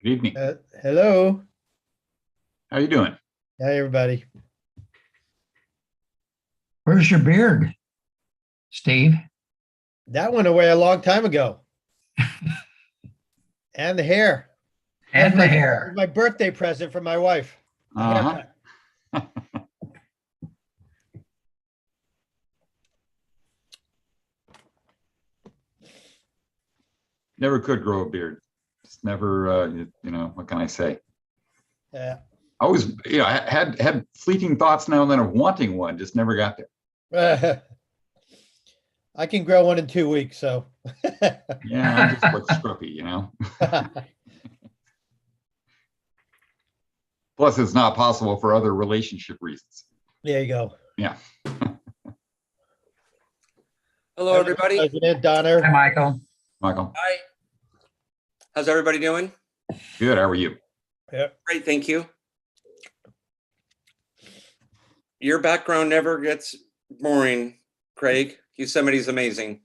Good evening. Hello. How you doing? Hi, everybody. Where's your beard, Steve? That went away a long time ago. And the hair. And the It was hair. my birthday present from my wife. A Uh-huh. haircut. Never could grow a beard. It's never, what can I say? Yeah. I always, I had fleeting thoughts now and then of wanting one, just never got there. I can grow one in 2 weeks, so. Yeah, I just look scruffy. Plus, it's not possible for other relationship reasons. There you go. Yeah. Hello, everybody. President Donner. Hi, Michael. Michael, Hi. How's everybody doing? good. How are you? Great, thank you. Your background never gets boring, Craig. Yosemite's amazing.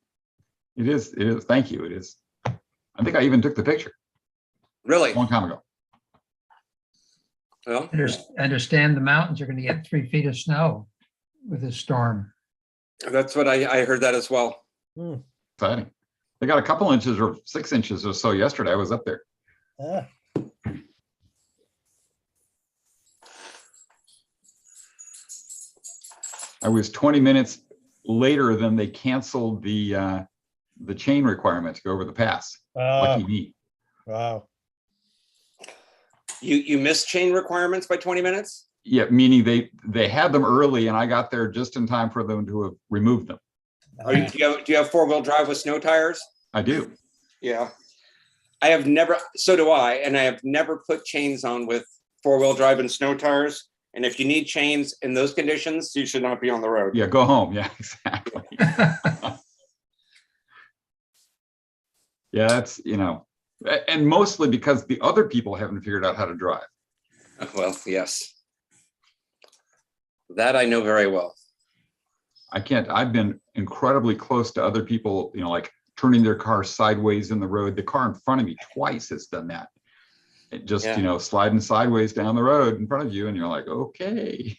It is. It is. Thank you. It is. I think I even took the picture Really? a long time ago. Well, Understand the mountains are going to get 3 feet of snow with this storm. that's what I heard that as well. Exciting. They got a couple inches or 6 inches or so yesterday. I was up there. Ah, I was 20 minutes later than they canceled the chain requirement to go over the pass. Lucky me. wow. You missed chain requirements by 20 minutes? Yeah, meaning they had them early and I got there just in time for them to have removed them. Do you have four-wheel drive with snow tires? I do. Yeah. I have never, so do I, and I have never put chains on with four-wheel drive and snow tires. And if you need chains in those conditions, you should not be on the road. Yeah, go home. Yeah, exactly. Yeah, that's, and mostly because the other people haven't figured out how to drive. Well, yes. That I know very well. I've been incredibly close to other people, like turning their car sideways in the road. The car in front of me twice has done that. It just, Yeah. Sliding sideways down the road in front of you. And you're like, okay.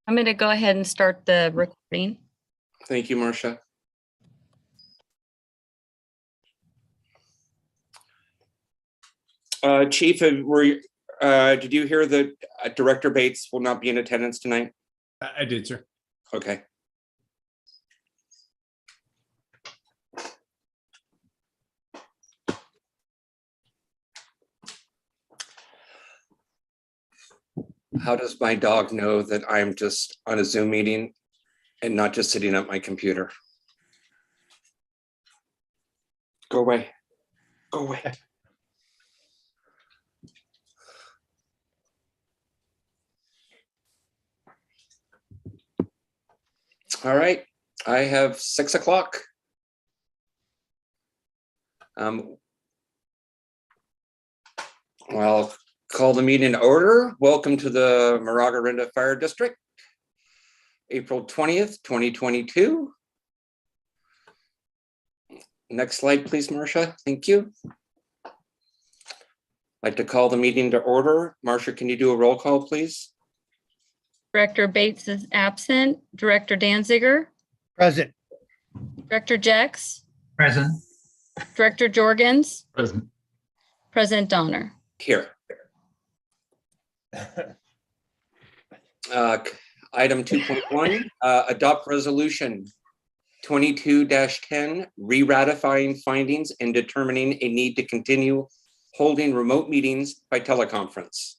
I'm going to go ahead and start the recording. Thank you, Marcia. Chief, did you hear that Director Bates will not be in attendance tonight? I did, sir. Okay. How does my dog know that I'm just on a Zoom meeting and not just sitting at my computer? Go away. Go away. All right, I have 6 o'clock. I'll call the meeting to order. Welcome to the Moraga-Orinda Fire District, April 20th, 2022. Next slide, please, Marcia. Thank you. I'd like to call the meeting to order. Marcia, can you do a roll call, please? Director Bates is absent. Director Danziger, Present. Director Jex, Present. Director Jorgens, Present. President Donner. Here. Item 2.1, adopt resolution 22-10, re-ratifying findings and determining a need to continue holding remote meetings by teleconference.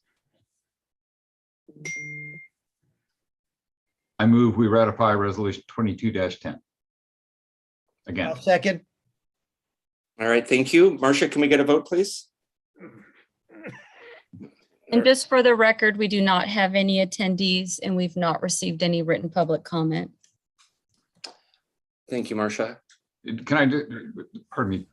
I move we ratify resolution 22-10. Again, I'll second. All right, thank you. Marcia, can we get a vote, please? And just for the record, we do not have any attendees and we've not received any written public comment. Thank you, Marcia. can I do, pardon me,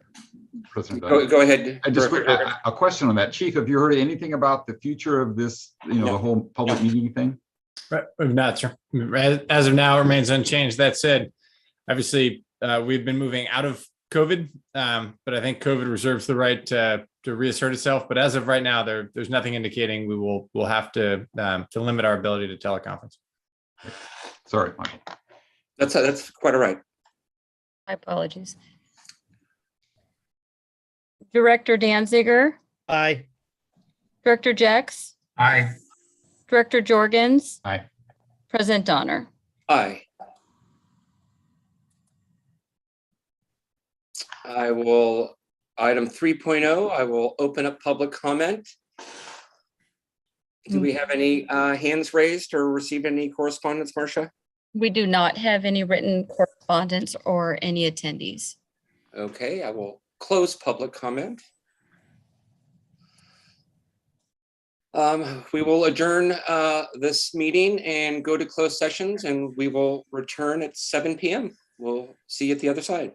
President. Go ahead. I just, a question on that. Chief, have you heard anything about the future of this, No. the whole public meeting thing? Right, we've not, sir. As of now, it remains unchanged. That said, obviously, we've been moving out of COVID, but I think COVID reserves the right to reassert itself. But as of right now, there's nothing indicating we'll have to limit our ability to teleconference. Sorry, Michael. That's quite all right. My apologies. Director Danziger, Aye. Director Jex, Aye. Director Jorgens, Aye. President Donner. Aye. I will, item 3.0, I will open up public comment. Do we have any hands raised or received any correspondence, Marcia? We do not have any written correspondence or any attendees. Okay, I will close public comment. We will adjourn this meeting and go to closed sessions, and we will return at 7 p.m. We'll see you at the other side.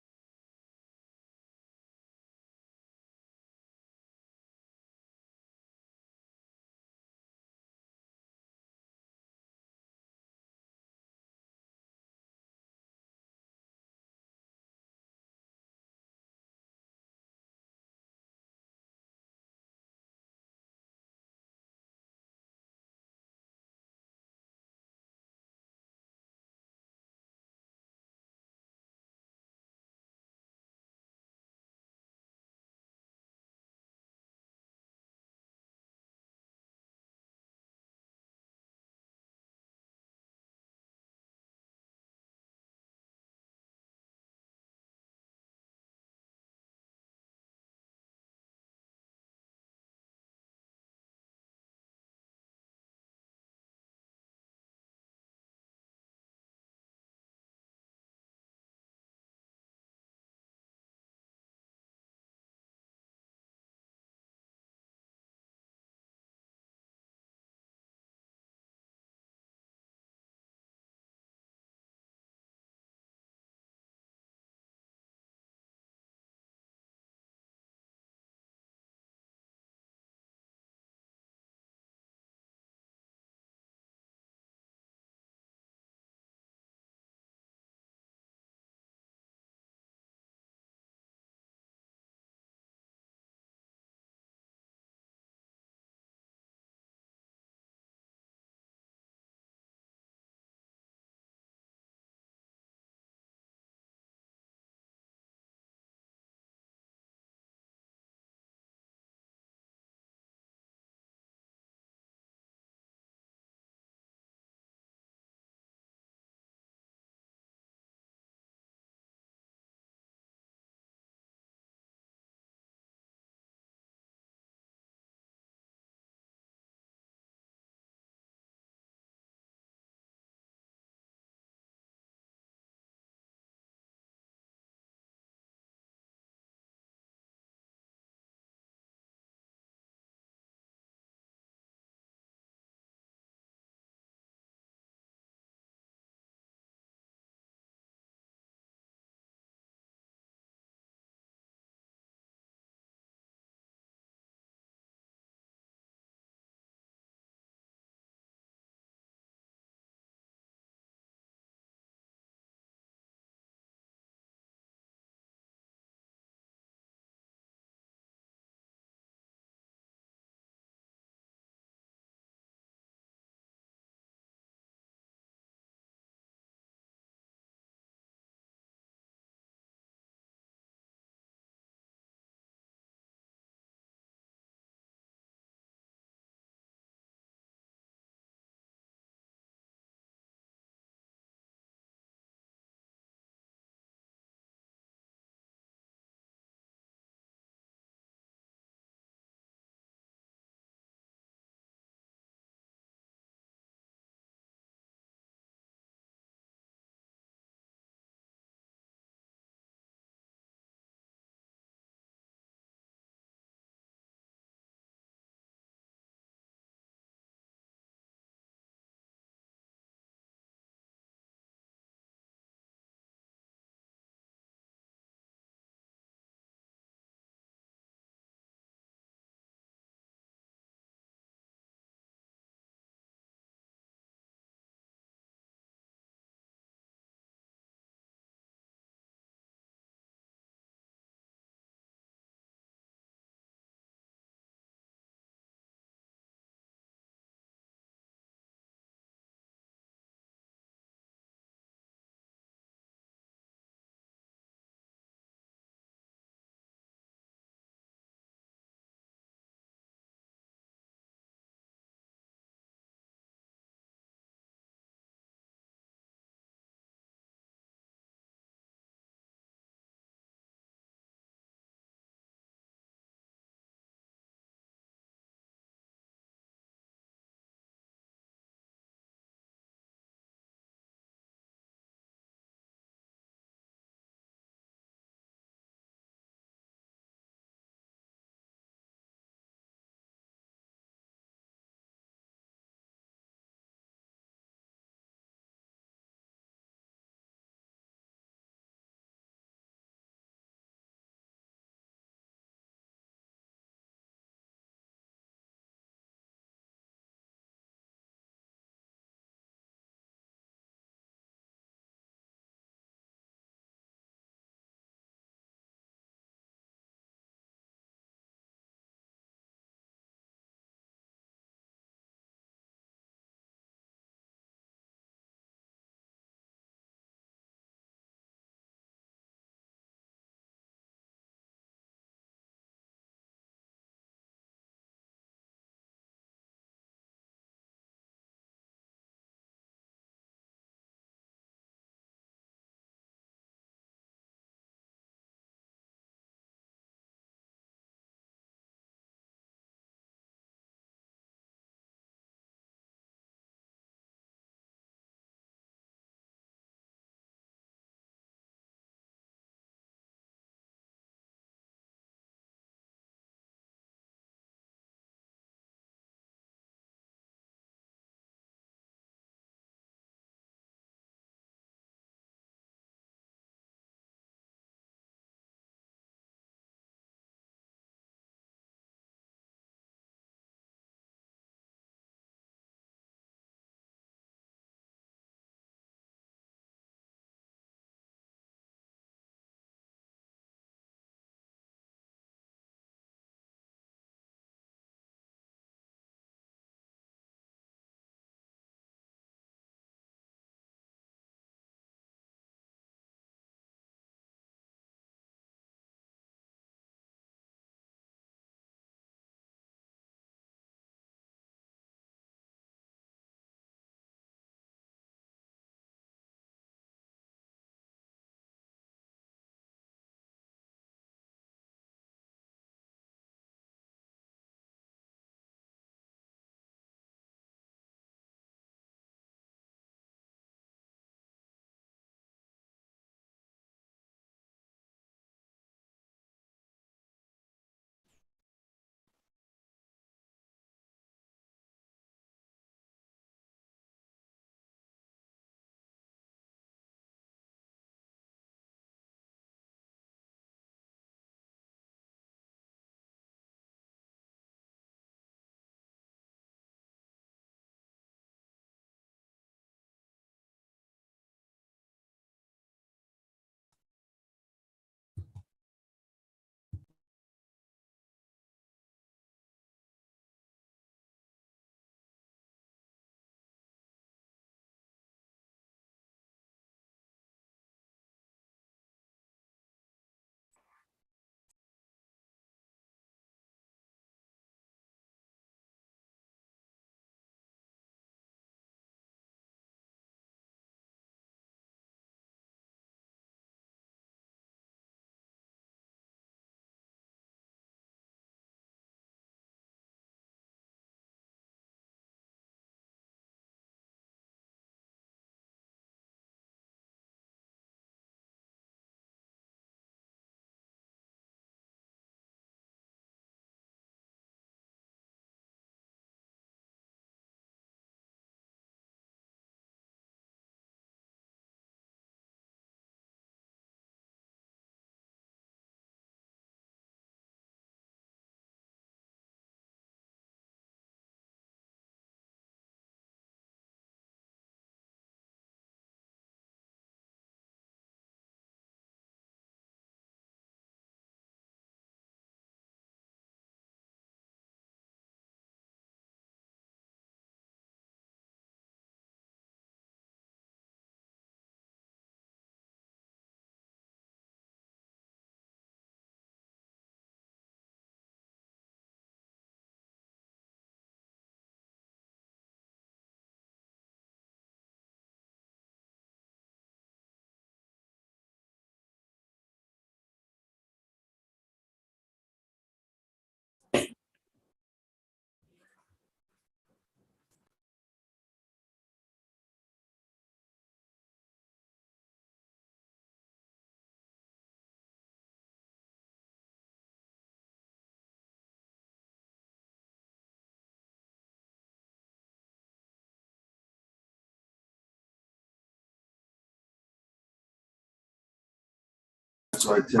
That's why I tell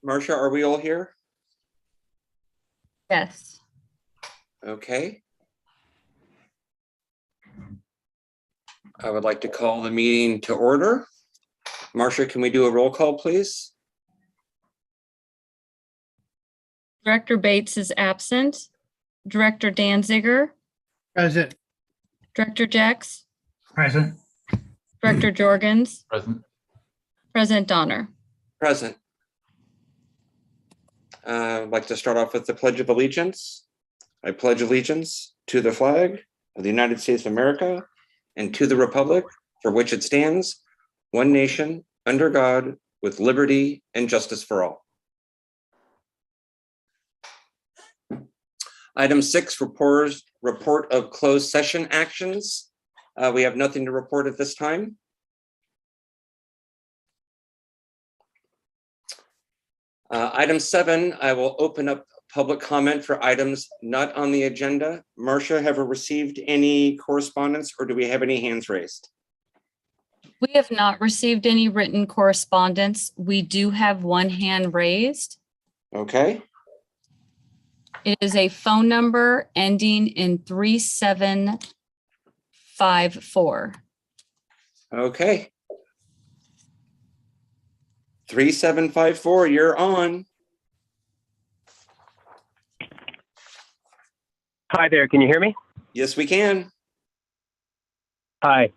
Marcia, are we all here? Yes. Okay. I would like to call the meeting to order. Marcia, can we do a roll call, please? Director Bates is absent. Director Danziger, Present. Director Jex, Present. Director Jorgens, Present. President Donner. Present. I'd like to start off with the Pledge of Allegiance. I pledge allegiance to the flag of the United States of America and to the republic for which it stands, one nation, under God, with liberty and justice for all. Item 6, report of closed session actions. We have nothing to report at this time. Item 7, I will open up public comment for items not on the agenda. Marcia, have we received any correspondence or do we have any hands raised? We have not received any written correspondence. We do have one hand raised. Okay, It is a phone number ending in 3754. okay. 3754, you're on. Hi there, can you hear me? Yes, we can. Hi,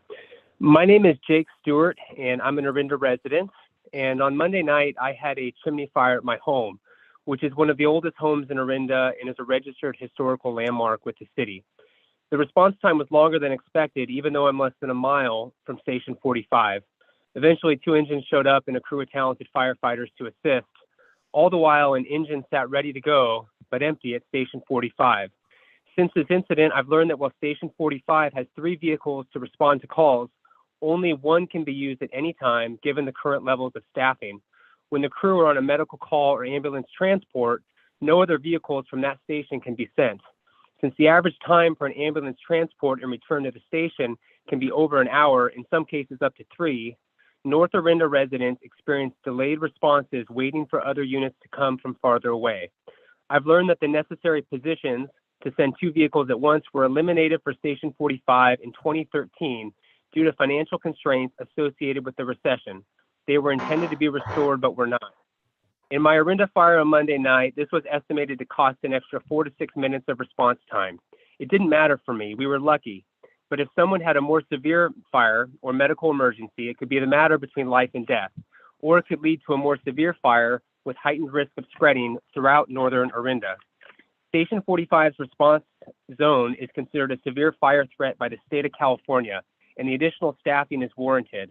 my name is Jake Stewart and I'm an Arinda resident. And on Monday night, I had a chimney fire at my home, which is one of the oldest homes in Arinda and is a registered historical landmark with the city. The response time was longer than expected, even though I'm less than a mile from Station 45. Eventually, 2 engines showed up and a crew of talented firefighters to assist. All the while, an engine sat ready to go, but empty at Station 45. Since this incident, I've learned that while Station 45 has 3 vehicles to respond to calls, only 1 can be used at any time, given the current levels of staffing. When the crew are on a medical call or ambulance transport, no other vehicles from that station can be sent. Since the average time for an ambulance transport and return to the station can be over an hour, in some cases up to 3, North Arinda residents experience delayed responses waiting for other units to come from farther away. I've learned that the necessary positions to send 2 vehicles at once were eliminated for Station 45 in 2013 due to financial constraints associated with the recession. They were intended to be restored, but were not. In my Arinda fire on Monday night, this was estimated to cost an extra 4 to 6 minutes of response time. It didn't matter for me, we were lucky. But if someone had a more severe fire or medical emergency, it could be the matter between life and death, or it could lead to a more severe fire with heightened risk of spreading throughout northern Arinda. Station 45's response zone is considered a severe fire threat by the state of California, and the additional staffing is warranted.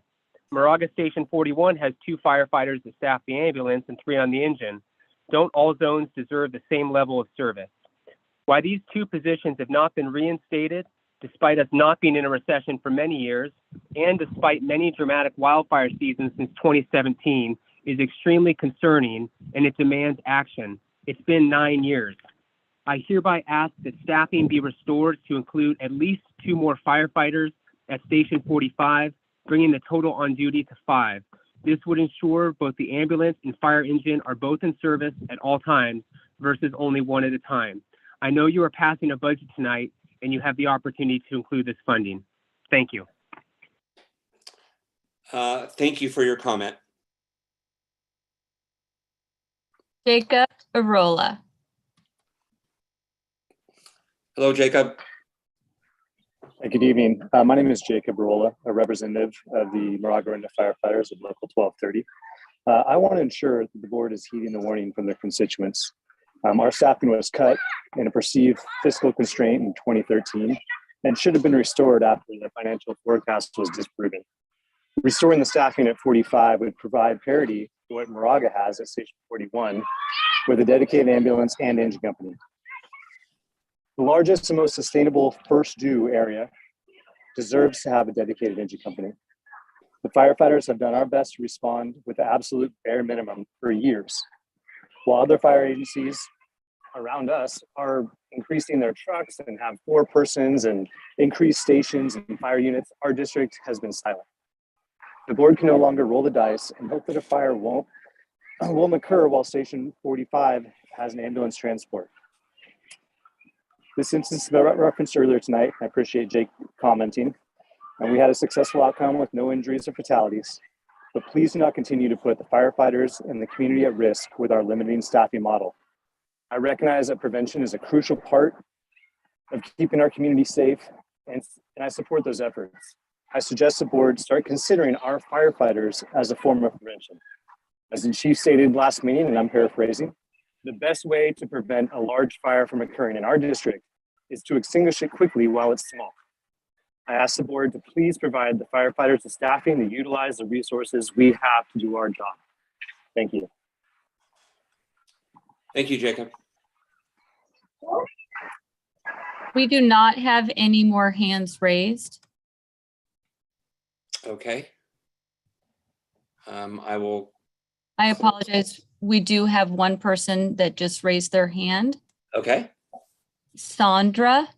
Moraga Station 41 has 2 firefighters to staff the ambulance and 3 on the engine. Don't all zones deserve the same level of service? Why these 2 positions have not been reinstated, despite us not being in a recession for many years, and despite many dramatic wildfire seasons since 2017, is extremely concerning, and it demands action. It's been 9 years. I hereby ask that staffing be restored to include at least 2 more firefighters at Station 45, bringing the total on duty to 5. This would ensure both the ambulance and fire engine are both in service at all times versus only 1 at a time. I know you are passing a budget tonight and you have the opportunity to include this funding. Thank you. Thank you for your comment. Jacob Arola. Hello, Jacob. Good evening. My name is Jacob Rolla, a representative of the Maragoruna firefighters of Local 1230. I want to ensure that the board is heeding the warning from their constituents. Our staffing was cut in a perceived fiscal constraint in 2013 and should have been restored after the financial forecast was disproven. Restoring the staffing at 45 would provide parity to what Moraga has at Station 41 with a dedicated ambulance and engine company. The largest and most sustainable first due area deserves to have a dedicated engine company. The firefighters have done our best to respond with the absolute bare minimum for years. While other fire agencies around us are increasing their trucks and have 4 persons and increased stations and fire units, our district has been silent. The board can no longer roll the dice and hope that a fire won't will occur while Station 45 has an ambulance transport. This instance was referenced earlier tonight. I appreciate Jake commenting. And we had a successful outcome with no injuries or fatalities. But please do not continue to put the firefighters and the community at risk with our limiting staffing model. I recognize that prevention is a crucial part of keeping our community safe, and I support those efforts. I suggest the board start considering our firefighters as a form of prevention. As the chief stated last meeting, and I'm paraphrasing, the best way to prevent a large fire from occurring in our district is to extinguish it quickly while it's small. I ask the board to please provide the firefighters the staffing to utilize the resources we have to do our job. Thank you. Thank you, Jacob. We do not have any more hands raised. Okay. I will. I apologize. We do have one person that just raised their hand. Okay. Sandra.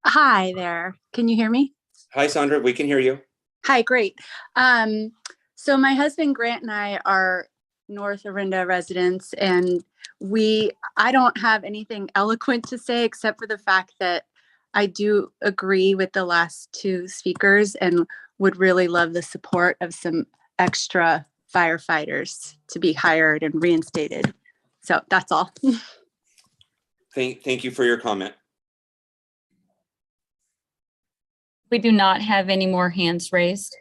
Hi there. Can you hear me? Hi, Sandra. We can hear you. Hi, great. So my husband Grant and I are North Arinda residents, and I don't have anything eloquent to say except for the fact that I do agree with the last two speakers and would really love the support of some extra firefighters to be hired and reinstated. So that's all. Thank you for your comment. We do not have any more hands raised.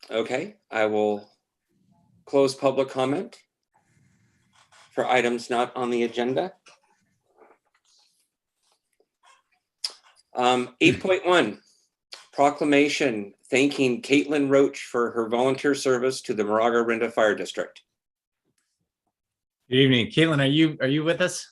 Okay, I will close public comment for items not on the agenda. 8.1, proclamation thanking Caitlyn Roach for her volunteer service to the Moraga-Orinda Fire District. Good evening. Caitlyn, are you with us?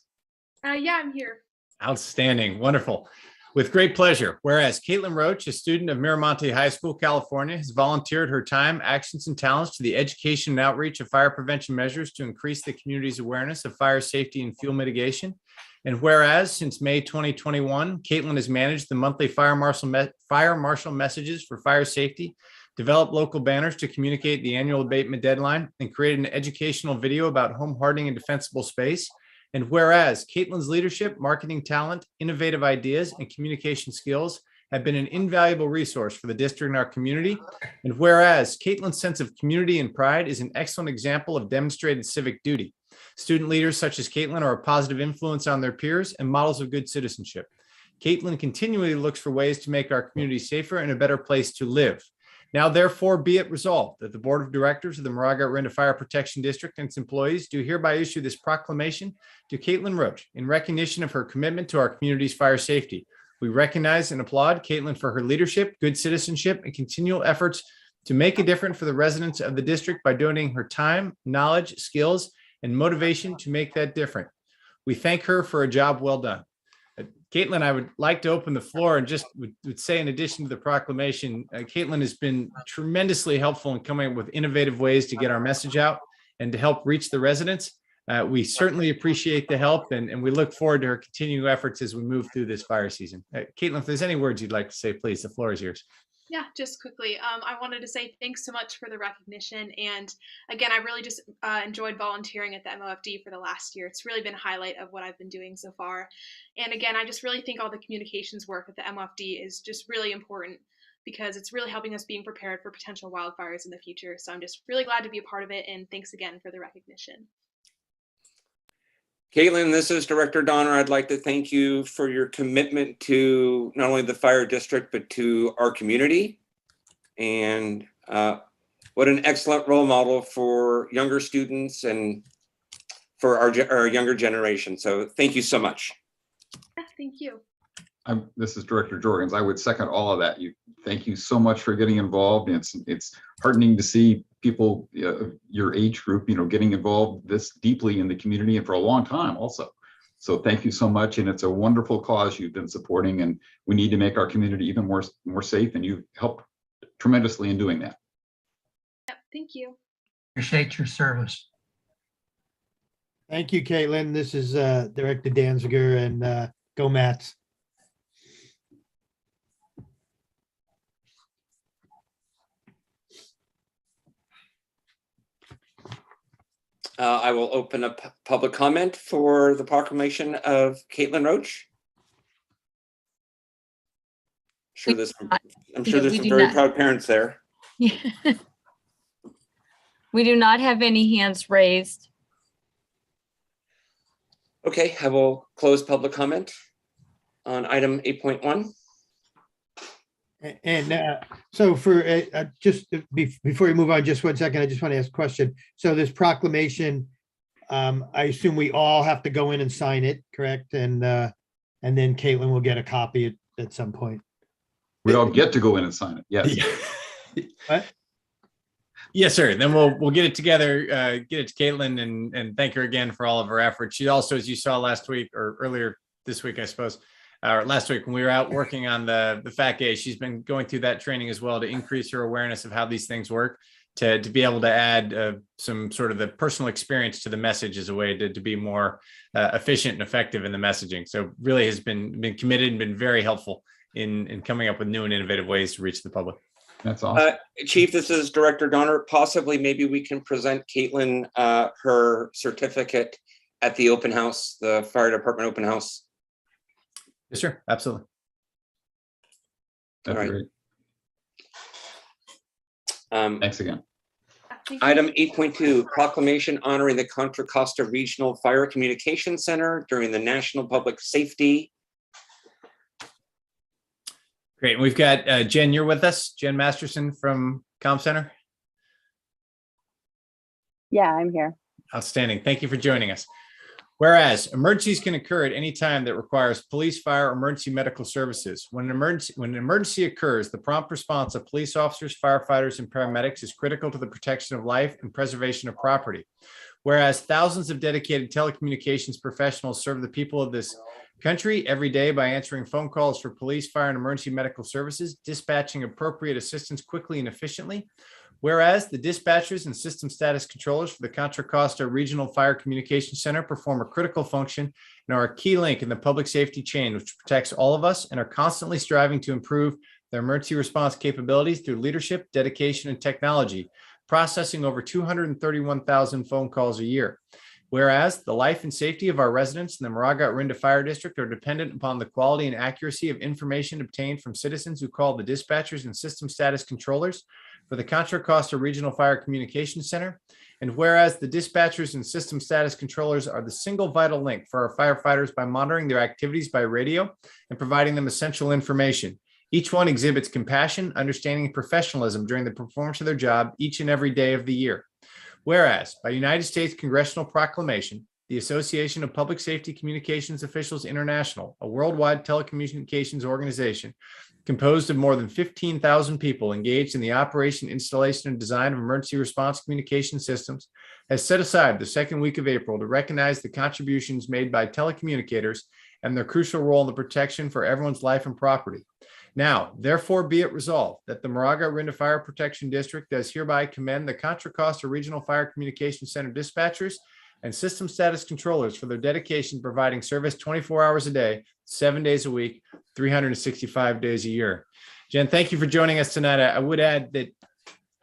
Yeah, I'm here. Outstanding. Wonderful. With great pleasure. Whereas Caitlyn Roach, a student of Miramonte High School, California, has volunteered her time, actions, and talents to the education and outreach of fire prevention measures to increase the community's awareness of fire safety and fuel mitigation. And whereas since May 2021, Caitlyn has managed the monthly fire marshal messages for fire safety, developed local banners to communicate the annual abatement deadline, and created an educational video about home hardening and defensible space. And whereas Caitlyn's leadership, marketing talent, innovative ideas, and communication skills have been an invaluable resource for the district and our community. And whereas Caitlyn's sense of community and pride is an excellent example of demonstrated civic duty. Student leaders such as Caitlyn are a positive influence on their peers and models of good citizenship. Caitlyn continually looks for ways to make our community safer and a better place to live. Now, therefore, be it resolved that the Board of Directors of the Moraga-Orinda Fire Protection District and its employees do hereby issue this proclamation to Caitlyn Roach in recognition of her commitment to our community's fire safety. We recognize and applaud Caitlyn for her leadership, good citizenship, and continual efforts to make a difference for the residents of the district by donating her time, knowledge, skills, and motivation to make that different. We thank her for a job well done. Caitlyn, I would like to open the floor and just would say, in addition to the proclamation, Caitlyn has been tremendously helpful in coming up with innovative ways to get our message out and to help reach the residents. We certainly appreciate the help, and we look forward to her continuing efforts as we move through this fire season. Caitlyn, if there's any words you'd like to say, please, the floor is yours. Yeah, just quickly, I wanted to say thanks so much for the recognition. And again, I really just enjoyed volunteering at the MOFD for the last year. It's really been a highlight of what I've been doing so far. And again, I just really think all the communications work at the MOFD is just really important because it's really helping us being prepared for potential wildfires in the future. So I'm just really glad to be a part of it. And thanks again for the recognition. Caitlyn, this is Director Donner. I'd like to thank you for your commitment to not only the fire district, but to our community. And what an excellent role model for younger students and for our younger generation. So thank you so much. Yeah, thank you. This is Director Jorgens. I would second all of that. Thank you so much for getting involved. It's heartening to see people your age group, getting involved this deeply in the community and for a long time also. So thank you so much. And it's a wonderful cause you've been supporting, and we need to make our community even more safe. And you've helped tremendously in doing that. Yep, thank you. Appreciate your service. Thank you, Caitlin. This is Director Danziger, and go Mats. I will open up public comment for the proclamation of Caitlyn Roach. I'm sure there's some very proud parents there. We do not have any hands raised. Okay, I will close public comment on item 8.1. And so for just before you move on, just 1 second, I just want to ask a question. So this proclamation, I assume we all have to go in and sign it, correct? And then Caitlin will get a copy at some point. We all get to go in and sign it. Yes. What? Yes, sir. Then we'll get it together, get it to Caitlin, and thank her again for all of her efforts. She also, as you saw last week or earlier this week, I suppose, or last week when we were out working on the FACA, she's been going through that training as well to increase her awareness of how these things work, to be able to add some sort of the personal experience to the message as a way to be more efficient and effective in the messaging. So really has been committed and been very helpful in coming up with new and innovative ways to reach the public. That's awesome. Chief, this is Director Donner. Possibly, maybe we can present Caitlin her certificate at the open house, the fire department open house. Yes, sure. Absolutely. That's All right. great. Thanks again. Item 8.2, proclamation honoring the Contra Costa Regional Fire Communication Center during the National Public Safety. Great. We've got Jen, you're with us, Jen Masterson from Comm Center. Yeah, I'm here. Outstanding. Thank you for joining us. Whereas emergencies can occur at any time that requires police, fire, or emergency medical services. When an emergency occurs, the prompt response of police officers, firefighters, and paramedics is critical to the protection of life and preservation of property. Whereas thousands of dedicated telecommunications professionals serve the people of this country every day by answering phone calls for police, fire, and emergency medical services, dispatching appropriate assistance quickly and efficiently. Whereas the dispatchers and system status controllers for the Contra Costa Regional Fire Communication Center perform a critical function and are a key link in the public safety chain, which protects all of us, and are constantly striving to improve their emergency response capabilities through leadership, dedication, and technology, processing over 231,000 phone calls a year. Whereas the life and safety of our residents in the Moraga-Orinda Fire District are dependent upon the quality and accuracy of information obtained from citizens who call the dispatchers and system status controllers for the Contra Costa Regional Fire Communication Center. And whereas the dispatchers and system status controllers are the single vital link for our firefighters by monitoring their activities by radio and providing them essential information. Each one exhibits compassion, understanding, and professionalism during the performance of their job each and every day of the year. Whereas, by United States Congressional Proclamation, the Association of Public Safety Communications Officials International, a worldwide telecommunications organization composed of more than 15,000 people engaged in the operation, installation, and design of emergency response communication systems, has set aside the second week of April to recognize the contributions made by telecommunicators and their crucial role in the protection for everyone's life and property. Now, therefore, be it resolved that the Moraga-Orinda Fire Protection District does hereby commend the Contra Costa Regional Fire Communication Center dispatchers and system status controllers for their dedication to providing service 24 hours a day, 7 days a week, 365 days a year. Jen, thank you for joining us tonight. I would add that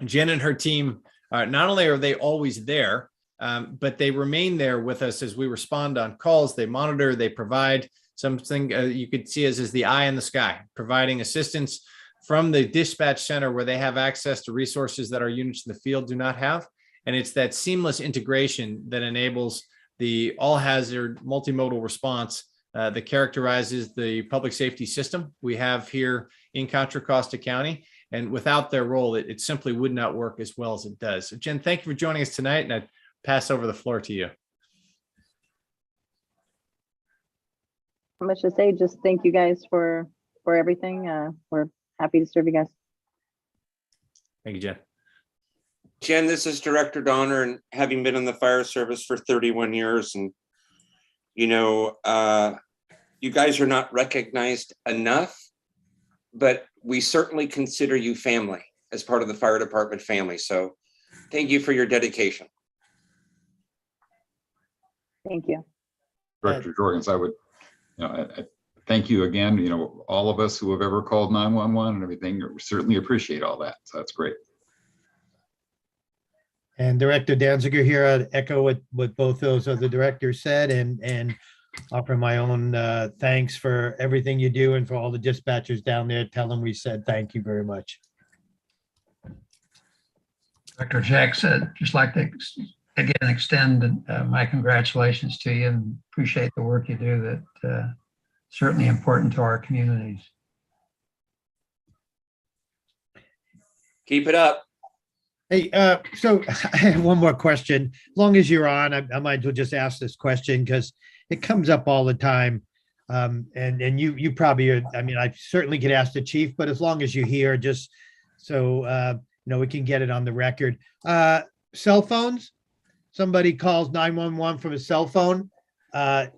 Jen and her team, not only are they always there, but they remain there with us as we respond on calls. They monitor, they provide something you could see as the eye in the sky, providing assistance from the dispatch center where they have access to resources that our units in the field do not have. And it's that seamless integration that enables the all hazard multimodal response that characterizes the public safety system we have here in Contra Costa County. And without their role, it simply would not work as well as it does. So Jen, thank you for joining us tonight, and I pass over the floor to you. Not much to say, just thank you guys for everything. We're happy to serve you guys. Thank you, Jen. Jen, this is Director Donner, and having been in the fire service for 31 years, and you know, you guys are not recognized enough, but we certainly consider you family as part of the fire department family. So thank you for your dedication. Thank you. Director Jorgens, I would, I thank you again. You know, all of us who have ever called 911 and everything certainly appreciate all that. So that's great. And Director Danziger here, I'd echo what both those other directors said and offer my own thanks for everything you do and for all the dispatchers down there. Tell them we said thank you very much. Dr. Jack said, just like to again extend my congratulations to you and appreciate the work you do that certainly important to our communities. Keep it up. Hey, so I have one more question. As long as you're on, I might as well just ask this question because it comes up all the time. And you probably are, I mean, I certainly could ask the chief, but as long as you're here, just so we can get it on the record. Cell phones, somebody calls 911 from a cell phone. My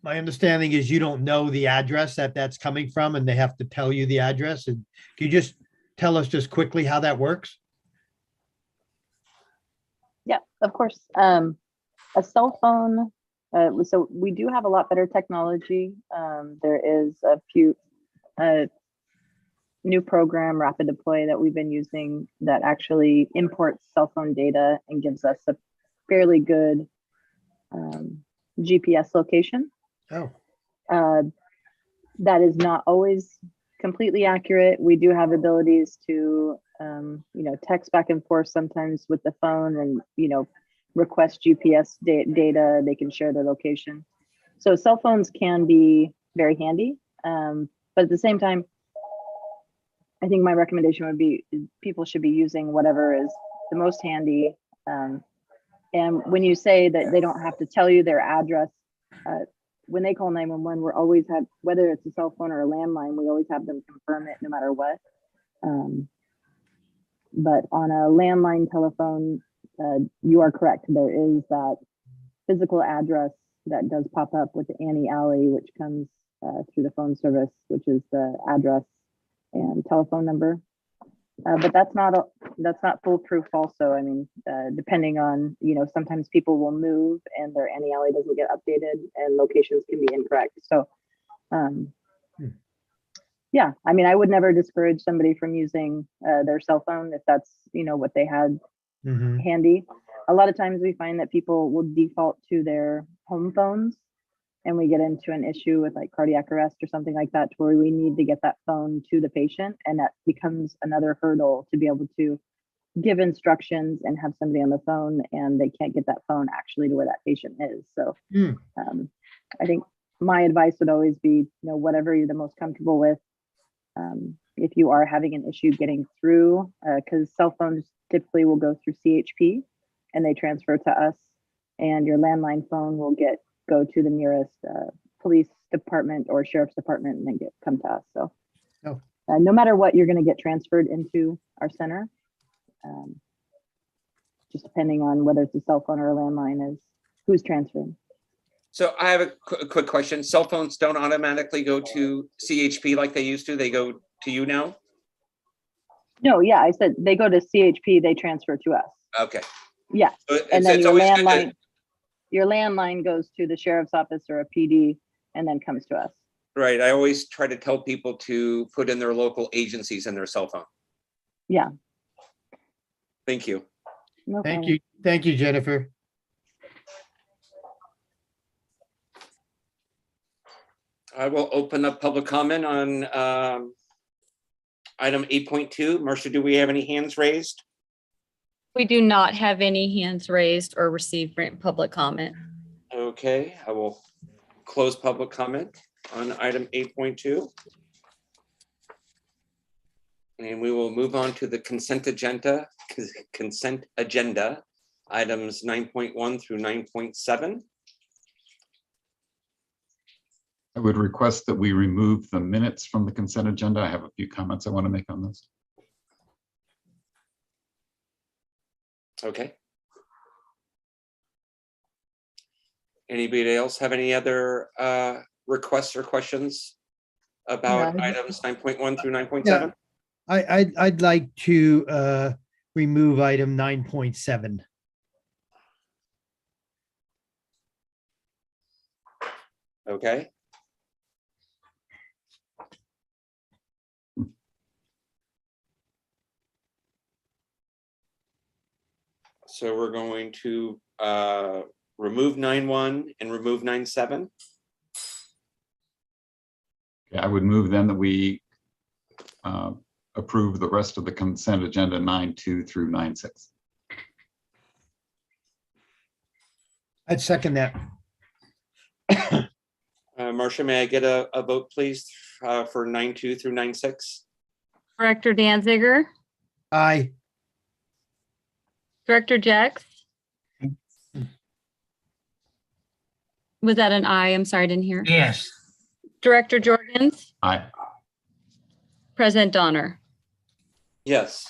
understanding is you don't know the address that's coming from and they have to tell you the address. And can you just tell us just quickly how that works? Yeah, of course. A cell phone. So we do have a lot better technology. There is a few new program, Rapid Deploy, that we've been using that actually imports cell phone data and gives us a fairly good GPS location. Oh. That is not always completely accurate. We do have abilities to text back and forth sometimes with the phone and request GPS data. They can share their location. So cell phones can be very handy, but at the same time, I think my recommendation would be people should be using whatever is the most handy. And when you say that they don't have to tell you their address, when they call 911, we're always have, whether it's a cell phone or a landline, we always have them confirm it no matter what. But on a landline telephone, you are correct. There is that physical address that does pop up with the Annie Alley, which comes through the phone service, which is the address and telephone number. But that's not foolproof also. I mean, depending on, sometimes people will move and their Annie Alley doesn't get updated and locations can be incorrect. So yeah, I mean, I would never discourage somebody from using their cell phone if that's, what they had handy. A lot of times we find that people will default to their home phones and we get into an issue with like cardiac arrest or something like that, to where we need to get that phone to the patient. And that becomes another hurdle to be able to give instructions and have somebody on the phone and they can't get that phone actually to where that patient is. So I think my advice would always be, whatever you're the most comfortable with. If you are having an issue getting through, because cell phones typically will go through CHP and they transfer to us, and your landline phone will go to the nearest police department or sheriff's department and then come to us. So no matter what, you're going to get transferred into our center. Just depending on whether it's a cell phone or a landline is who's transferring. So I have a quick question. Cell phones don't automatically go to CHP like they used to. They go to you now? No, yeah, I said they go to CHP, they transfer to us. Okay. Yeah. So And then it's your always good landline, to- your landline goes to the sheriff's office or a PD and then comes to us. Right. I always try to tell people to put in their local agencies in their cell phone. Yeah. Thank you. No Thank problem. you. Thank you, Jennifer. I will open up public comment on item 8.2. Marcia, do we have any hands raised? We do not have any hands raised or received written public comment. Okay, I will close public comment on item 8.2. And we will move on to the consent agenda, items 9.1 through 9.7. I would request that we remove the minutes from the consent agenda. I have a few comments I want to make on this. Okay. Anybody else have any other requests or questions about items 9.1 through 9.7? I'd like to remove item 9.7. Okay. So we're going to remove 9.1 and remove 9.7. I would move then that we approve the rest of the consent agenda 9.2 through 9.6. I'd second that. Marcia, may I get a vote, please, for 9.2 through 9.6? Director Danziger, Aye. Director Jex. Was that an aye? I'm sorry, I didn't hear. Yes. Director Jorgens, Aye. President Donner. Yes.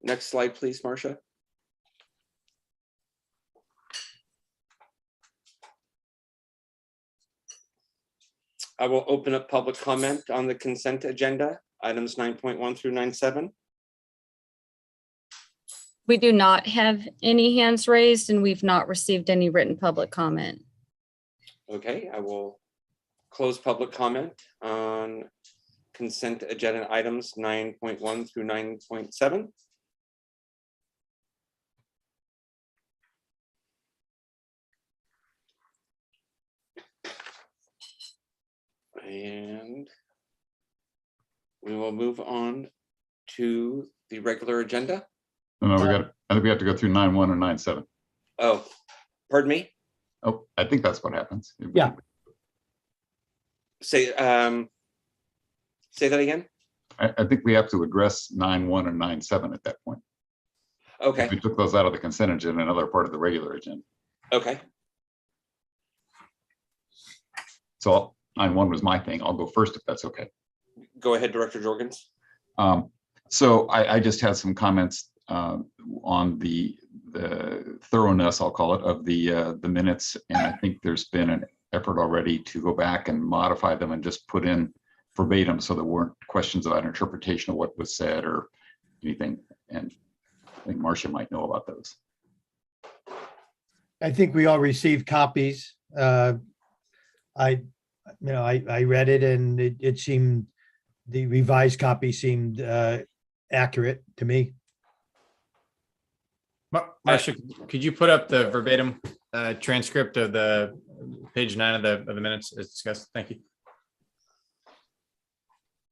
Next slide, please, Marcia. I will open up public comment on the consent agenda, items 9.1 through 9.7. We do not have any hands raised and we've not received any written public comment. Okay, I will close public comment on consent agenda items 9.1 through 9.7. And we will move on to the regular agenda. No, I think we have to go through 9.1 and 9.7. Oh, pardon me? Oh, I think that's what happens. Yeah. Say that again? I think we have to address 9.1 and 9.7 at that point. Okay, We took those out of the consent agenda, another part of the regular agenda. okay. So 9.1 was my thing. I'll go first if that's okay. Go ahead, Director Jorgens. So I just had some comments on the thoroughness, I'll call it, of the minutes, and I think there's been an effort already to go back and modify them and just put in verbatim, so there weren't questions about interpretation of what was said or anything. And I think Marcia might know about those. I think we all received copies. I read it and it seemed, the revised copy seemed accurate to me. Marcia, could you put up the verbatim transcript of the page 9 of the minutes as discussed? Thank you.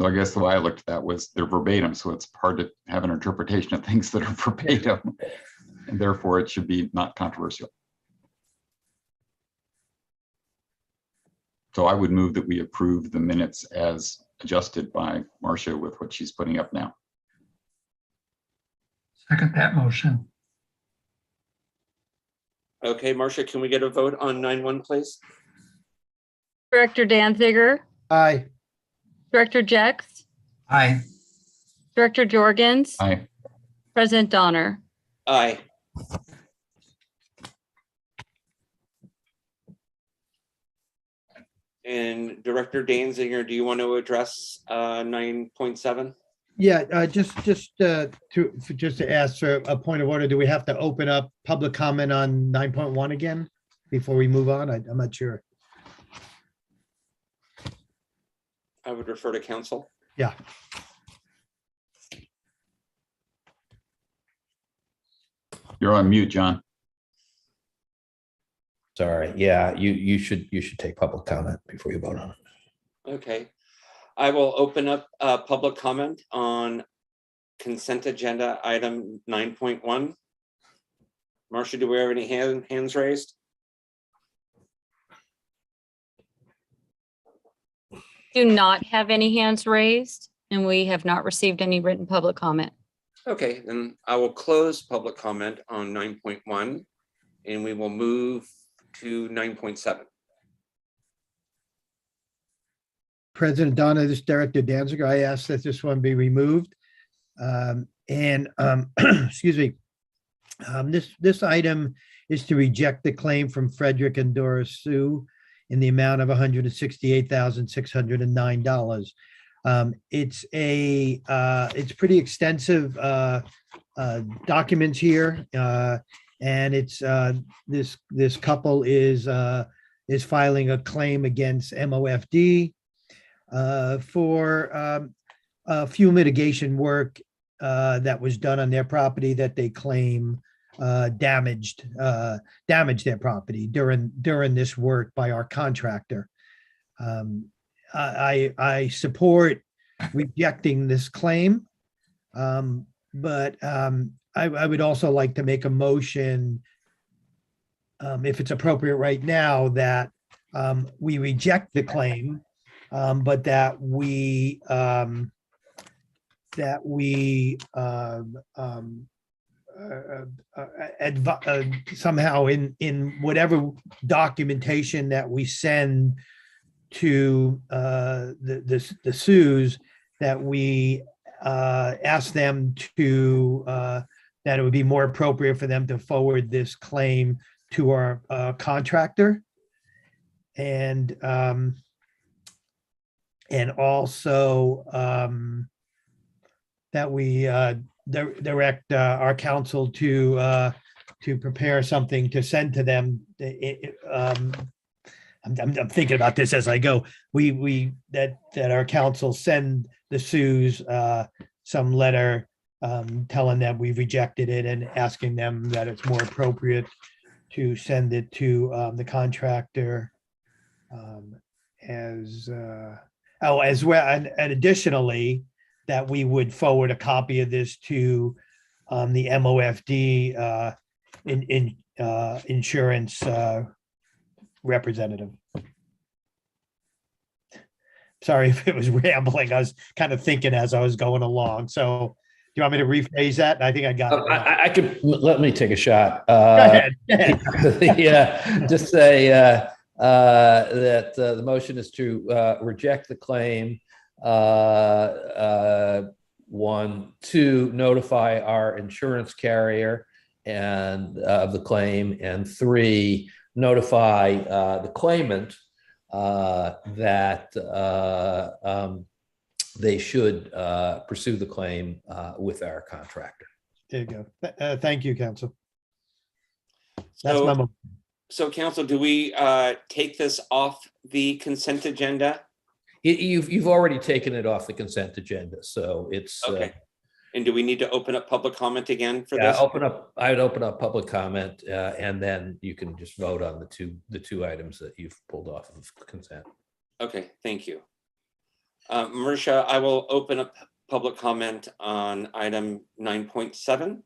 So I guess the way I looked at that was they're verbatim, so it's hard to have an interpretation of things that are verbatim, and therefore it should be not controversial. So I would move that we approve the minutes as adjusted by Marcia with what she's putting up now. Second that motion. Okay, Marcia, can we get a vote on 9.1, please? Director Danziger, Aye. Director Jex, Aye. Director Jorgens, Aye. President Donner. Aye. And Director Danziger, do you want to address 9.7? Yeah, just to ask for a point of order, do we have to open up public comment on 9.1 again before we move on? I'm not sure. I would refer to council. Yeah. You're on mute, John. Sorry. Yeah, you should take public comment before you vote on it. Okay. I will open up public comment on consent agenda item 9.1. Marcia, do we have any hands raised? Do not have any hands raised and we have not received any written public comment. Okay, then I will close public comment on 9.1 and we will move to 9.7. President Donna, this is Director Danziger. I asked that this one be removed. Excuse me. This item is to reject the claim from Frederick and Doris Sue in the amount of $168,609. It's pretty extensive documents here, And it's this couple is filing a claim against MOFD for fuel mitigation work that was done on their property that they claim damaged their property during this work by our contractor. I support rejecting this claim, but I would also like to make a motion, if it's appropriate right now, that we reject the claim, but that we somehow in whatever documentation that we send to the Sues, that we ask them to that it would be more appropriate for them to forward this claim to our contractor, and also that we direct our council to prepare something to send to them. I'm thinking about this as I go. That our council send the Sues some letter telling them we've rejected it and asking them that it's more appropriate to send it to the contractor as well, and additionally that we would forward a copy of this to the MOFD insurance representative. Sorry if it was rambling. I was kind of thinking as I was going along. So do you want me to rephrase that? I think I got it. I could, let me take a shot. Go ahead. Yeah, just say that the motion is to reject the claim. 1, 2, notify our insurance carrier and of the claim, and 3, notify the claimant that they should pursue the claim with our contractor. There you go. Thank you, counsel. That's my motion. So council, do we take this off the consent agenda? You've already taken it off the consent agenda, so it's okay. And do we need to open up public comment again for yeah, this? I'd open up public comment, and then you can just vote on the two items that you've pulled off of consent. Okay, thank you. Marisha, I will open up public comment on item 9.7.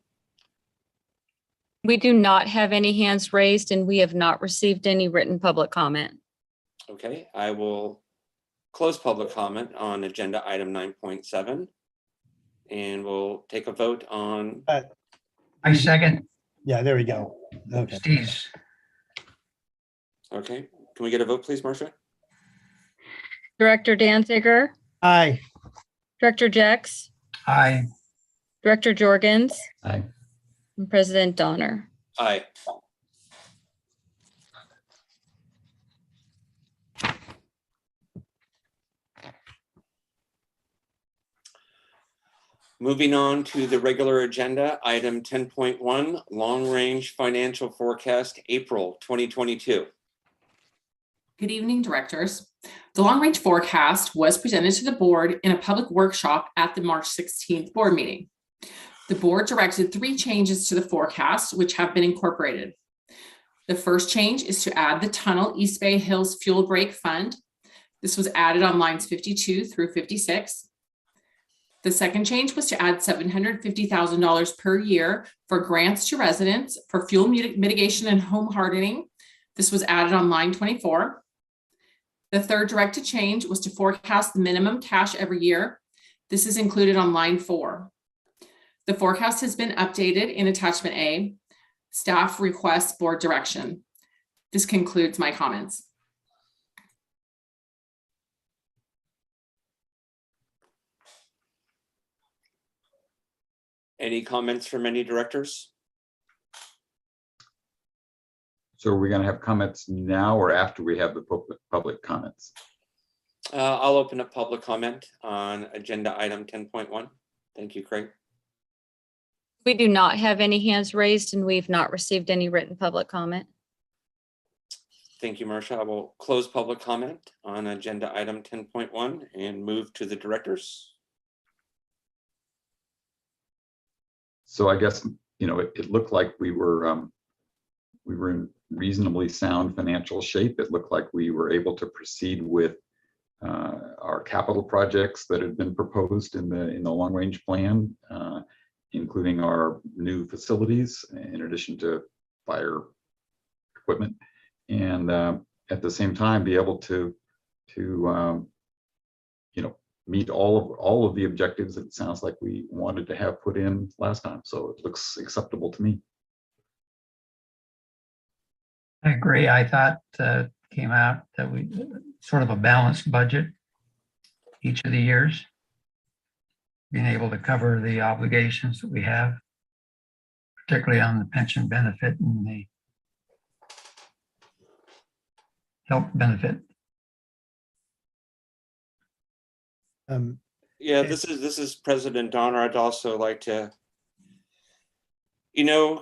We do not have any hands raised, and we have not received any written public comment. Okay, I will close public comment on agenda item 9.7, and we'll take a vote on. I second. Yeah, there we go. Okay. Steve's. Okay, can we get a vote, please, Marcia? Director Danziger, Aye. Director Jex, Aye. Director Jorgens, Aye. and President Donner. Aye. Moving on to the regular agenda, item 10.1, long-range financial forecast, April 2022. Good evening, directors. The long-range forecast was presented to the board in a public workshop at the March 16th board meeting. The board directed 3 changes to the forecast, which have been incorporated. The first change is to add the Tunnel East Bay Hills Fuel Break Fund. This was added on lines 52 through 56. The second change was to add $750,000 per year for grants to residents for fuel mitigation and home hardening. This was added on line 24. The third directed change was to forecast the minimum cash every year. This is included on line 4. The forecast has been updated in attachment A. Staff requests board direction. This concludes my comments. Any comments from any directors? So are we going to have comments now or after we have the public comments? I'll open up public comment on agenda item 10.1. Thank you, Craig. We do not have any hands raised and we've not received any written public comment. Thank you, Marcia. I will close public comment on agenda item 10.1 and move to the directors. So I guess, it looked like we were in reasonably sound financial shape. It looked like we were able to proceed with our capital projects that had been proposed in the long range plan, including our new facilities, in addition to fire equipment, and at the same time be able to meet all of the objectives that it sounds like we wanted to have put in last time. So it looks acceptable to me. I agree. I thought came out that we sort of a balanced budget each of the years, being able to cover the obligations that we have, particularly on the pension benefit and the health benefit. Yeah, this is President Donner. I'd also like to,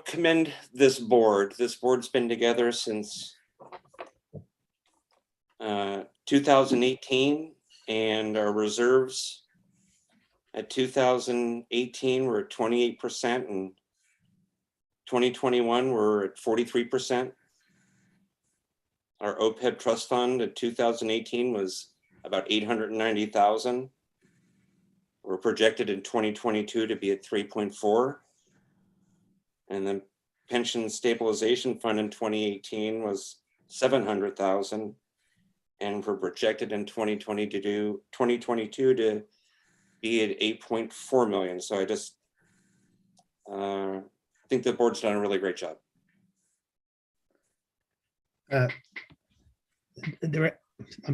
commend this board. This board's been together since 2018, and our reserves at 2018 were at 28%, and 2021 we're at 43%. Our OPEB trust fund at 2018 was about 890,000. We're projected in 2022 to be at 3.4. And then pension stabilization fund in 2018 was 700,000. And we're projected in 2022 to be at 8.4 million. So I just think the board's done a really great job. I'm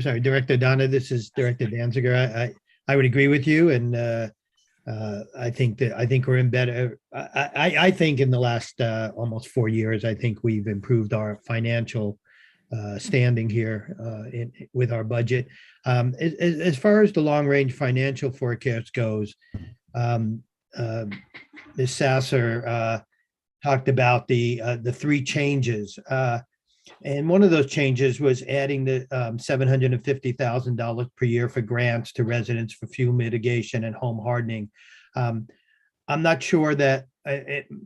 sorry, Director Donna, this is Director Danziger. I would agree with you, and I think we're in better. I think in the last almost 4 years, I think we've improved our financial standing here with our budget. As far as the long range financial forecast goes, Ms. Sasser talked about the three changes. And one of those changes was adding the $750,000 per year for grants to residents for fuel mitigation and home hardening. I'm not sure that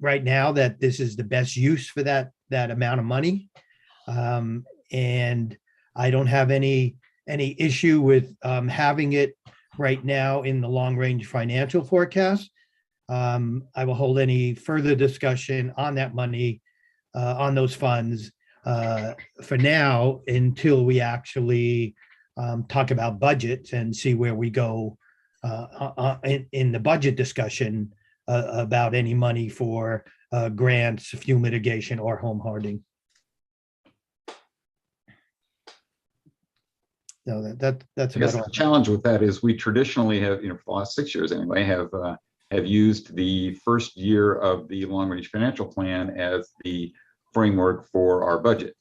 right now that this is the best use for that amount of money. And I don't have any issue with having it right now in the long range financial forecast. I will hold any further discussion on that money, on those funds, for now, until we actually talk about budgets and see where we go in the budget discussion about any money for grants, fuel mitigation, or home hardening. No, that's I guess about the challenge with that is we traditionally have, for the last 6 years anyway, have used the first year of the long range financial plan as the framework for our budget.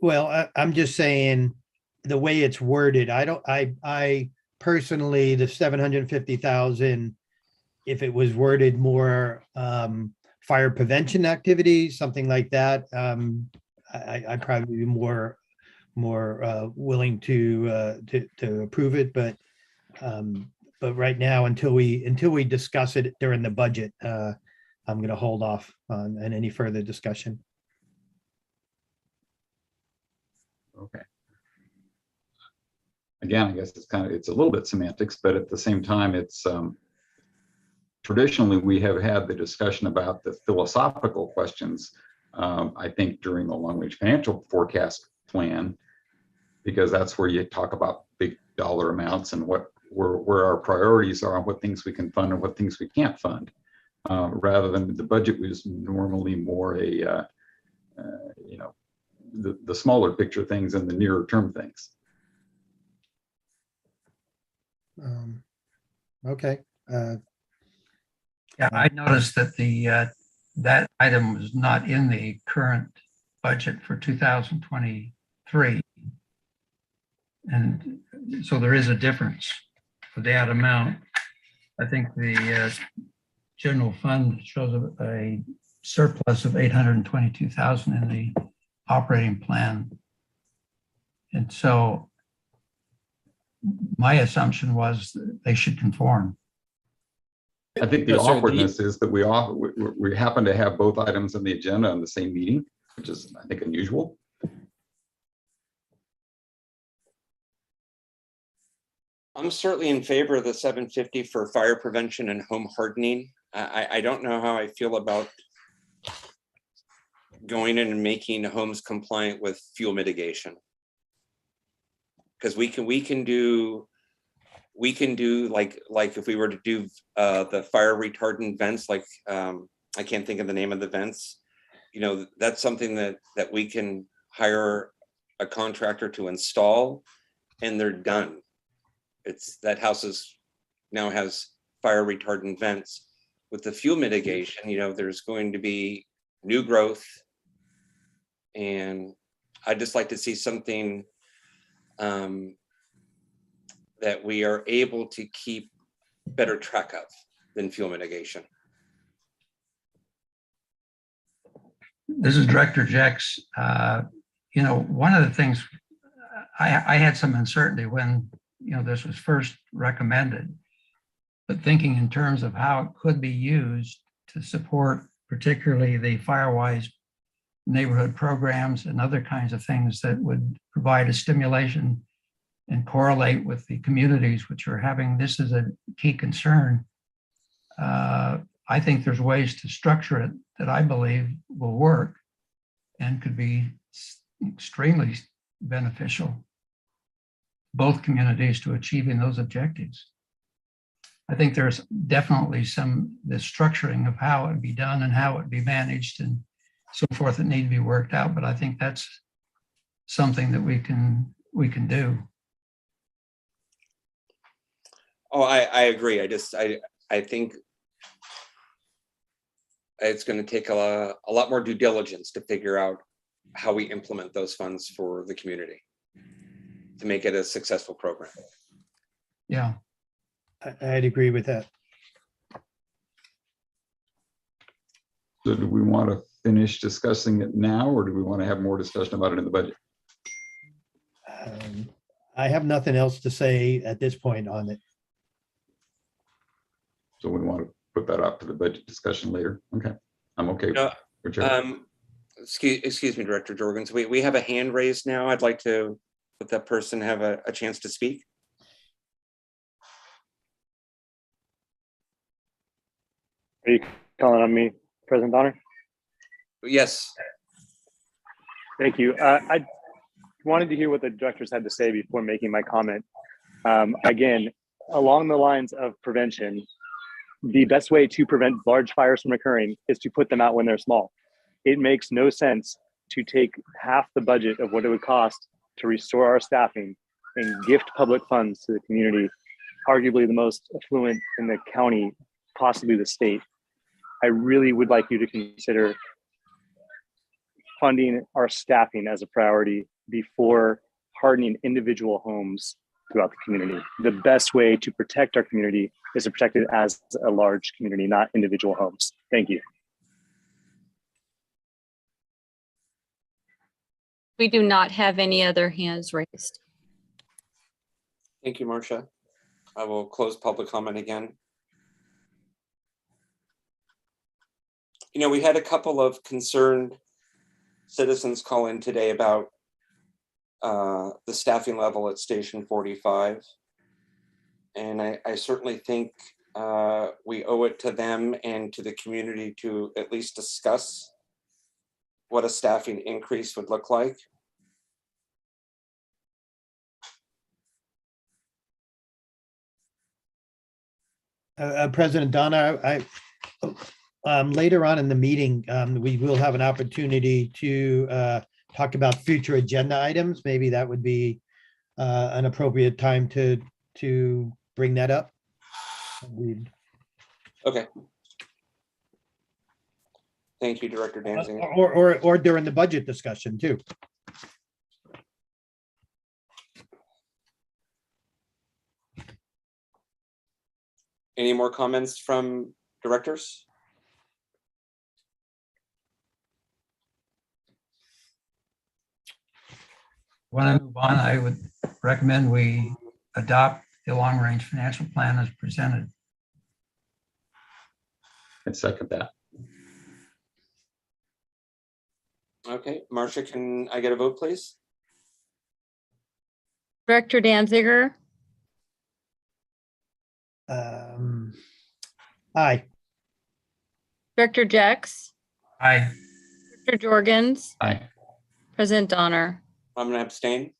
Well, I'm just saying the way it's worded, I personally, the 750,000, if it was worded more fire prevention activities, something like that, I'd probably be more willing to approve it, but right now, until we discuss it during the budget, I'm going to hold off on any further discussion. Okay. Again, I guess it's a little bit semantics, but at the same time, it's traditionally we have had the discussion about the philosophical questions. I think during the long range financial forecast plan, because that's where you talk about big dollar amounts and where our priorities are on what things we can fund and what things we can't fund, rather than the budget was normally more the smaller picture things and the nearer term things. Okay. Yeah, I noticed that that item was not in the current budget for 2023. And so there is a difference. for that amount. I think the general fund shows a surplus of 822,000 in the operating plan. And so my assumption was that they should conform. I think the No, sir, awkwardness is that we happen to have both items on the agenda on the same meeting, which is, I think, unusual. I'm certainly in favor of the 750 for fire prevention and home hardening. I don't know how I feel about going in and making homes compliant with fuel mitigation. Because we can do like if we were to do the fire retardant vents, like I can't think of the name of the vents. You know, that's something that we can hire a contractor to install, and they're done. It's that house now has fire retardant vents. With the fuel mitigation, you know, there's going to be new growth, and I'd just like to see something that we are able to keep better track of than fuel mitigation. This is Director Jex. You know, one of the things I had some uncertainty when, you know, this was first recommended, but thinking in terms of how it could be used to support particularly the Firewise neighborhood programs and other kinds of things that would provide a stimulation and correlate with the communities which are having this as a key concern. I think there's ways to structure it that I believe will work and could be extremely beneficial, both communities, to achieving those objectives. I think there's definitely the structuring of how it would be done and how it would be managed and so forth that need to be worked out. But I think that's something that we can do. Oh, I agree. I think it's going to take a lot more due diligence to figure out how we implement those funds for the community to make it a successful program. Yeah, I'd agree with that. So do we want to finish discussing it now, or do we want to have more discussion about it in the budget? I have nothing else to say at this point on it. So we want to put that up to the budget discussion later. Okay, I'm okay. Whichever. Excuse me, Director Jorgens. We have a hand raised now. I'd like to let that person have a chance to speak. Are you calling on me, President Donner? Yes. Thank you. I wanted to hear what the directors had to say before making my comment. Again, along the lines of prevention, the best way to prevent large fires from occurring is to put them out when they're small. It makes no sense to take half the budget of what it would cost to restore our staffing and gift public funds to the community, arguably the most affluent in the county, possibly the state. I really would like you to consider funding our staffing as a priority before hardening individual homes throughout the community. The best way to protect our community is to protect it as a large community, not individual homes. Thank you. We do not have any other hands raised. Thank you, Marcia. I will close public comment again. You know, we had a couple of concerned citizens call in today about the staffing level at Station 45. And I certainly think we owe it to them and to the community to at least discuss what a staffing increase would look like. President Donna, later on in the meeting, we will have an opportunity to talk about future agenda items. Maybe that would be an appropriate time to bring that up. Okay. Thank you, Director Danziger. Or during the budget discussion too. Any more comments from directors? When I move on, I would recommend we adopt the long-range financial plan as presented. And second that. Okay, Marcia, can I get a vote, please? Director Danziger, Aye. Director Jex, Aye. Director Jorgens, Aye. President Donner. I'm gonna abstain.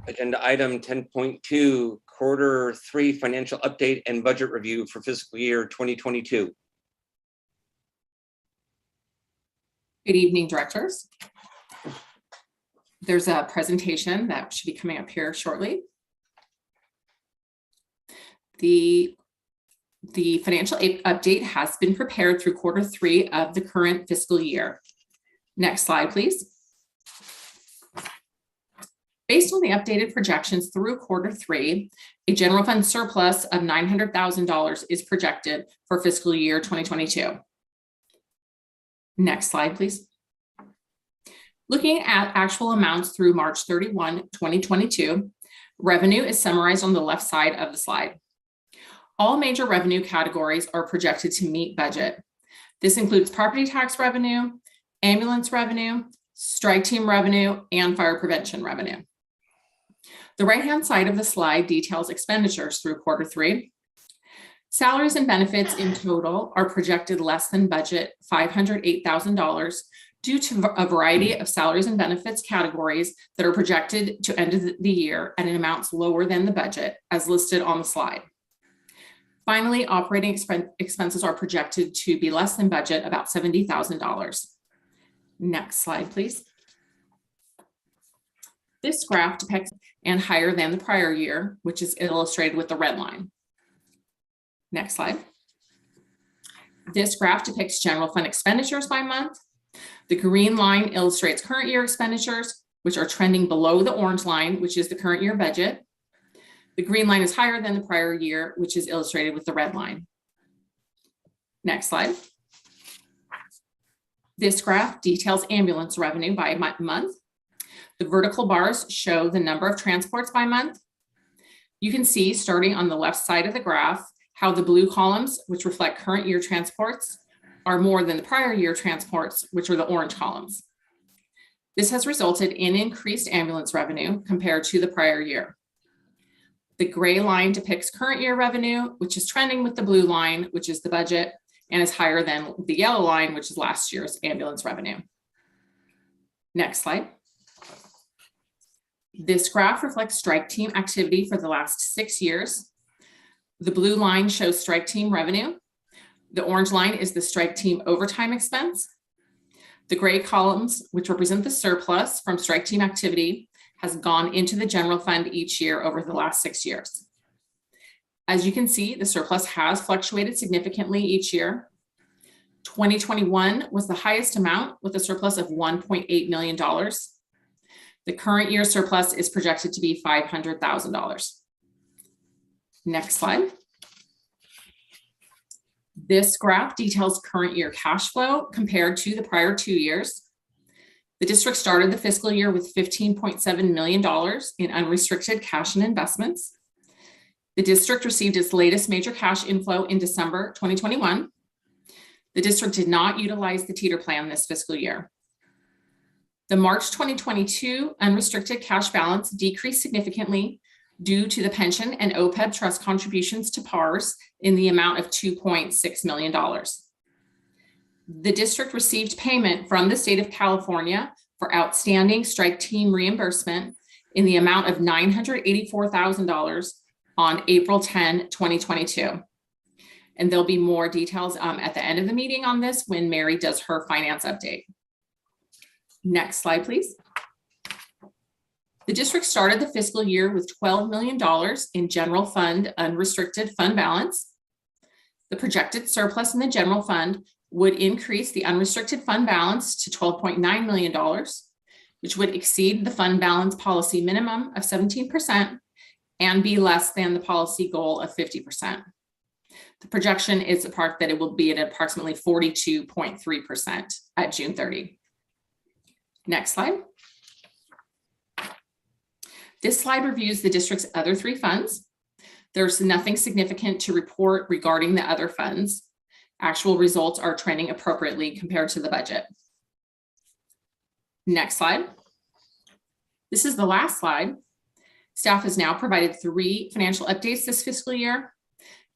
Agenda item 10.2, Q3 financial update and budget review for fiscal year 2022. Good evening, directors. There's a presentation that should be coming up here shortly. The financial update has been prepared through Q3 of the current fiscal year. Next slide, please. Based on the updated projections through Q3, a general fund surplus of $900,000 is projected for fiscal year 2022. Next slide, please. Looking at actual amounts through March 31, 2022, revenue is summarized on the left side of the slide. All major revenue categories are projected to meet budget. This includes property tax revenue, ambulance revenue, strike team revenue, and fire prevention revenue. The right-hand side of the slide details expenditures through Q3. Salaries and benefits in total are projected less than budget $508,000 due to a variety of salaries and benefits categories that are projected to end the year at an amount lower than the budget as listed on the slide. Finally, operating expenses are projected to be less than budget, about $70,000. Next slide, please. This graph depicts and higher than the prior year, which is illustrated with the red line. Next slide. This graph depicts general fund expenditures by month. The green line illustrates current year expenditures, which are trending below the orange line, which is the current year budget. The green line is higher than the prior year, which is illustrated with the red line. Next slide. This graph details ambulance revenue by month. The vertical bars show the number of transports by month. You can see, starting on the left side of the graph, how the blue columns, which reflect current year transports, are more than the prior year transports, which are the orange columns. This has resulted in increased ambulance revenue compared to the prior year. The gray line depicts current year revenue, which is trending with the blue line, which is the budget, and is higher than the yellow line, which is last year's ambulance revenue. Next slide. This graph reflects strike team activity for the last 6 years. The blue line shows strike team revenue. The orange line is the strike team overtime expense. The gray columns, which represent the surplus from strike team activity, has gone into the general fund each year over the last 6 years. As you can see, the surplus has fluctuated significantly each year. 2021 was the highest amount with a surplus of $1.8 million. The current year surplus is projected to be $500,000. Next slide. This graph details current year cash flow compared to the prior 2 years. The district started the fiscal year with $15.7 million in unrestricted cash and investments. The district received its latest major cash inflow in December 2021. The district did not utilize the teeter plan this fiscal year. The March 2022 unrestricted cash balance decreased significantly due to the pension and OPEB trust contributions to PARS in the amount of $2.6 million. The district received payment from the state of California for outstanding strike team reimbursement in the amount of $984,000 on April 10, 2022. And there'll be more details at the end of the meeting on this when Mary does her finance update. Next slide, please. The district started the fiscal year with $12 million in general fund unrestricted fund balance. The projected surplus in the general fund would increase the unrestricted fund balance to $12.9 million, which would exceed the fund balance policy minimum of 17% and be less than the policy goal of 50%. The projection is that it will be at approximately 42.3% at June 30. Next slide. This slide reviews the district's other three funds. There's nothing significant to report regarding the other funds. Actual results are trending appropriately compared to the budget. Next slide. This is the last slide. Staff has now provided 3 financial updates this fiscal year.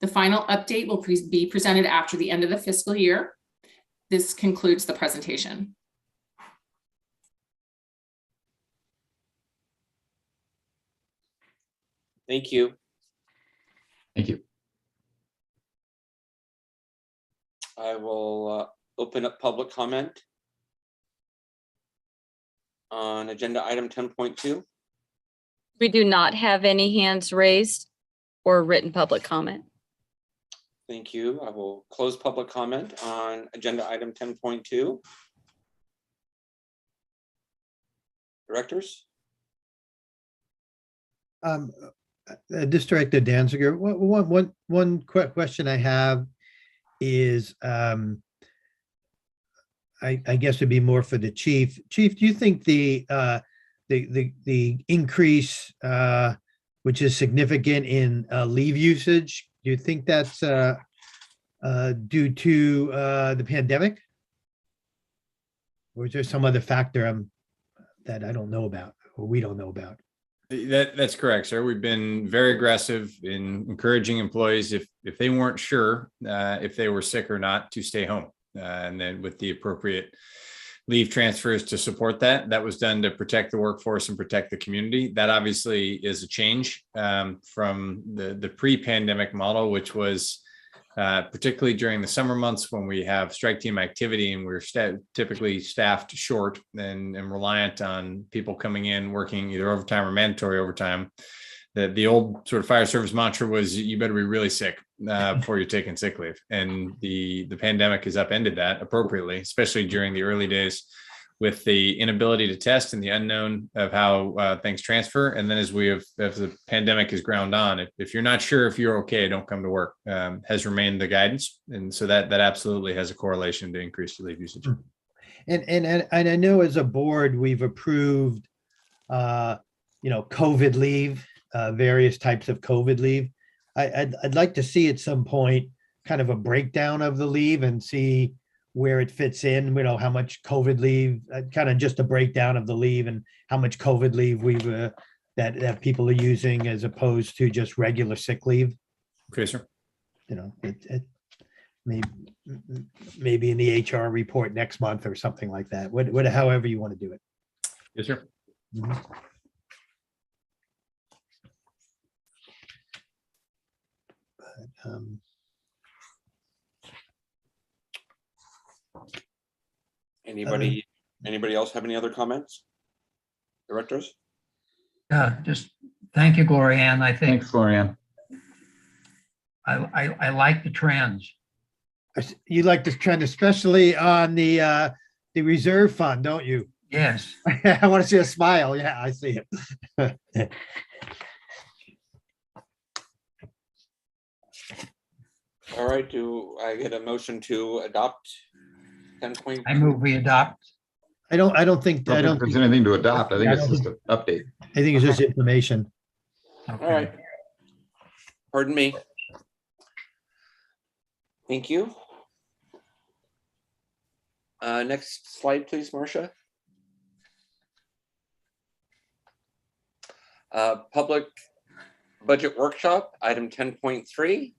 The final update will be presented after the end of the fiscal year. This concludes the presentation. Thank you. Thank you. I will open up public comment on agenda item 10.2. We do not have any hands raised or written public comment. Thank you. I will close public comment on agenda item 10.2. Directors? This Director Danziger, one quick question I have is, I guess it'd be more for the chief. Chief, do you think the increase, which is significant in leave usage, do you think that's due to the pandemic? Or is there some other factor that I don't know about, or we don't know about? That's correct, sir. We've been very aggressive in encouraging employees, if they weren't sure if they were sick or not, to stay home. And then with the appropriate leave transfers to support that, that was done to protect the workforce and protect the community. That obviously is a change from the pre-pandemic model, which was particularly during the summer months when we have strike team activity and we're typically staffed short and reliant on people coming in working either overtime or mandatory overtime. The old sort of fire service mantra was, you better be really sick before you're taking sick leave. And the pandemic has upended that appropriately, especially during the early days with the inability to test and the unknown of how things transfer. And then as the pandemic has ground on, if you're not sure if you're okay, don't come to work, has remained the guidance. And so that absolutely has a correlation to increased leave usage. And I know as a board, we've approved, COVID leave, various types of COVID leave. I'd like to see at some point kind of a breakdown of the leave and see where it fits in, how much COVID leave, kind of just a breakdown of the leave and how much COVID leave that people are using as opposed to just regular sick leave. Okay, sir. Maybe in the HR report next month or something like that. However you want to do it. Yes, sir. Mhm. Anybody else have any other comments? Directors? Just thank you, Gloria Ann. I think Thanks, Glorianne. I like the trends. You like this trend, especially on the reserve fund, don't you? Yes. I want to see a smile. Yeah, I see it. All right, do I get a motion to adopt 10.2? I move we adopt. I don't think There's anything to adopt. I think it's just an update. I think it's just information. All right. Pardon me. Thank you. Next slide, please, Marcia. Public budget workshop, item 10.3.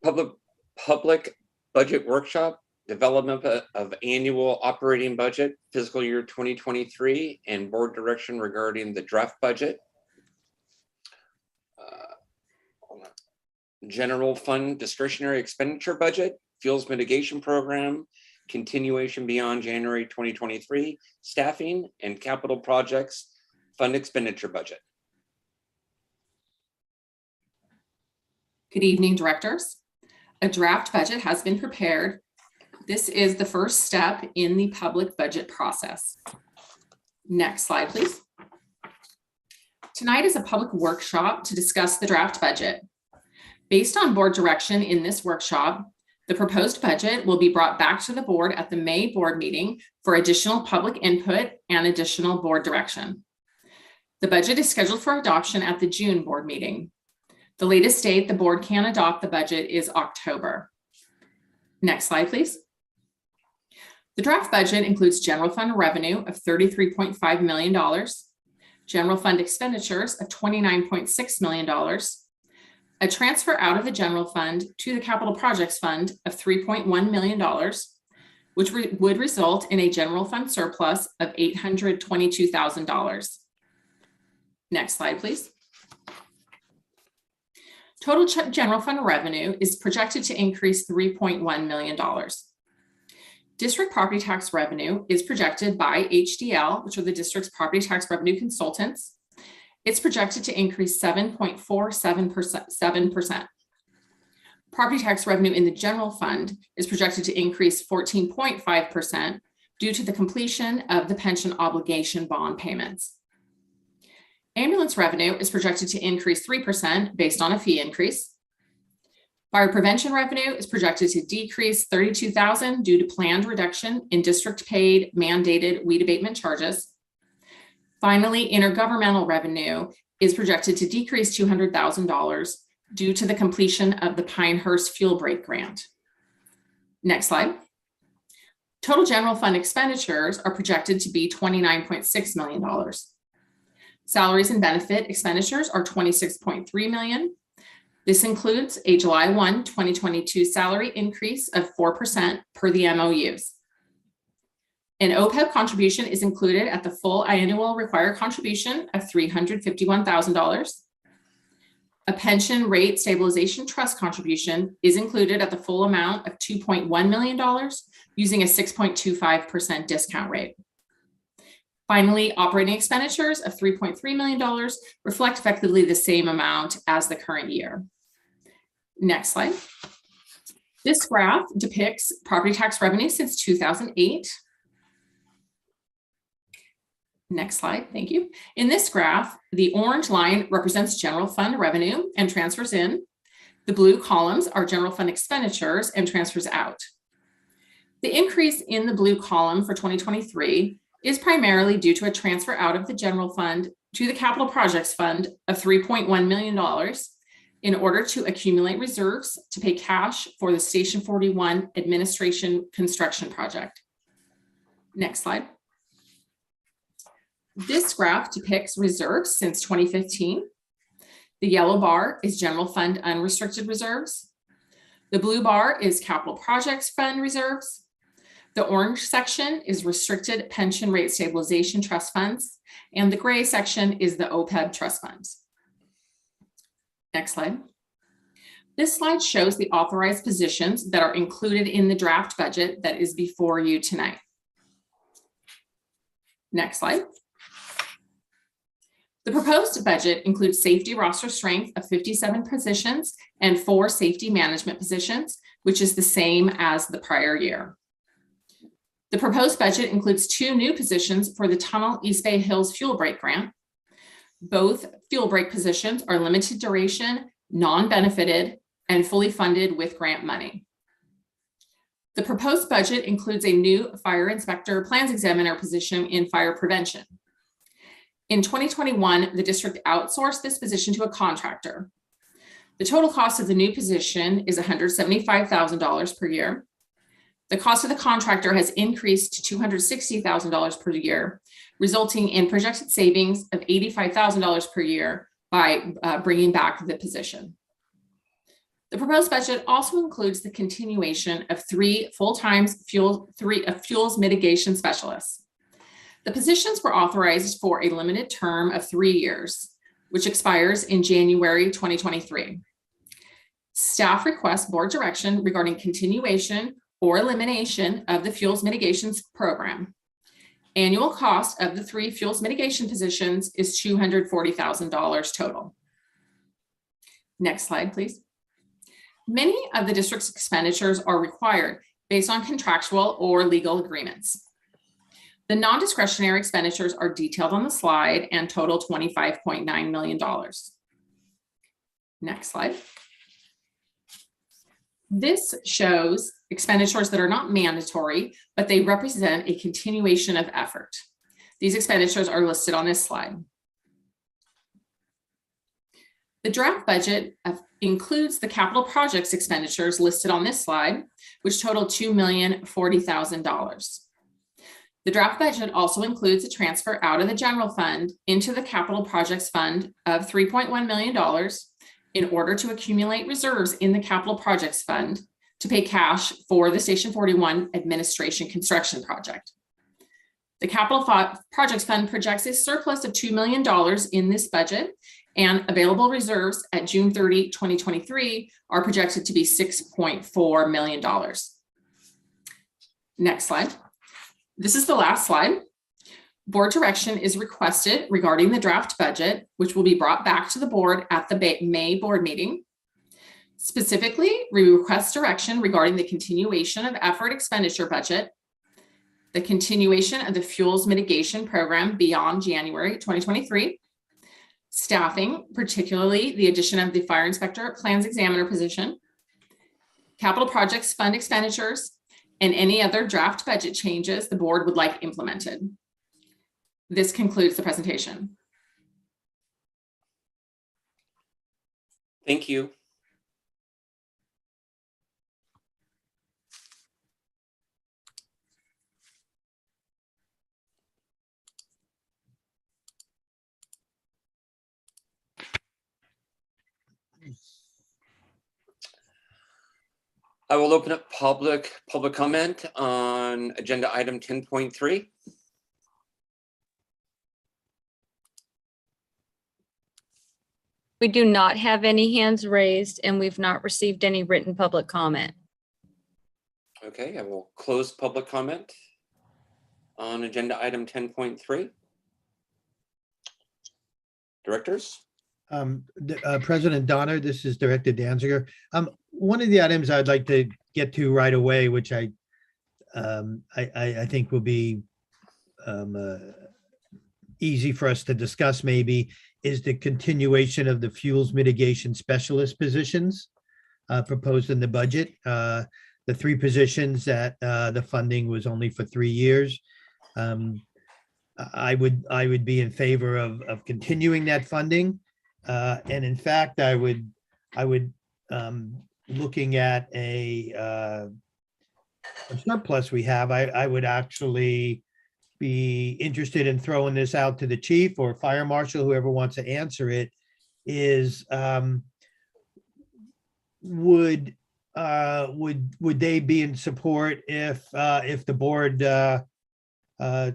Public budget workshop, development of annual operating budget, fiscal year 2023, and board direction regarding the draft budget. General fund discretionary expenditure budget, fuels mitigation program, continuation beyond January 2023, staffing and capital projects, fund expenditure budget. Good evening, directors. A draft budget has been prepared This is the first step in the public budget process. Next slide, please. Tonight is a public workshop to discuss the draft budget. Based on board direction in this workshop, the proposed budget will be brought back to the board at the May board meeting for additional public input and additional board direction. The budget is scheduled for adoption at the June board meeting. The latest date the board can adopt the budget is October. Next slide, please. The draft budget includes general fund revenue of $33.5 million, general fund expenditures of $29.6 million, a transfer out of the general fund to the capital projects fund of $3.1 million, which would result in a general fund surplus of $822,000. Next slide, please. Total general fund revenue is projected to increase $3.1 million. District property tax revenue is projected by HDL, which are the district's property tax revenue consultants. It's projected to increase 7.47%. Property tax revenue in the general fund is projected to increase 14.5% due to the completion of the pension obligation bond payments. Ambulance revenue is projected to increase 3% based on a fee increase. Fire prevention revenue is projected to decrease $32,000 due to planned reduction in district paid mandated weed abatement charges. Finally, intergovernmental revenue is projected to decrease $200,000 due to the completion of the Pinehurst Fuel Break Grant. Next slide. Total general fund expenditures are projected to be $29.6 million. Salaries and benefit expenditures are $26.3 million. This includes a July 1, 2022 salary increase of 4% per the MOUs. An OPEB contribution is included at the full annual required contribution of $351,000. A pension rate stabilization trust contribution is included at the full amount of $2.1 million using a 6.25% discount rate. Finally, operating expenditures of $3.3 million reflect effectively the same amount as the current year. Next slide. This graph depicts property tax revenue since 2008. Next slide, thank you. In this graph, the orange line represents general fund revenue and transfers in. The blue columns are general fund expenditures and transfers out. The increase in the blue column for 2023 is primarily due to a transfer out of the general fund to the capital projects fund of $3.1 million in order to accumulate reserves to pay cash for the Station 41 administration construction project. Next slide. This graph depicts reserves since 2015. The yellow bar is general fund unrestricted reserves. The blue bar is capital projects fund reserves. The orange section is restricted pension rate stabilization trust funds, and the gray section is the OPEB trust funds. Next slide. This slide shows the authorized positions that are included in the draft budget that is before you tonight. Next slide. The proposed budget includes safety roster strength of 57 positions and 4 safety management positions, which is the same as the prior year. The proposed budget includes 2 new positions for the Tunnel East Bay Hills Fuel Break Grant. Both fuel break positions are limited duration, non-benefited, and fully funded with grant money. The proposed budget includes a new fire inspector plans examiner position in fire prevention. In 2021, the district outsourced this position to a contractor. The total cost of the new position is $175,000 per year. The cost of the contractor has increased to $260,000 per year, resulting in projected savings of $85,000 per year by bringing back the position. The proposed budget also includes the continuation of 3 full-time fuels mitigation specialists. The positions were authorized for a limited term of 3 years, which expires in January 2023. Staff requests board direction regarding continuation or elimination of the fuels mitigations program. Annual cost of the 3 fuels mitigation positions is $240,000 total. Next slide, please. Many of the district's expenditures are required based on contractual or legal agreements. The non-discretionary expenditures are detailed on the slide and total $25.9 million. Next slide. This shows expenditures that are not mandatory, but they represent a continuation of effort. These expenditures are listed on this slide. The draft budget includes the capital projects expenditures listed on this slide, which total $2,040,000. The draft budget also includes a transfer out of the general fund into the capital projects fund of $3.1 million in order to accumulate reserves in the capital projects fund to pay cash for the Station 41 administration construction project. The capital projects fund projects a surplus of $2 million in this budget, and available reserves at June 30, 2023 are projected to be $6.4 million. Next slide. This is the last slide. Board direction is requested regarding the draft budget, which will be brought back to the board at the May board meeting. Specifically, we request direction regarding the continuation of effort expenditure budget, the continuation of the fuels mitigation program beyond January 2023, staffing, particularly the addition of the fire inspector plans examiner position, capital projects fund expenditures, and any other draft budget changes the board would like implemented. This concludes the presentation. Thank you. I will open up public comment on agenda item 10.3. We do not have any hands raised, and we've not received any written public comment. Okay, I will close public comment on agenda item 10.3. Directors? President Donner, this is Director Danziger. One of the items I'd like to get to right away, which I think will be easy for us to discuss maybe, is the continuation of the fuels mitigation specialist positions proposed in the budget. The 3 positions that the funding was only for 3 years. I would be in favor of continuing that funding. And in fact, I would looking at a surplus we have, I would actually be interested in throwing this out to the chief or fire marshal, whoever wants to answer it, is would they be in support if the board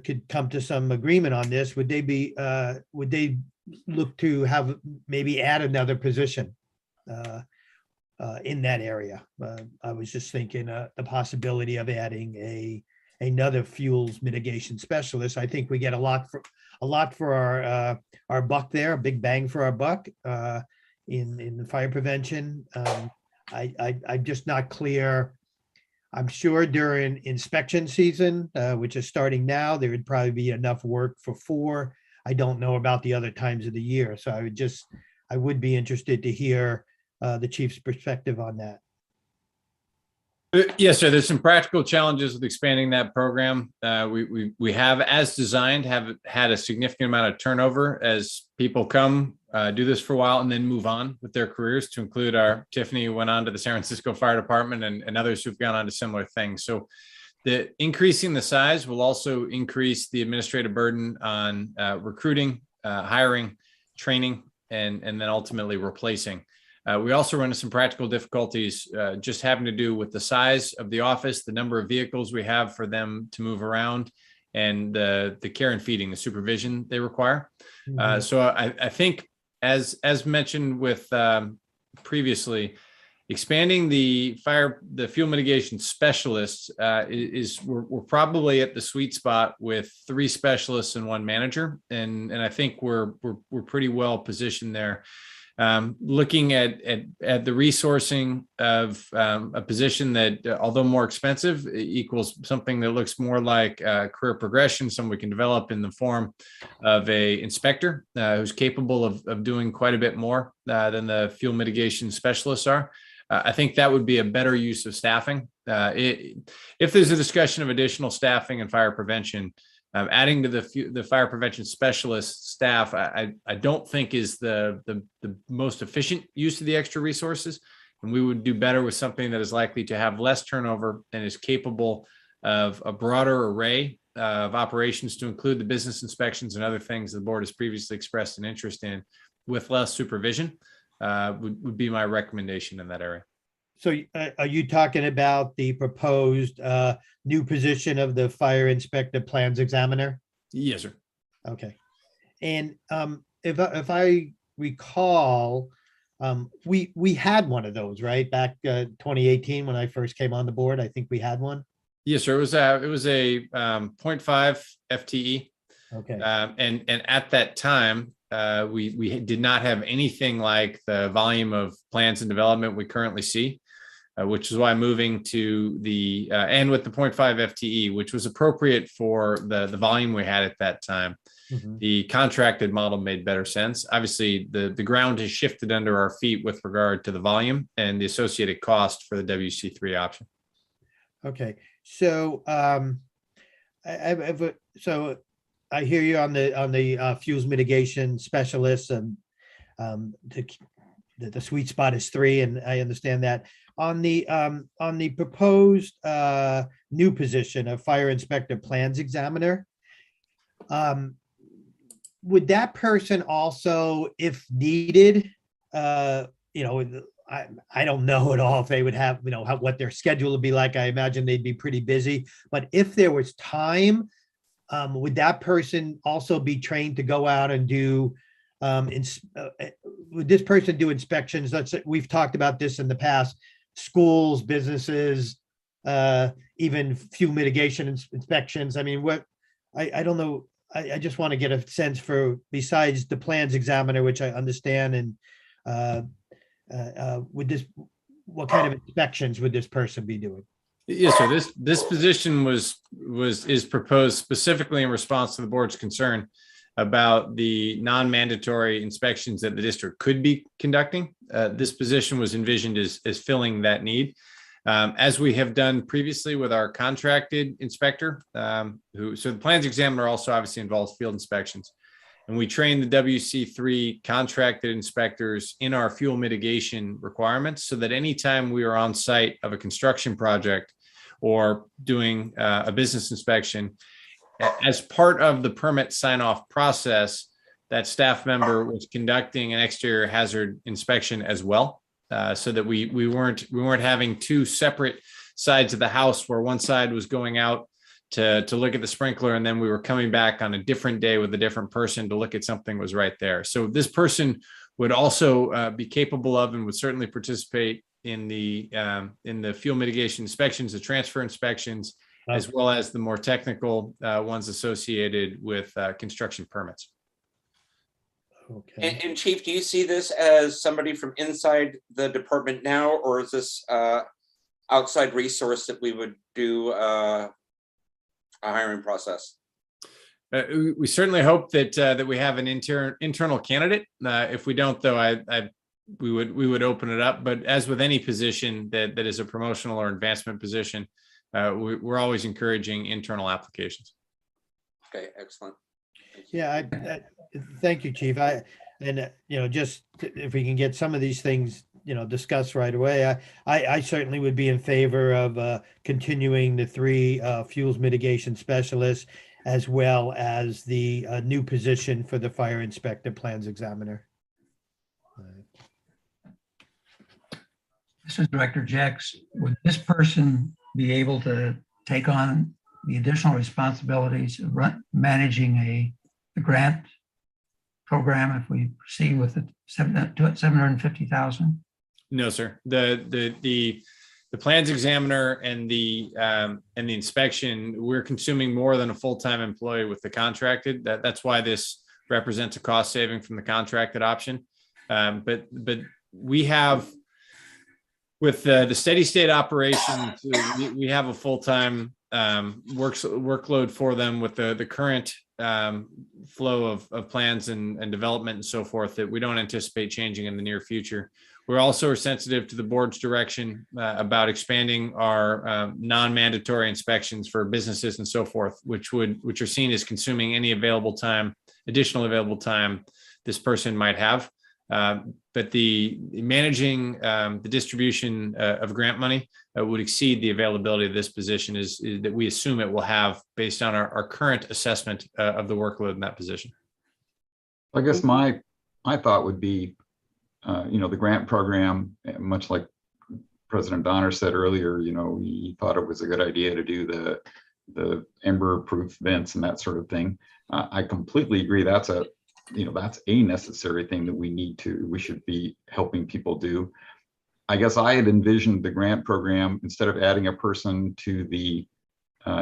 could come to some agreement on this? Would they look to have maybe add another position in that area? I was just thinking the possibility of adding another fuels mitigation specialist. I think we get a lot for our buck there, a big bang for our buck in the fire prevention. I'm just not clear. I'm sure during inspection season, which is starting now, there would probably be enough work for 4. I don't know about the other times of the year. So I would be interested to hear the chief's perspective on that. Yes, sir. There's some practical challenges with expanding that program. We have, as designed, have had a significant amount of turnover as people come, do this for a while, and then move on with their careers, to include our Tiffany, who went on to the San Francisco Fire Department, and others who've gone on to similar things. So the increasing the size will also increase the administrative burden on recruiting, hiring, training, and then ultimately replacing. We also run into some practical difficulties just having to do with the size of the office, the number of vehicles we have for them to move around, and the care and feeding, the supervision they require. Mhm. So I think, as mentioned with previously, expanding the fuel mitigation specialists we're probably at the sweet spot with 3 specialists and 1 manager, and I think we're pretty well positioned there. Looking at the resourcing of a position that, although more expensive, equals something that looks more like career progression, someone we can develop in the form of a inspector who's capable of doing quite a bit more than the fuel mitigation specialists are. I think that would be a better use of staffing. If there's a discussion of additional staffing and fire prevention, adding to the fire prevention specialist staff, I don't think is the most efficient use of the extra resources. And we would do better with something that is likely to have less turnover and is capable of a broader array of operations to include the business inspections and other things the board has previously expressed an interest in with less supervision. Would be my recommendation in that area. So are you talking about the proposed new position of the fire inspector plans examiner? Yes, sir. Okay. And if I recall, we had one of those, right? Back 2018 when I first came on the board, I think we had one. Yes, sir. It was a 0.5 FTE. Okay. And at that time, we did not have anything like the volume of plans and development we currently see, which is why moving to the and with the 0.5 FTE, which was appropriate for the volume we had at that time. Mm-hmm. The contracted model made better sense. Obviously, the ground has shifted under our feet with regard to the volume and the associated cost for the WC3 option. Okay. So I hear you on the fuels mitigation specialists, and the sweet spot is 3, and I understand that. On the proposed new position of fire inspector plans examiner, would that person also, if needed, I don't know at all if they would have, what their schedule would be like. I imagine they'd be pretty busy, but if there was time, would that person also be trained to go out and do, would this person do inspections? We've talked about this in the past, schools, businesses, even fuel mitigation inspections. I mean, I don't know. I just want to get a sense for, besides the plans examiner, which I understand, and what kind of inspections would this person be doing? Yes, sir. This position is proposed specifically in response to the board's concern about the non-mandatory inspections that the district could be conducting. This position was envisioned as filling that need. As we have done previously with our contracted inspector, so the plans examiner also obviously involves field inspections. And we train the WC3 contracted inspectors in our fuel mitigation requirements so that anytime we are on site of a construction project or doing a business inspection, as part of the permit sign-off process, that staff member was conducting an exterior hazard inspection as well, so that we weren't having 2 separate sides of the house where one side was going out to look at the sprinkler, and then we were coming back on a different day with a different person to look at something was right there. So this person would also be capable of and would certainly participate in the fuel mitigation inspections, the transfer inspections, as well as the more technical ones associated with construction permits. Okay. And Chief, do you see this as somebody from inside the department now, or is this outside resource that we would do a hiring process? We certainly hope that we have an internal candidate. If we don't, though, we would open it up. But as with any position that is a promotional or advancement position, we're always encouraging internal applications. Okay, excellent. Yeah, thank you, Chief. Just if we can get some of these things, discussed right away, I certainly would be in favor of continuing the 3 fuels mitigation specialists, as well as the new position for the fire inspector plans examiner. This is Director Jex. Would this person be able to take on the additional responsibilities of managing a grant program if we proceed with the 750,000? No, sir. The plans examiner and the inspection, we're consuming more than a full-time employee with the contracted. That's why this represents a cost saving from the contracted option. But we have, with the steady state operations, we have a full-time workload for them with the current flow of plans and development and so forth that we don't anticipate changing in the near future. We're also sensitive to the board's direction about expanding our non-mandatory inspections for businesses and so forth, which are seen as consuming any additional available time this person might have. But the managing the distribution of grant money would exceed the availability of this position is that we assume it will have based on our current assessment of the workload in that position. I guess my thought would be, the grant program, much like President Donner said earlier, he thought it was a good idea to do the ember-proof vents and that sort of thing. I completely agree. That's a necessary thing that we should be helping people do. I guess I had envisioned the grant program, instead of adding a person to the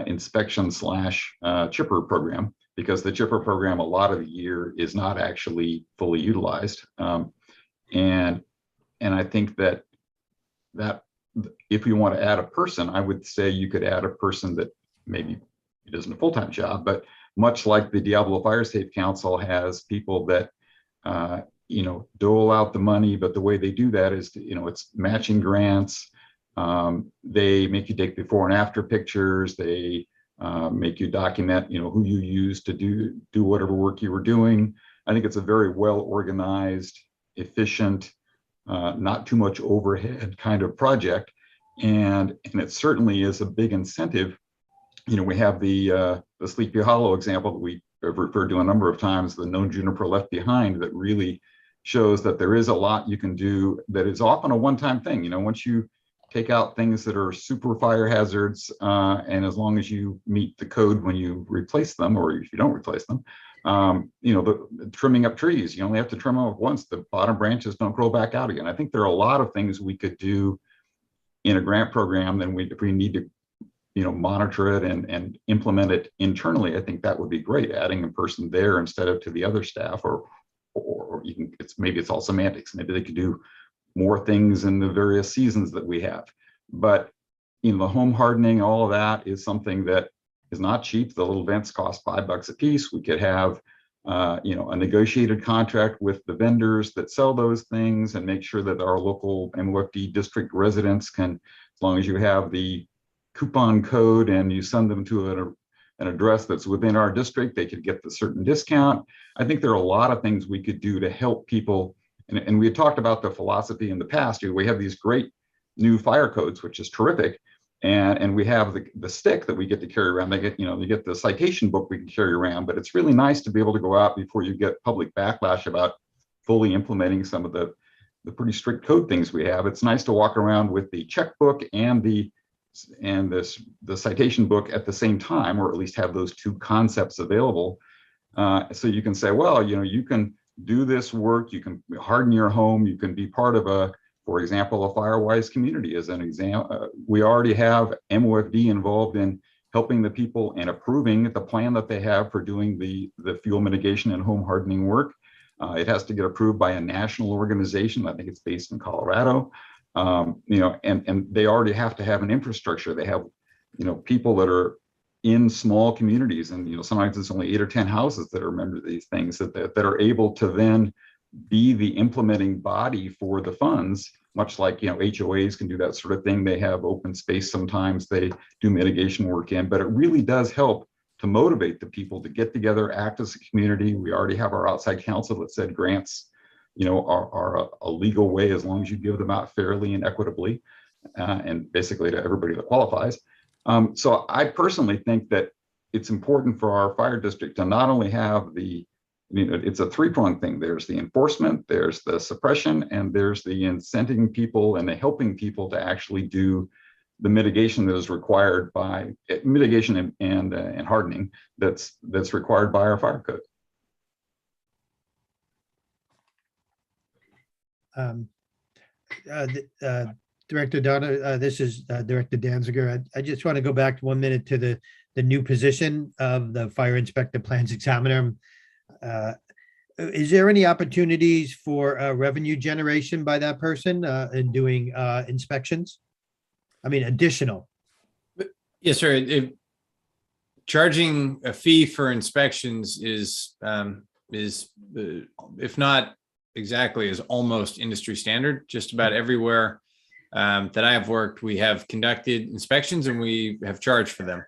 inspection / chipper program, because the chipper program a lot of the year is not actually fully utilized. And I think that if you want to add a person, I would say you could add a person that maybe it isn't a full-time job, but much like the Diablo Fire Safe Council has people that, dole out the money, but the way they do that is, it's matching grants. They make you take before and after pictures. They make you document, who you used to do whatever work you were doing. I think it's a very well-organized, efficient, not too much overhead kind of project. And it certainly is a big incentive. We have the Sleepy Hollow example that we have referred to a number of times, the No Juniper Left Behind, that really shows that there is a lot you can do that is often a one-time thing. Once you take out things that are super fire hazards, and as long as you meet the code when you replace them, or if you don't replace them, the trimming up trees, you only have to trim them up once. The bottom branches don't grow back out again. I think there are a lot of things we could do in a grant program, then if we need to monitor it and implement it internally. I think that would be great, adding a person there instead of to the other staff, or even maybe it's all semantics. Maybe they could do more things in the various seasons that we have. But the home hardening, all of that is something that is not cheap. The little vents cost $5 a piece. We could have a negotiated contract with the vendors that sell those things and make sure that our local MOFD district residents can, as long as you have the coupon code and you send them to an address that's within our district, they could get the certain discount. I think there are a lot of things we could do to help people. And we had talked about the philosophy in the past. We have these great new fire codes, which is terrific. And we have the stick that we get to carry around. They get, you get the citation book we can carry around, but it's really nice to be able to go out before you get public backlash about fully implementing some of the pretty strict code things we have. It's nice to walk around with the checkbook and the citation book at the same time, or at least have those two concepts available. So you can say, well, you can do this work, you can harden your home, you can be part of for example, a Firewise community as an example. We already have MOFD involved in helping the people and approving the plan that they have for doing the fuel mitigation and home hardening work. It has to get approved by a national organization. I think it's based in Colorado. And they already have to have an infrastructure. They have, people that are in small communities, and sometimes it's only 8 or 10 houses that are members of these things that are able to then be the implementing body for the funds, much like HOAs can do that sort of thing. They have open space sometimes they do mitigation work in, but it really does help to motivate the people to get together, act as a community. We already have our outside counsel that said grants are a legal way as long as you give them out fairly and equitably, and basically to everybody that qualifies. So I personally think that it's important for our fire district to not only have it's a three-pronged thing. There's the enforcement, there's the suppression, and there's the incenting people and the helping people to actually do the mitigation that is required by mitigation and hardening that's required by our fire code. Director Donna, this is Director Danziger. I just want to go back 1 minute to the new position of the fire inspector plans examiner. is there any opportunities for revenue generation by that person in doing inspections? I mean, additional. Yes, sir. Charging a fee for inspections is, if not exactly, is almost industry standard. Just about everywhere that I have worked, we have conducted inspections and we have charged for them.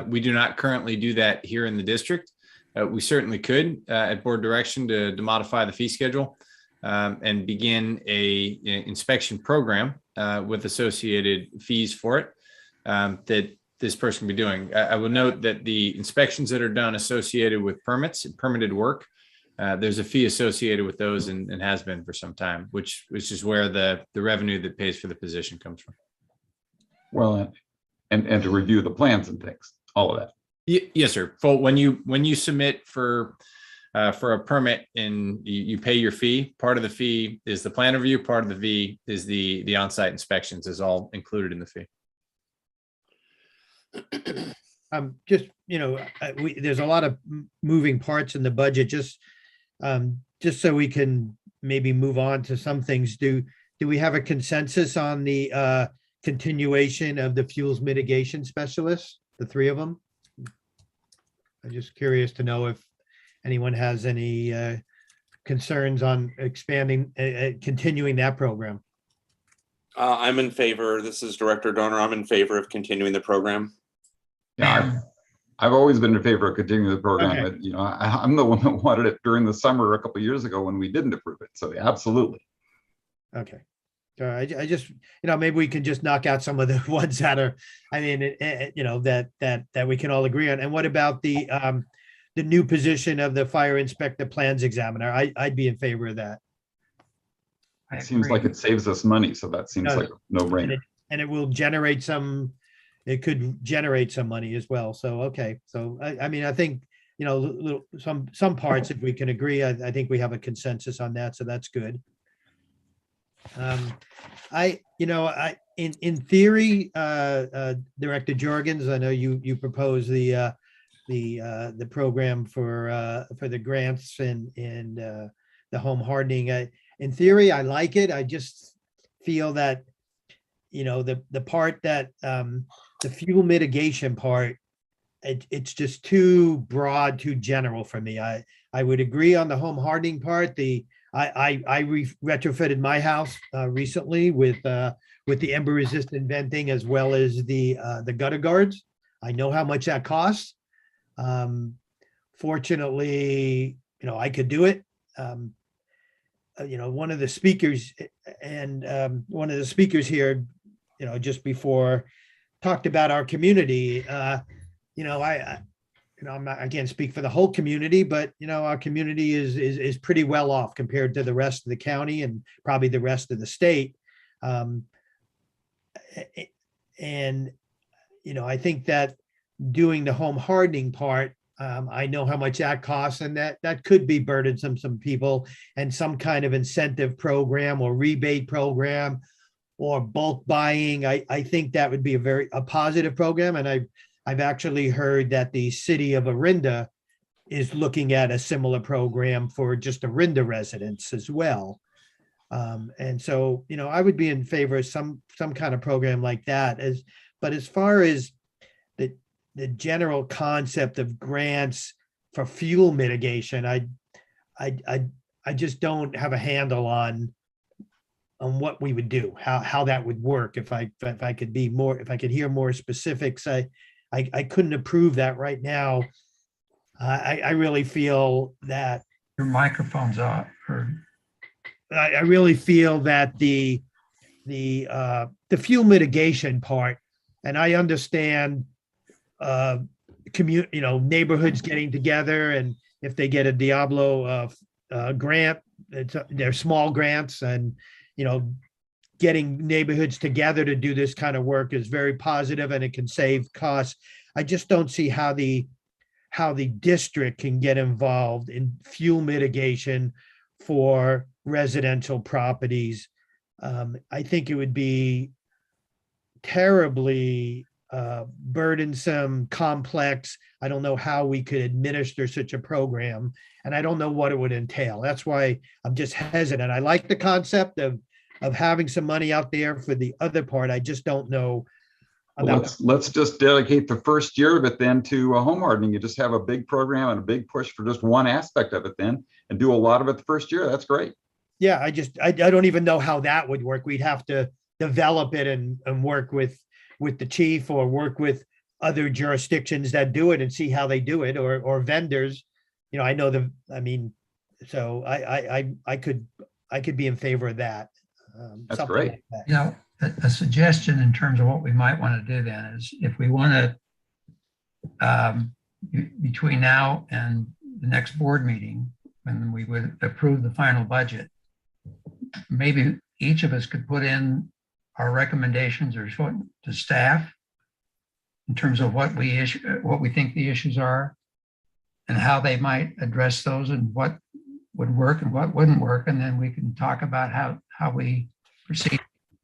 We do not currently do that here in the district. We certainly could at board direction to modify the fee schedule and begin a inspection program with associated fees for it that this person can be doing. I will note that the inspections that are done associated with permits and permitted work, there's a fee associated with those and has been for some time, which is where the revenue that pays for the position comes from. Well, and to review the plans and things, all of that. Yes, sir. When you submit for a permit and you pay your fee, part of the fee is the plan review, part of the fee is the on-site inspections is all included in the fee. Just, there's a lot of moving parts in the budget, just so we can maybe move on to some things. Do we have a consensus on the continuation of the fuels mitigation specialists, the three of them? I'm just curious to know if anyone has any concerns on expanding, continuing that program. I'm in favor. This is Director Donor. I'm in favor of continuing the program. Yeah, I've always been in favor of continuing the program. Okay. But, I'm the one that wanted it during the summer a couple of years ago when we didn't approve it. So absolutely. Okay. I just, maybe we can just knock out some of the ones that are, that we can all agree on. And what about the new position of the fire inspector plans examiner? I'd be in favor of that. It seems like it saves us money. So that seems like a no-brainer. And it will generate it could generate some money as well. So, okay. So, I think, some parts, if we can agree, I think we have a consensus on that. So that's good. In theory, Director Jorgens, I know you proposed the program for the grants and the home hardening. In theory, I like it. I just feel that, the part that the fuel mitigation part, it's just too broad, too general for me. I would agree on the home hardening part. I retrofitted my house recently with the ember resistant venting as well as the gutter guards. I know how much that costs. Fortunately, I could do it. One of the speakers here, just before talked about our community. I can't speak for the whole community, but our community is pretty well off compared to the rest of the county and probably the rest of the state. I think that doing the home hardening part, I know how much that costs, and that could be burdensome some people, and some kind of incentive program or rebate program or bulk buying. I think that would be a positive program, and I've actually heard that the city of Arinda is looking at a similar program for just Arinda residents as well. And so, I would be in favor of some kind of program like that. But as far as the general concept of grants for fuel mitigation, I just don't have a handle on what we would do, how that would work. If I could hear more specifics, I couldn't approve that right now. I really feel that Your microphone's off. I really feel that the fuel mitigation part, and I understand neighborhoods getting together, and if they get a Diablo grant, they're small grants, and getting neighborhoods together to do this kind of work is very positive and it can save costs. I just don't see how the district can get involved in fuel mitigation for residential properties. I think it would be terribly burdensome, complex. I don't know how we could administer such a program, and I don't know what it would entail. That's why I'm just hesitant. I like the concept of having some money out there for the other part. I just don't know Well, about. let's just dedicate the first year of it then to home hardening. You just have a big program and a big push for just one aspect of it then, and do a lot of it the first year. That's great. Yeah, I don't even know how that would work. We'd have to develop it and work with the chief or work with other jurisdictions that do it and see how they do it, or vendors. You know, I know so I could be in favor of that. That's something great. like that. You know, a suggestion in terms of what we might want to do then is if we want to, between now and the next board meeting, when we would approve the final budget, maybe each of us could put in our recommendations or to staff in terms of what we think the issues are and how they might address those and what would work and what wouldn't work. And then we can talk about how we proceed,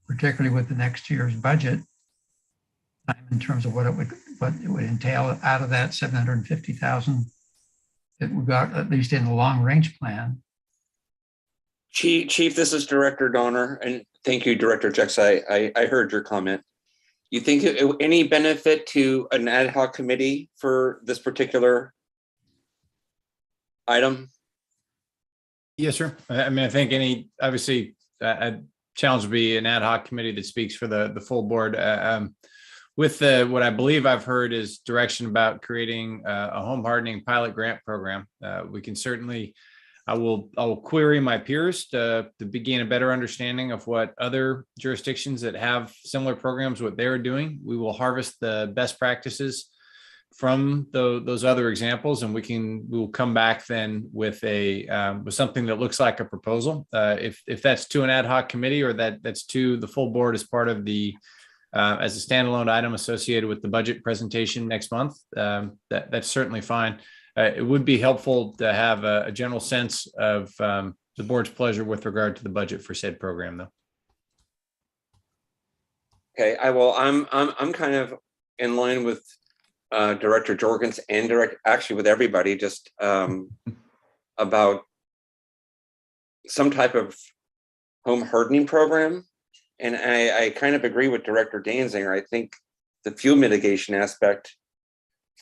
particularly with the next year's budget in terms of what it would entail out of that 750,000 that we got, at least in the long range plan. Chief, this is Director Donner, and thank you, Director Jex. I heard your comment. You think any benefit to an ad hoc committee for this particular item? Yes, sir. I mean, I think obviously a challenge would be an ad hoc committee that speaks for the full board. With what I believe I've heard is direction about creating a home hardening pilot grant program. We can certainly, I will query my peers to begin a better understanding of what other jurisdictions that have similar programs, what they're doing. We will harvest the best practices from those other examples, and we will come back then with with something that looks like a proposal. If that's to an ad hoc committee or that's to the full board as part of the as a standalone item associated with the budget presentation next month, that's certainly fine. It would be helpful to have a general sense of the board's pleasure with regard to the budget for said program, though. Okay, I'm kind of in line with Director Jorgens and actually with everybody, just about some type of home hardening program. And I kind of agree with Director Danziger. I think the fuel mitigation aspect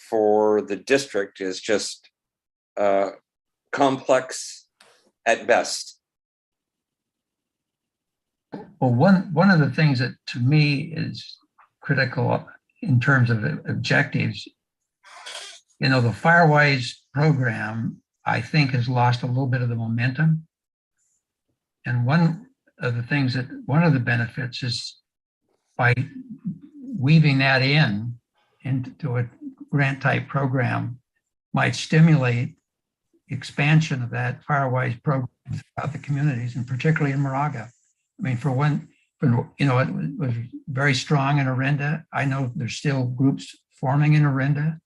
for the district is just complex at best. Well, one of the things that to me is critical in terms of objectives, the Firewise program, I think, has lost a little bit of the momentum. And one of the benefits is by weaving that into a grant type program might stimulate expansion of that Firewise program throughout the communities, and particularly in Moraga. I mean, it was very strong in Arinda. I know there's still groups forming in Arinda,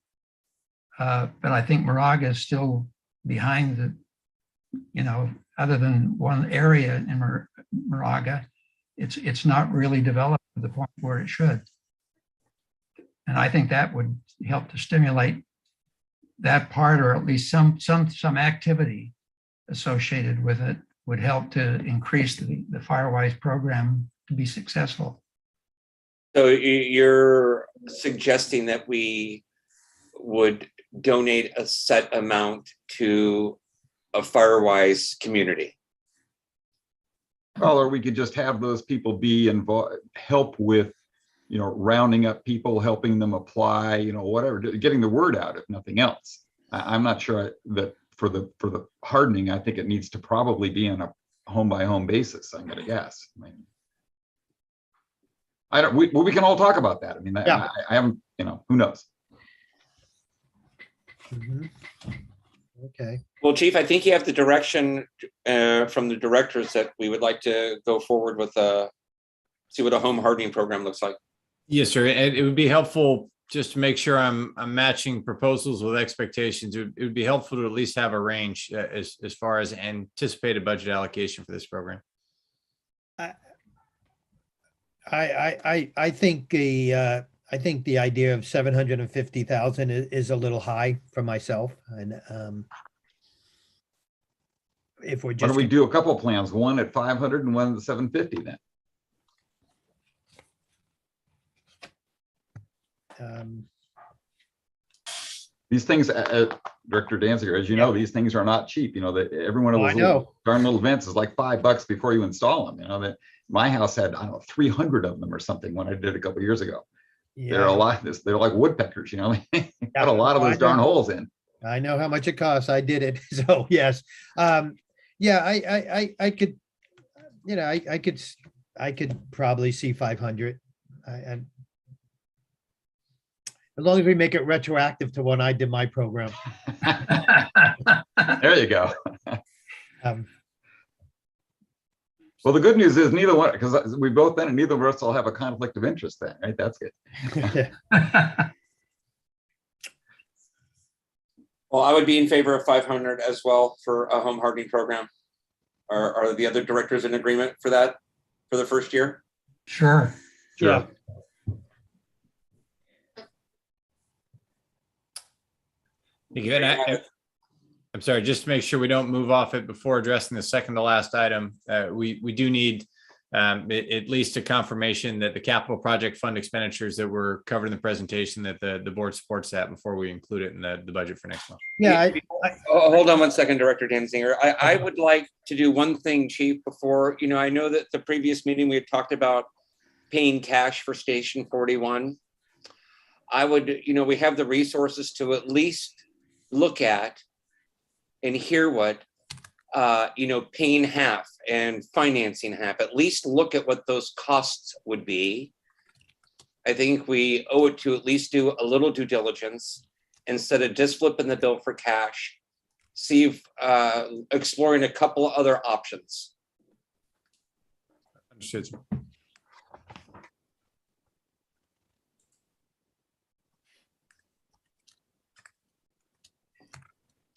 but I think Moraga is still behind other than one area in Moraga, it's not really developed to the point where it should. And I think that would help to stimulate that part, or at least some activity associated with it would help to increase the Firewise program to be successful. So you're suggesting that we would donate a set amount to a Firewise community? Well, or we could just have those people be involved, help with, rounding up people, helping them apply, whatever, getting the word out, if nothing else. I'm not sure that for the hardening, I think it needs to probably be on a home by home basis, I'm going to guess. We can all talk about that. I mean, I haven't, who knows? Mhm. Okay. Well, Chief, I think you have the direction from the directors that we would like to go forward with see what a home hardening program looks like. Yes, sir. And it would be helpful just to make sure I'm matching proposals with expectations. It would be helpful to at least have a range as far as anticipated budget allocation for this program. I think I think the idea of 750,000 is a little high for myself, and if we're Why just. don't we do a couple plans, one at 500 and one at 750 then? These things, Director Danziger, as you know, these things are not cheap. You know, that every one of Oh, those I know. little darn little vents is like $5 before you install them. You know, that my house had, I don't know, 300 of them or something when I did it a couple of years ago. They're a lot. They're like woodpeckers. You know, got a lot of those darn holes in. I know how much it costs. I did it. So yes. Yeah, I could, you know, I could probably see 500. And as long as we make it retroactive to when I did my program. There you go. Um, Well, the good news is neither one, because we both then, and neither of us will have a conflict of interest then, right? That's good. Well, I would be in favor of 500 as well for a home hardening program. Are the other directors in agreement for that for the first year? Sure. Yeah. I'm sorry, just to make sure we don't move off it before addressing the second to last item. We do need at least a confirmation that the capital project fund expenditures that were covered in the presentation, that the board supports that before we include it in the budget for next month. Yeah. Hold on one second, Director Danziger. I would like to do one thing, Chief, before, you know, I know that the previous meeting we had talked about paying cash for Station 41. I would, you know, we have the resources to at least look at and hear what, you know, paying half and financing half, at least look at what those costs would be. I think we owe it to at least do a little due diligence instead of just flipping the bill for cash. See if exploring a couple of other options. Understood, sir.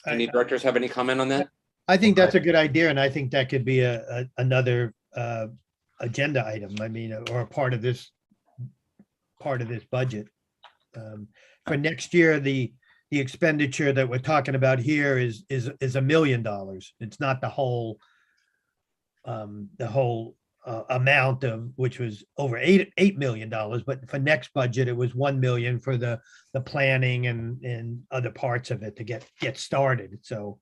Any directors have any comment on that? I think that's a good idea, and I think that could be another agenda item. I mean, or a part of this budget. For next year, the expenditure that we're talking about here is $1 million. It's not the whole amount of which was over $8 million, but for next budget it was 1 million for the planning and other parts of it to get started. So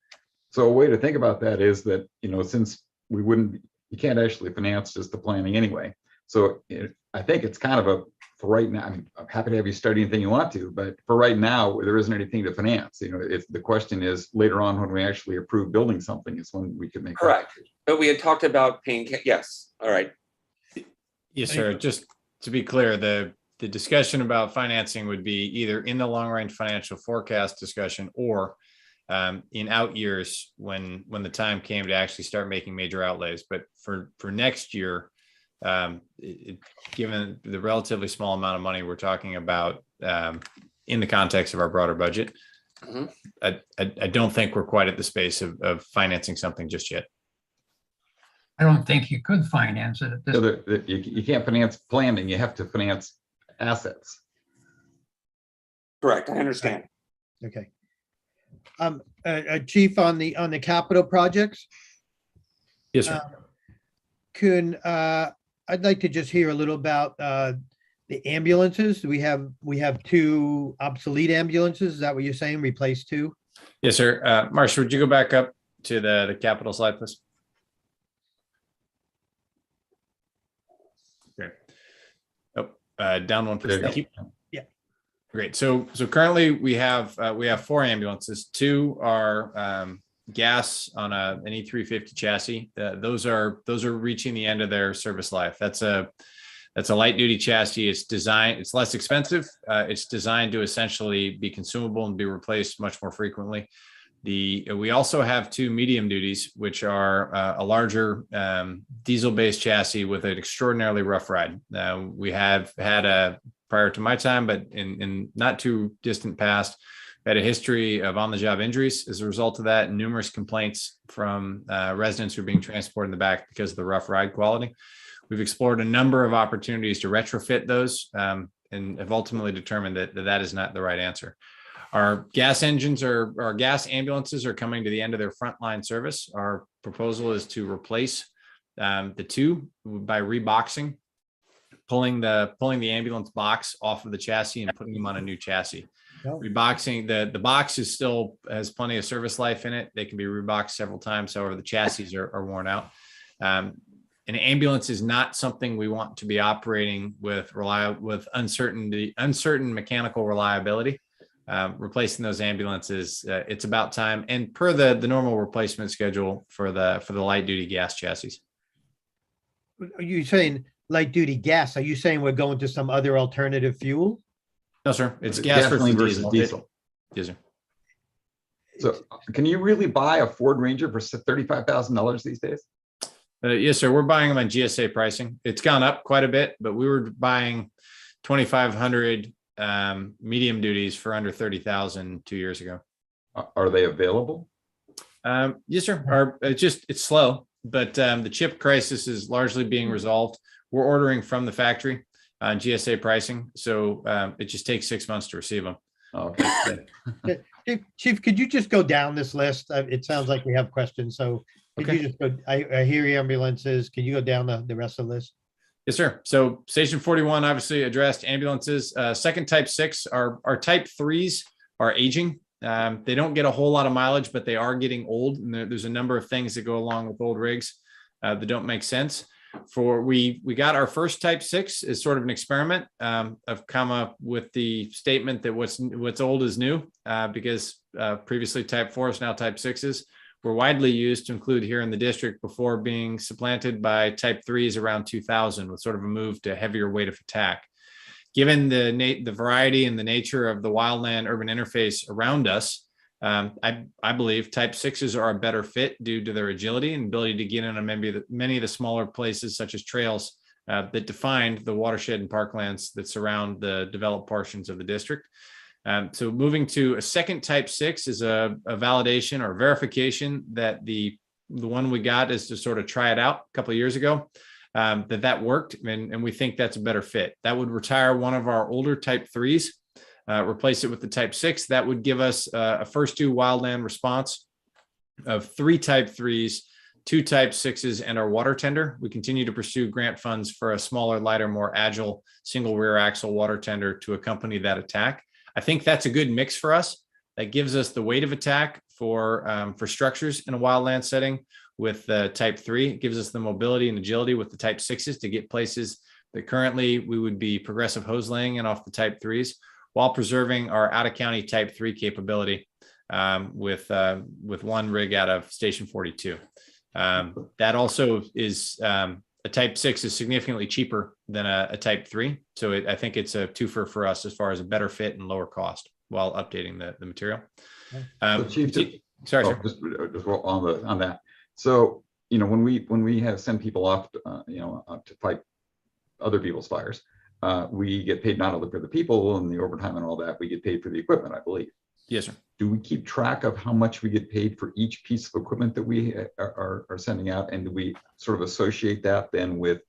a way to think about that is that, you know, since you can't actually finance just the planning anyway. So I think it's kind of for right now, I mean, I'm happy to have you study anything you want to, but for right now, there isn't anything to finance. You know, if the question is later on when we actually approve building something, is when we could make. Correct. But we had talked about paying, yes. All right. Yes, sir. Just to be clear, the discussion about financing would be either in the long range financial forecast discussion or in out years when the time came to actually start making major outlays. But for next year, given the relatively small amount of money we're talking about in the context of our broader budget, I don't think we're quite at the space of financing something just yet. I don't think you could finance it at this. So you can't finance planning, you have to finance assets. Correct, I understand. okay. Chief, on the capital projects. Yes, sir. I'd like to just hear a little about the ambulances. We have 2 obsolete ambulances. Is that what you're saying? Replace 2? Yes, sir. Marcia, would you go back up to the capital slide, please? Okay. Oh, down one, please. Thank you. Yeah. Great. So currently we have 4 ambulances. 2 are gas on an E350 chassis. Those are reaching the end of their service life. That's a light duty chassis. It's less expensive. It's designed to essentially be consumable and be replaced much more frequently. We also have 2 medium duties, which are a larger diesel-based chassis with an extraordinarily rough ride. We have had prior to my time, but in not too distant past, had a history of on-the-job injuries as a result of that, and numerous complaints from residents who are being transported in the back because of the rough ride quality. We've explored a number of opportunities to retrofit those and have ultimately determined that that is not the right answer. Our gas engines our gas ambulances are coming to the end of their frontline service. Our proposal is to replace the two by reboxing, pulling the ambulance box off of the chassis and putting them on a new chassis. Oh. Reboxing, the box is still has plenty of service life in it. They can be reboxed several times. However, the chassis are worn out. An ambulance is not something we want to be operating with uncertain mechanical reliability. Replacing those ambulances, it's about time, and per the normal replacement schedule for the light duty gas chassis. Are you saying light duty gas? Are you saying we're going to some other alternative fuel? No, sir. It's gas versus diesel. Yes, sir. So can you really buy a Ford Ranger for $35,000 these days? Yes, sir. We're buying them on GSA pricing. It's gone up quite a bit, but we were buying 2,500 medium duties for under 30,000 2 years ago. Are they available? Yes, sir. It's slow, but the chip crisis is largely being resolved. We're ordering from the factory on GSA pricing, so it just takes 6 months to receive them. Okay. Chief, could you just go down this list? It sounds like we have questions, so could you just go, I hear ambulances. Can you go down the rest of the list? Yes, sir. So Station 41 obviously addressed ambulances. Second Type 6, our Type 3s are aging. They don't get a whole lot of mileage, but they are getting old. And there's a number of things that go along with old rigs that don't make sense. We got our first Type 6 as sort of an experiment. I've come up with the statement that what's old is new, because previously Type 4s, now Type 6s, were widely used to include here in the district before being supplanted by Type 3s around 2000 with sort of a move to heavier weight of attack. Given the variety and the nature of the wildland urban interface around us, I believe Type 6s are a better fit due to their agility and ability to get in on many of the smaller places such as trails that define the watershed and parklands that surround the developed portions of the district. So moving to a second Type 6 is a validation or verification that the one we got is to sort of try it out a couple of years ago, that worked, and we think that's a better fit. That would retire one of our older Type 3s, replace it with the Type 6. That would give us a first two wildland response of 3 Type 3s, 2 Type 6s, and our water tender. We continue to pursue grant funds for a smaller, lighter, more agile single rear axle water tender to accompany that attack. I think that's a good mix for us. That gives us the weight of attack for structures in a wildland setting with the Type 3. It gives us the mobility and agility with the Type 6s to get places that currently we would be progressive hose laying in off the Type 3s, while preserving our out-of-county Type 3 capability with one rig out of Station 42. That also is a Type 6 is significantly cheaper than a Type 3. So I think it's a twofer for us as far as a better fit and lower cost while updating the material. So Chief, sorry, sir. just on that. So, when we have send people off, to fight other people's fires, we get paid not only for the people and the overtime and all that, we get paid for the equipment, I believe. Yes, sir. Do we keep track of how much we get paid for each piece of equipment that we are sending out? And do we sort of associate that then with,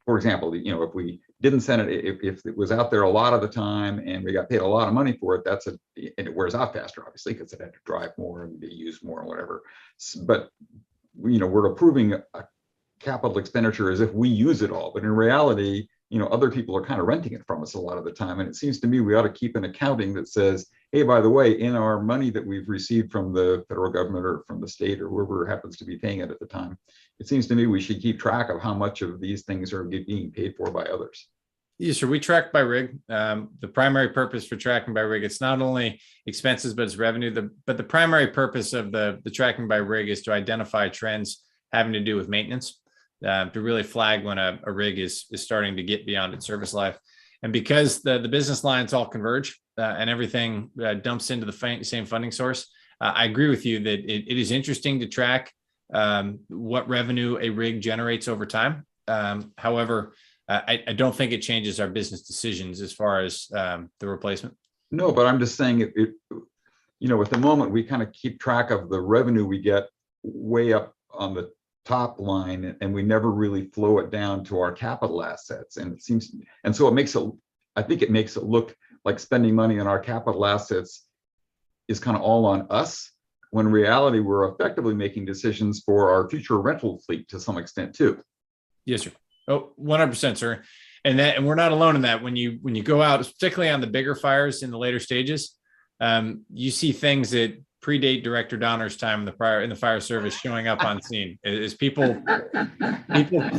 for example, if we didn't send it, if it was out there a lot of the time and we got paid a lot of money for it, and it wears out faster, obviously, because it had to drive more and be used more and whatever. But, we're approving a capital expenditure as if we use it all. But in reality, other people are kind of renting it from us a lot of the time. And it seems to me we ought to keep an accounting that says, hey, by the way, in our money that we've received from the federal government or from the state or whoever happens to be paying it at the time, it seems to me we should keep track of how much of these things are being paid for by others. Yes, sir. We track by rig. The primary purpose for tracking by rig, it's not only expenses, but it's revenue. But the primary purpose of the tracking by rig is to identify trends having to do with maintenance, to really flag when a rig is starting to get beyond its service life. And because the business lines all converge and everything dumps into the same funding source, I agree with you that it is interesting to track what revenue a rig generates over time. However, I don't think it changes our business decisions as far as the replacement. No, but I'm just saying at the moment we kind of keep track of the revenue we get way up on the top line, and we never really flow it down to our capital assets. And so it makes it I think it makes it look like spending money on our capital assets is kind of all on us, when in reality, we're effectively making decisions for our future rental fleet to some extent too. Yes, sir. Oh, 100%, sir. And we're not alone in that. When you go out, particularly on the bigger fires in the later stages, you see things that predate Director Donner's time in the fire service showing up on scene. As people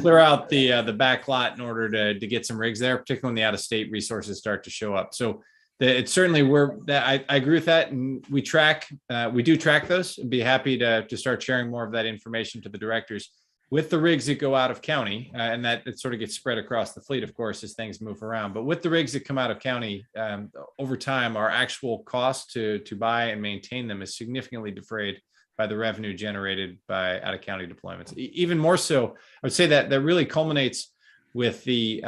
clear out the back lot in order to get some rigs there, particularly when the out-of-state resources start to show up. So it's certainly I agree with that, and we do track those. I'd be happy to start sharing more of that information to the directors with the rigs that go out of county, and that it sort of gets spread across the fleet, of course, as things move around. But with the rigs that come out of county, over time, our actual cost to buy and maintain them is significantly defrayed by the revenue generated by out of county deployments. Even more so, I would say that really culminates with the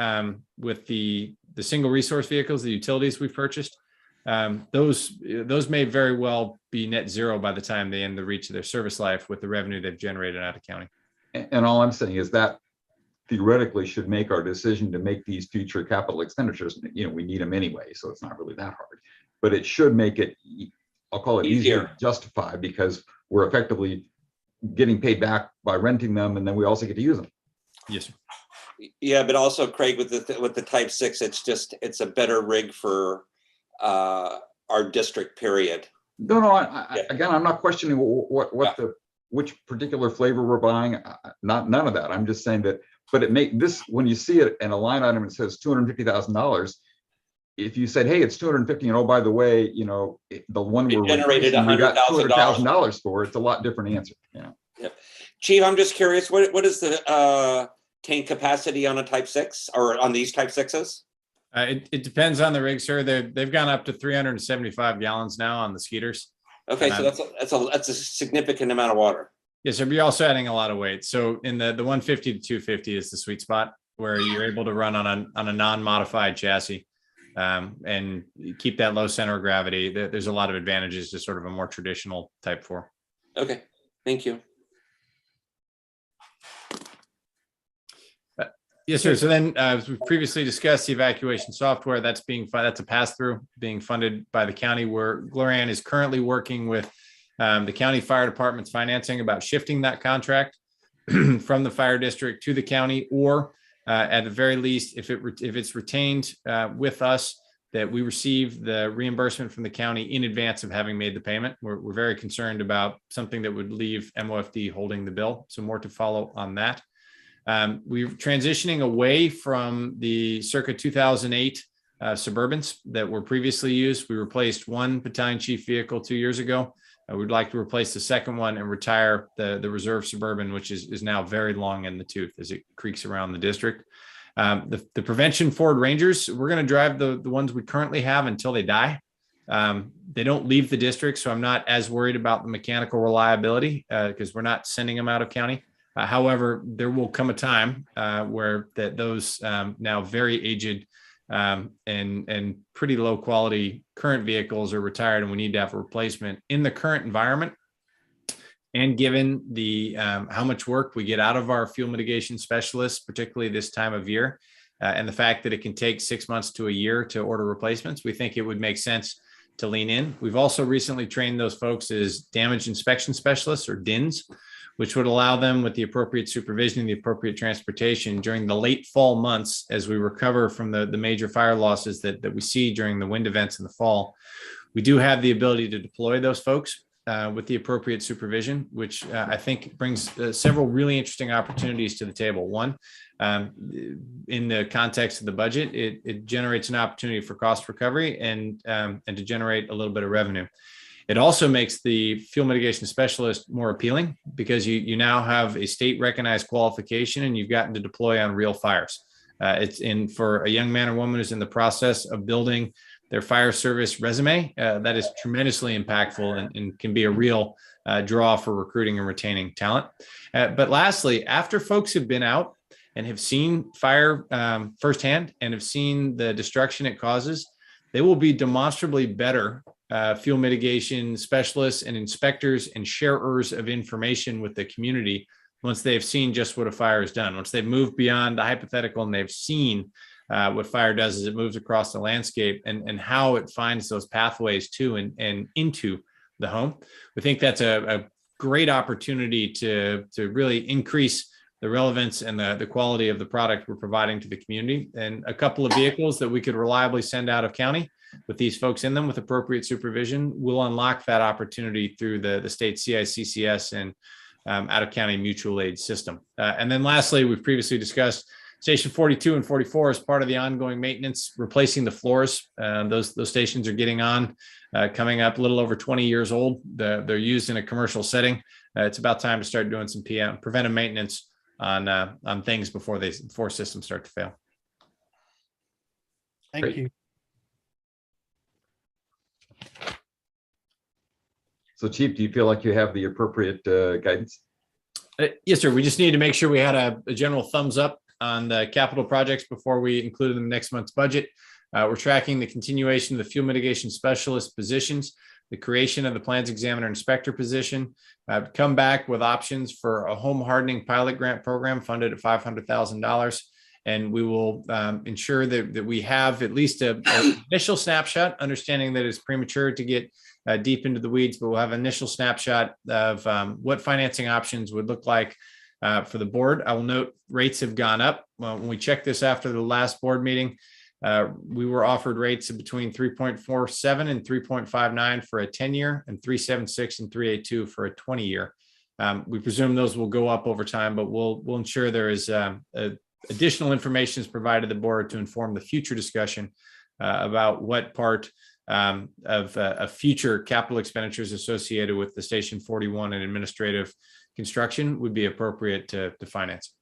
single resource vehicles, the utilities we've purchased. Those may very well be net zero by the time they end the reach of their service life with the revenue they've generated out of county. And all I'm saying is that theoretically should make our decision to make these future capital expenditures, we need them anyway, so it's not really that hard. But it should make it, I'll call it easier to justify, because we're effectively getting paid back by renting them, and then we also get to use them. Yes, sir. Yeah, but also, Craig, with the Type 6, it's a better rig for our district, period. No, again, I'm not questioning which particular flavor we're buying. None of that. I'm just saying that, but it make this, when you see it in a line item, it says $250,000. If you said, hey, it's 250, and oh, by the way, the one we generated $100,000 for, it's a lot different answer. Yep. Chief, I'm just curious, what is the tank capacity on a Type 6 or on these Type 6s? It depends on the rig, sir. They've gone up to 375 gallons now on the Skeeters. Okay, so that's a significant amount of water. Yes, sir. But you're also adding a lot of weight. So in the 150 to 250 is the sweet spot where you're able to run on a non-modified chassis and keep that low center of gravity. There's a lot of advantages to sort of a more traditional Type 4. Okay, thank you. Yes, sir. So then, as we previously discussed, the evacuation software that's a pass-through being funded by the county, where Glorianne is currently working with the county fire department's financing about shifting that contract from the fire district to the county, or at the very least, if it's retained with us, that we receive the reimbursement from the county in advance of having made the payment. We're very concerned about something that would leave MOFD holding the bill. So more to follow on that. We're transitioning away from the circa 2008 Suburbans that were previously used. We replaced one battalion chief vehicle 2 years ago. We'd like to replace the second one and retire the reserve Suburban, which is now very long in the tooth as it creaks around the district. The prevention Ford Rangers, we're going to drive the ones we currently have until they die. They don't leave the district, so I'm not as worried about the mechanical reliability because we're not sending them out of county. However, there will come a time where those now very aged and pretty low quality current vehicles are retired, and we need to have a replacement in the current environment. And given the how much work we get out of our fuel mitigation specialists, particularly this time of year, and the fact that it can take 6 months to a year to order replacements, we think it would make sense to lean in. We've also recently trained those folks as damage inspection specialists, or DINs, which would allow them, with the appropriate supervision and the appropriate transportation during the late fall months, as we recover from the major fire losses that we see during the wind events in the fall. We do have the ability to deploy those folks with the appropriate supervision, which I think brings several really interesting opportunities to the table. One, in the context of the budget, it generates an opportunity for cost recovery and to generate a little bit of revenue. It also makes the fuel mitigation specialist more appealing because you now have a state recognized qualification and you've gotten to deploy on real fires. It's in for a young man or woman who's in the process of building their fire service resume. That is tremendously impactful and can be a real draw for recruiting and retaining talent. But lastly, after folks have been out and have seen fire firsthand and have seen the destruction it causes, they will be demonstrably better fuel mitigation specialists and inspectors and sharers of information with the community once they've seen just what a fire has done. Once they've moved beyond the hypothetical and they've seen what fire does is it moves across the landscape and how it finds those pathways to and into the home. We think that's a great opportunity to really increase the relevance and the quality of the product we're providing to the community. And a couple of vehicles that we could reliably send out of county with these folks in them with appropriate supervision will unlock that opportunity through the state CICCS and out of county mutual aid system. And then lastly, we've previously discussed Station 42 and 44 as part of the ongoing maintenance, replacing the floors. Those stations are getting on, coming up a little over 20 years old. They're used in a commercial setting. It's about time to start doing some preventive maintenance on things before systems start to fail. Thank Great. you. So Chief, do you feel like you have the appropriate guidance? Yes, sir. We just need to make sure we had a general thumbs up on the capital projects before we include them in next month's budget. We're tracking the continuation of the fuel mitigation specialist positions, the creation of the plans examiner inspector position, come back with options for a home hardening pilot grant program funded at $500,000. And we will ensure that we have at least an initial snapshot, understanding that it's premature to get deep into the weeds, but we'll have an initial snapshot of what financing options would look like for the board. I will note rates have gone up. When we checked this after the last board meeting, we were offered rates of between 3.47 and 3.59 for a 10-year and 3.76 and 3.82 for a 20-year. We presume those will go up over time, but we'll ensure there is additional information is provided to the board to inform the future discussion about what part of future capital expenditures associated with the Station 41 and administrative construction would be appropriate to finance.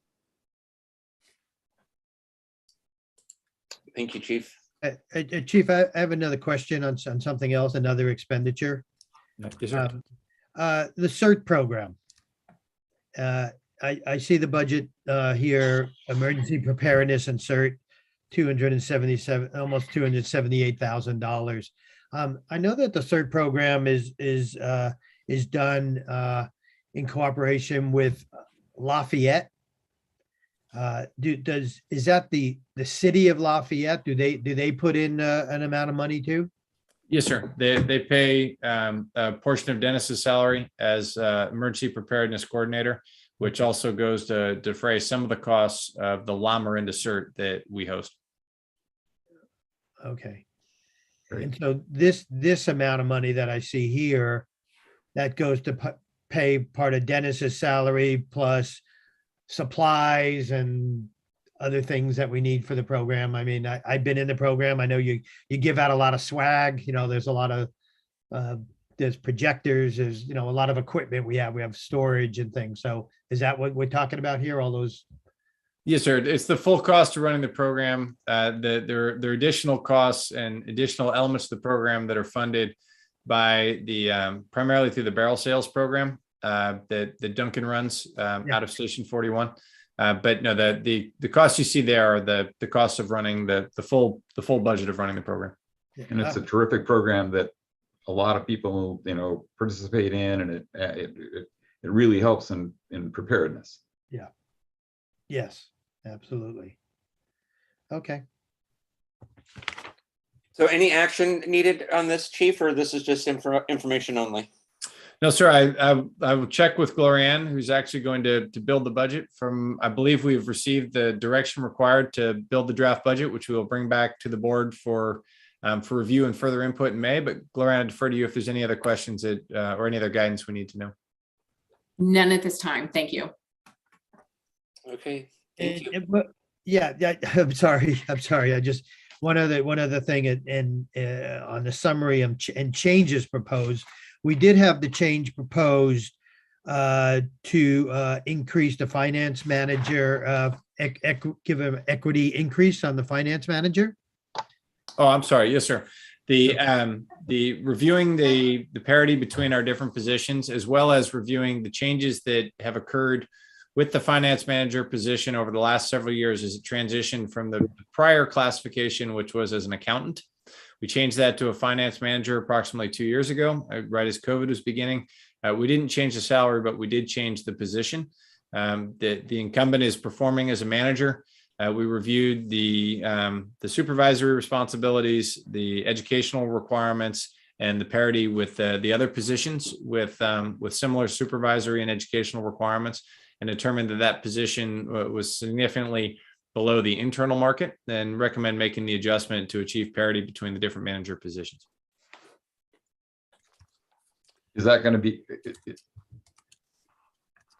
Thank you, Chief. Chief, I have another question on something else, another expenditure. Yes, sir. The CERT program. I see the budget here, emergency preparedness and CERT, almost $278,000. I know that the CERT program is done in cooperation with Lafayette. Is that the city of Lafayette? Do they put in an amount of money too? Yes, sir. They pay a portion of Dennis's salary as emergency preparedness coordinator, which also goes to defray some of the costs of the Moraga-Orinda CERT that we host. Okay. And so this amount of money that I see here, that goes to pay part of Dennis's salary plus supplies and other things that we need for the program. I mean, I've been in the program. I know you give out a lot of swag. You know, there's a lot of there's projectors. There's a lot of equipment we have storage and things. So is that what we're talking about here? All those? Yes, sir. It's the full cost of running the program. There are additional costs and additional elements of the program that are funded by the primarily through the barrel sales program that Duncan runs out of Station 41. But no, the costs you see there are the cost of running the full budget of running the program. And it's a terrific program that a lot of people participate in, and it really helps in preparedness. Yeah. Yes, absolutely. Okay. So any action needed on this, Chief, or this is just information only? No, sir. I will check with Glorianne, who's actually going to build the budget I believe we've received the direction required to build the draft budget, which we will bring back to the board for review and further input in May. But Glorianne, I defer to you if there's any other questions or any other guidance we need to know. None at this time. Thank you. Okay. Thank you. Yeah. I'm sorry. I just one other thing on the summary and changes proposed. We did have the change proposed to increase the finance manager, give him equity increase on the finance manager. Oh, I'm sorry. Yes, sir. The reviewing the parity between our different positions, as well as reviewing the changes that have occurred with the finance manager position over the last several years as it transitioned from the prior classification, which was as an accountant. We changed that to a finance manager approximately 2 years ago, right as COVID was beginning. We didn't change the salary, but we did change the position. The incumbent is performing as a manager. We reviewed the supervisory responsibilities, the educational requirements, and the parity with the other positions with similar supervisory and educational requirements, and determined that that position was significantly below the internal market, and recommend making the adjustment to achieve parity between the different manager positions. Is that going to be?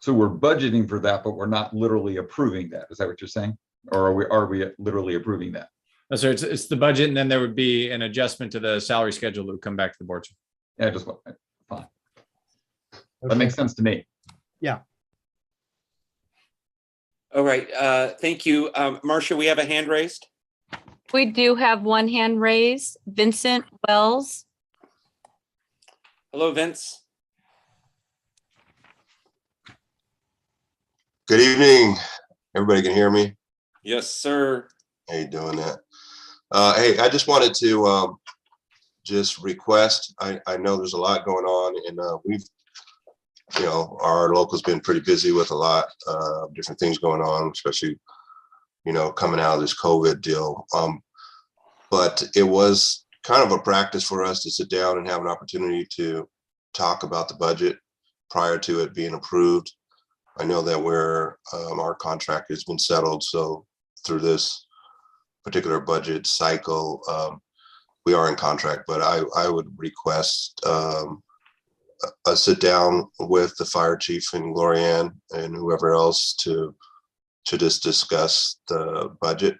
So we're budgeting for that, but we're not literally approving that. Is that what you're saying? Or are we literally approving that? No, so it's the budget, and then there would be an adjustment to the salary schedule that would come back to the board. Yeah, just fine. That makes sense to me. Yeah. All right, thank you. Marcia, we have a hand raised. We do have one hand raised. Vincent Wells. Hello, Vince. Good evening. Everybody can hear me? Yes, sir. How you doing that? Hey, I just wanted to just request, I know there's a lot going on, and we've, you know, our local's been pretty busy with a lot of different things going on, especially, you know, coming out of this COVID deal. But it was kind of a practice for us to sit down and have an opportunity to talk about the budget prior to it being approved. I know that our contract has been settled, so through this particular budget cycle, we are in contract, but I would request a sit down with the fire chief and Glorianne and whoever else to just discuss the budget.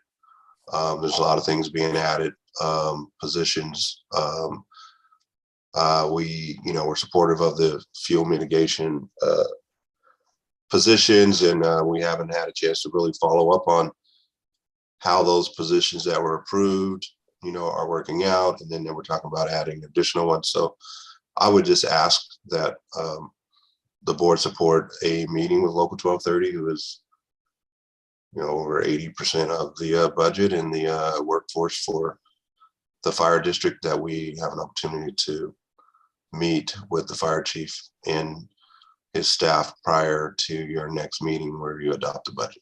There's a lot of things being added, positions. We're supportive of the fuel mitigation positions, and we haven't had a chance to really follow up on how those positions that were approved, you know, are working out. And then we're talking about adding additional ones. So I would just ask that the board support a meeting with Local 1230, who is, you know, over 80% of the budget and the workforce for the fire district, that we have an opportunity to meet with the fire chief and his staff prior to your next meeting where you adopt the budget.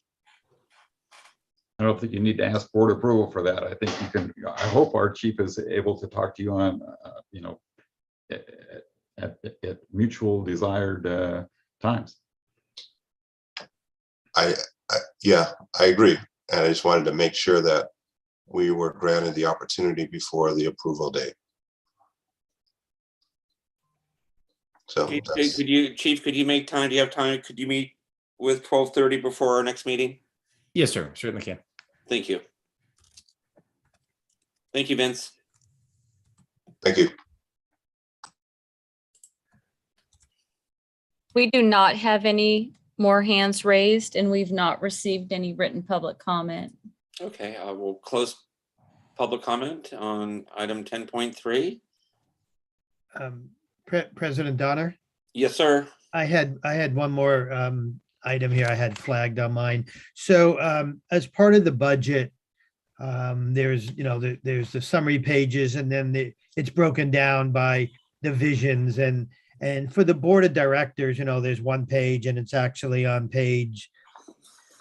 I don't think you need to ask board approval for that. I think you can, I hope our chief is able to talk to you on, you know, at mutual desired times. Yeah, I agree. And I just wanted to make sure that we were granted the opportunity before the approval date. So Chief, could you make time? Do you have time? Could you meet with 12:30 before our next meeting? Yes, sir. Certainly can. Thank you. Thank you, Vince. Thank you. We do not have any more hands raised, and we've not received any written public comment. Okay, I will close public comment on item 10.3. President Donner? Yes, sir. I had one more item here I had flagged on mine. So as part of the budget, there's, you know, there's the summary pages, and then it's broken down by divisions, and for the board of directors, you know, there's one page, and it's actually on page,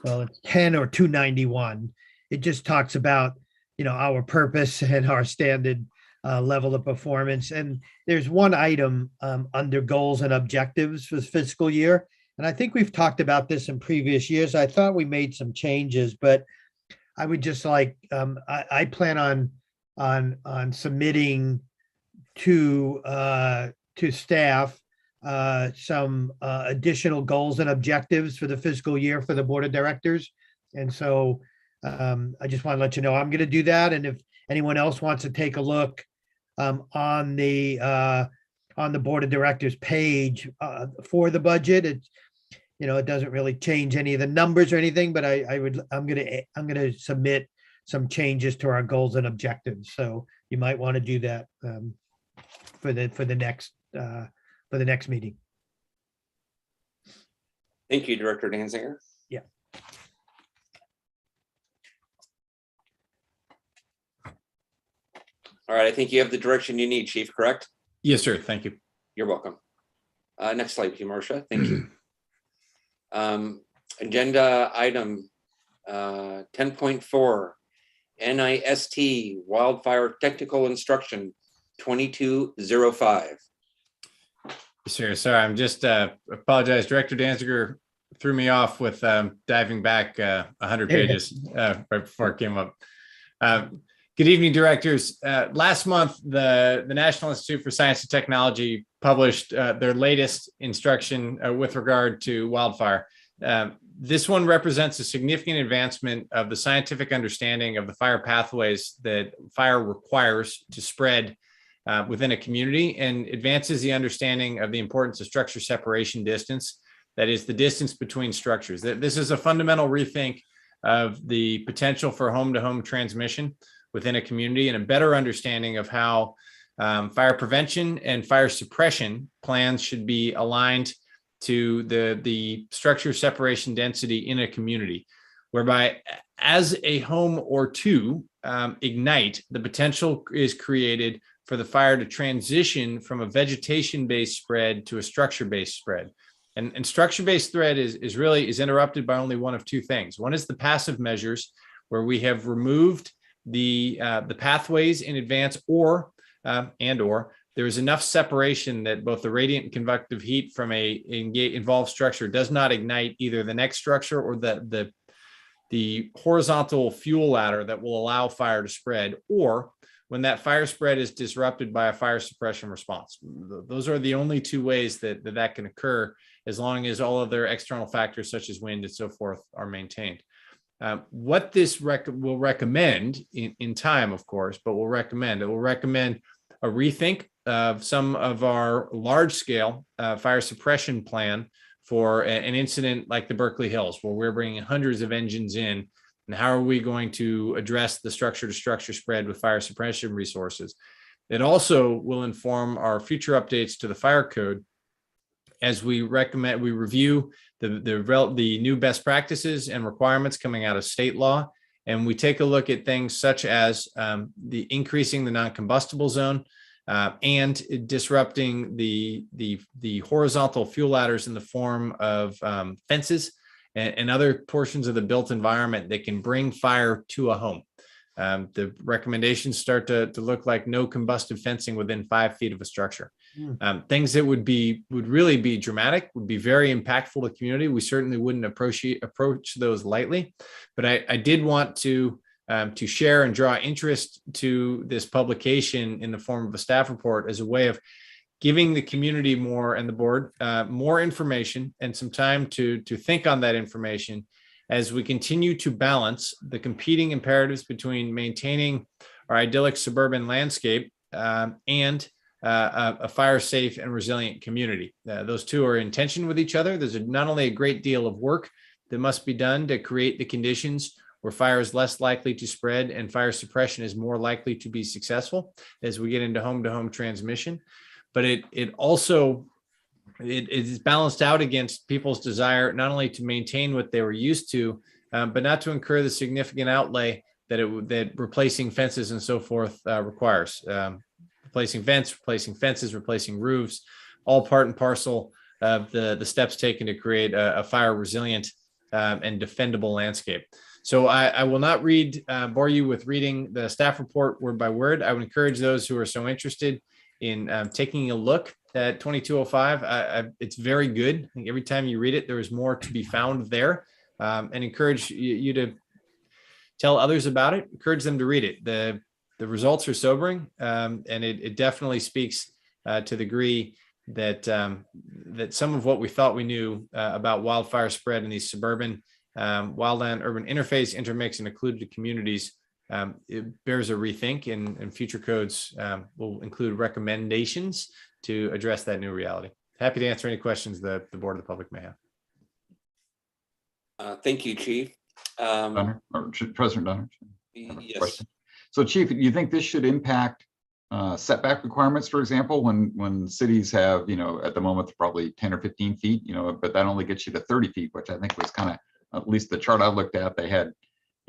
well, it's 10 or 291. It just talks about, you know, our purpose and our standard level of performance. And there's one item under goals and objectives for the fiscal year. And I think we've talked about this in previous years. I thought we made some changes, but I would just like, I plan on submitting to staff some additional goals and objectives for the fiscal year for the board of directors. And so I just want to let you know I'm going to do that. And if anyone else wants to take a look on the board of directors page for the budget, it's, you know, it doesn't really change any of the numbers or anything, but I'm going to submit some changes to our goals and objectives. So you might want to do that for the next meeting. Thank you, Director Danziger. Yeah. All right, I think you have the direction you need, Chief, correct? Yes, sir. Thank you. You're welcome. Next slide, please, Marcia. Thank you. Agenda item 10.4, NIST Wildfire Technical Instruction 2205. Sure. Sorry, I'm just apologize. Director Danziger threw me off with diving back 100 pages right before it came up. Good evening, directors. Last month, the National Institute for Science and Technology published their latest instruction with regard to wildfire. This one represents a significant advancement of the scientific understanding of the fire pathways that fire requires to spread within a community, and advances the understanding of the importance of structure separation distance, that is the distance between structures. This is a fundamental rethink of the potential for home-to-home transmission within a community, and a better understanding of how fire prevention and fire suppression plans should be aligned to the structure separation density in a community, whereby as a home or two ignite, the potential is created for the fire to transition from a vegetation-based spread to a structure-based spread. And structure-based spread is really interrupted by only one of two things. One is the passive measures, where we have removed the pathways in advance, or there is enough separation that both the radiant and convective heat from a involved structure does not ignite either the next structure or the horizontal fuel ladder that will allow fire to spread, or when that fire spread is disrupted by a fire suppression response. Those are the only two ways that can occur, as long as all other external factors such as wind and so forth are maintained. What this will recommend in time, of course, but will recommend a rethink of some of our large scale fire suppression plan for an incident like the Berkeley Hills, where we're bringing hundreds of engines in. And how are we going to address the structure to structure spread with fire suppression resources? It also will inform our future updates to the fire code as we review the new best practices and requirements coming out of state law. And we take a look at things such as the increasing the non-combustible zone and disrupting the horizontal fuel ladders in the form of fences and other portions of the built environment that can bring fire to a home. The recommendations start to look like no combustive fencing within 5 feet of a structure. Things that would really be dramatic, would be very impactful to the community. We certainly wouldn't approach those lightly, but I did want to share and draw interest to this publication in the form of a staff report as a way of giving the community more, and the board more information and some time to think on that information as we continue to balance the competing imperatives between maintaining our idyllic suburban landscape and a fire safe and resilient community. Those two are in tension with each other. There's not only a great deal of work that must be done to create the conditions where fire is less likely to spread and fire suppression is more likely to be successful as we get into home-to-home transmission, but it is balanced out against people's desire not only to maintain what they were used to, but not to incur the significant outlay that replacing fences and so forth requires. Replacing vents, replacing fences, replacing roofs, all part and parcel of the steps taken to create a fire resilient and defendable landscape. So I will not bore you with reading the staff report word by word. I would encourage those who are so interested in taking a look at 2205. It's very good. I think every time you read it, there is more to be found there, and encourage you to tell others about it. Encourage them to read it. The results are sobering, and it definitely speaks to the degree that some of what we thought we knew about wildfire spread in these suburban wildland urban interface, intermix, and occluded communities, it bears a rethink, and future codes will include recommendations to address that new reality. Happy to answer any questions that the board of the public may have. Thank you, Chief. Donner, or President Donner. Yes. Question. So, Chief, you think this should impact setback requirements, for example, when cities have, at the moment, probably 10 or 15 feet, but that only gets you to 30 feet, which I think was kind of, at least the chart I looked at, they had,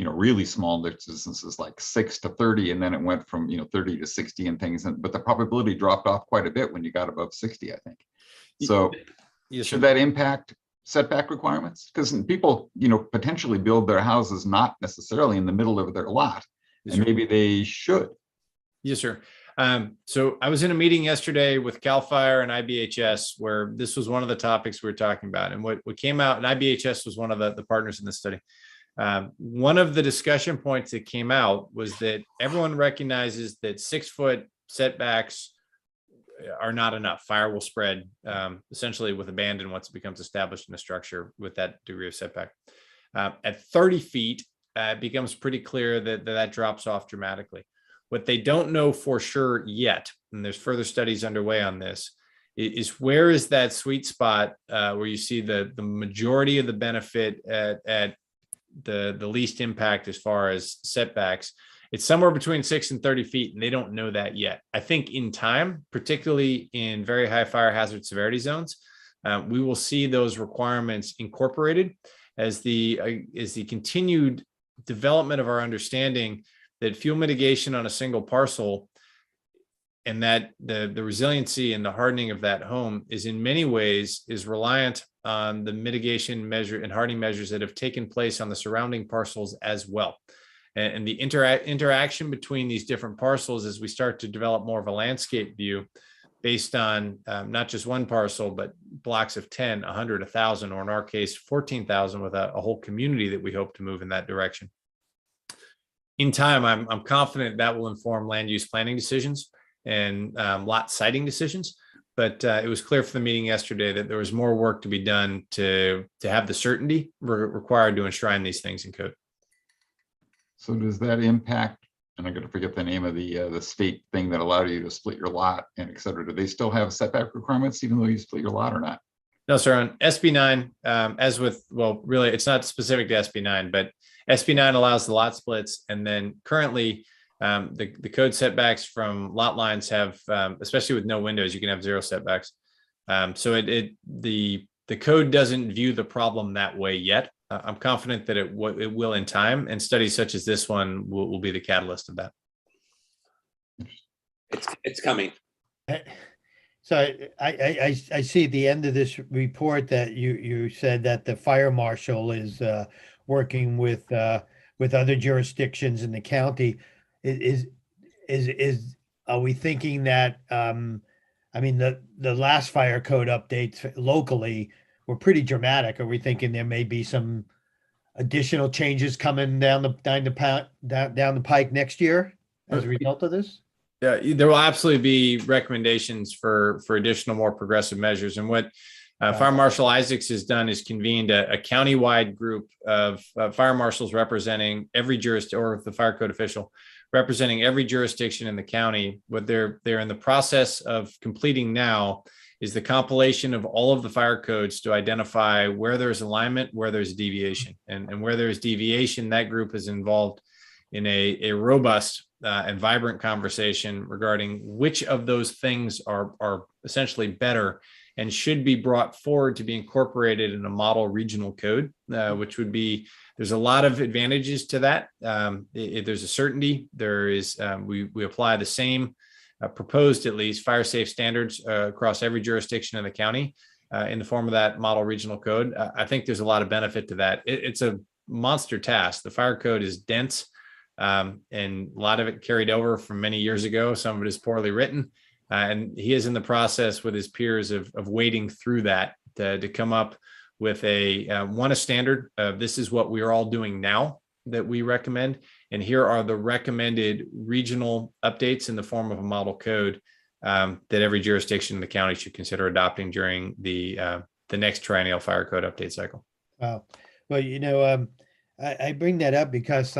really small distances like 6 to 30, and then it went from, 30 to 60 and things, but the probability dropped off quite a bit when you got above 60, I think. So should that impact setback requirements? Because people, potentially build their houses not necessarily in the middle of their lot, and maybe they should. Yes, sir. So I was in a meeting yesterday with CAL FIRE and IBHS where this was one of the topics we were talking about. And what came out, and IBHS was one of the partners in this study. One of the discussion points that came out was that everyone recognizes that 6-foot setbacks are not enough. Fire will spread essentially with abandon once it becomes established in a structure with that degree of setback. At 30 feet, it becomes pretty clear that drops off dramatically. What they don't know for sure yet, and there's further studies underway on this, is where is that sweet spot where you see the majority of the benefit at the least impact as far as setbacks. It's somewhere between 6 and 30 feet, and they don't know that yet. I think in time, particularly in very high fire hazard severity zones, we will see those requirements incorporated as the continued development of our understanding that fuel mitigation on a single parcel and that the resiliency and the hardening of that home is in many ways is reliant on the mitigation measure and hardening measures that have taken place on the surrounding parcels as well. And the interaction between these different parcels as we start to develop more of a landscape view based on not just one parcel, but blocks of 10, 100, 1,000, or in our case, 14,000 with a whole community that we hope to move in that direction. In time, I'm confident that will inform land use planning decisions and lot siting decisions. But it was clear from the meeting yesterday that there was more work to be done to have the certainty required to enshrine these things in code. So does that impact, and I'm going to forget the name of the state thing that allowed you to split your lot and et cetera. Do they still have setback requirements even though you split your lot or not? No, sir. On SB9, as with, well, really, it's not specific to SB9, but SB9 allows the lot splits. And then currently, the code setbacks from lot lines have, especially with no windows, you can have 0 setbacks. So the code doesn't view the problem that way yet. I'm confident that it will in time, and studies such as this one will be the catalyst of that. It's coming. So I see at the end of this report that you said that the fire marshal is working with other jurisdictions in the county. Are we thinking that I mean the last fire code updates locally were pretty dramatic? Are we thinking there may be some additional changes coming down the pike next year as a result of this? Yeah, there will absolutely be recommendations for additional, more progressive measures. And what Fire Marshal Isaacs has done is convened a county-wide group of fire marshals representing every jurisdiction, or the fire code official representing every jurisdiction in the county. What they're in the process of completing now is the compilation of all of the fire codes to identify where there's alignment, where there's deviation, and where there's deviation, that group is involved in a robust and vibrant conversation regarding which of those things are essentially better and should be brought forward to be incorporated in a model regional code, which would be, there's a lot of advantages to that. There's a certainty. There is, we apply the same proposed, at least, fire safe standards across every jurisdiction in the county in the form of that model regional code. I think there's a lot of benefit to that. It's a monster task. The fire code is dense. And a lot of it carried over from many years ago. Some of it is poorly written. And he is in the process with his peers of wading through that to come up with a standard. This is what we are all doing now that we recommend. And here are the recommended regional updates in the form of a model code that every jurisdiction in the county should consider adopting during the next triennial fire code update cycle. Wow. Well, I bring that up because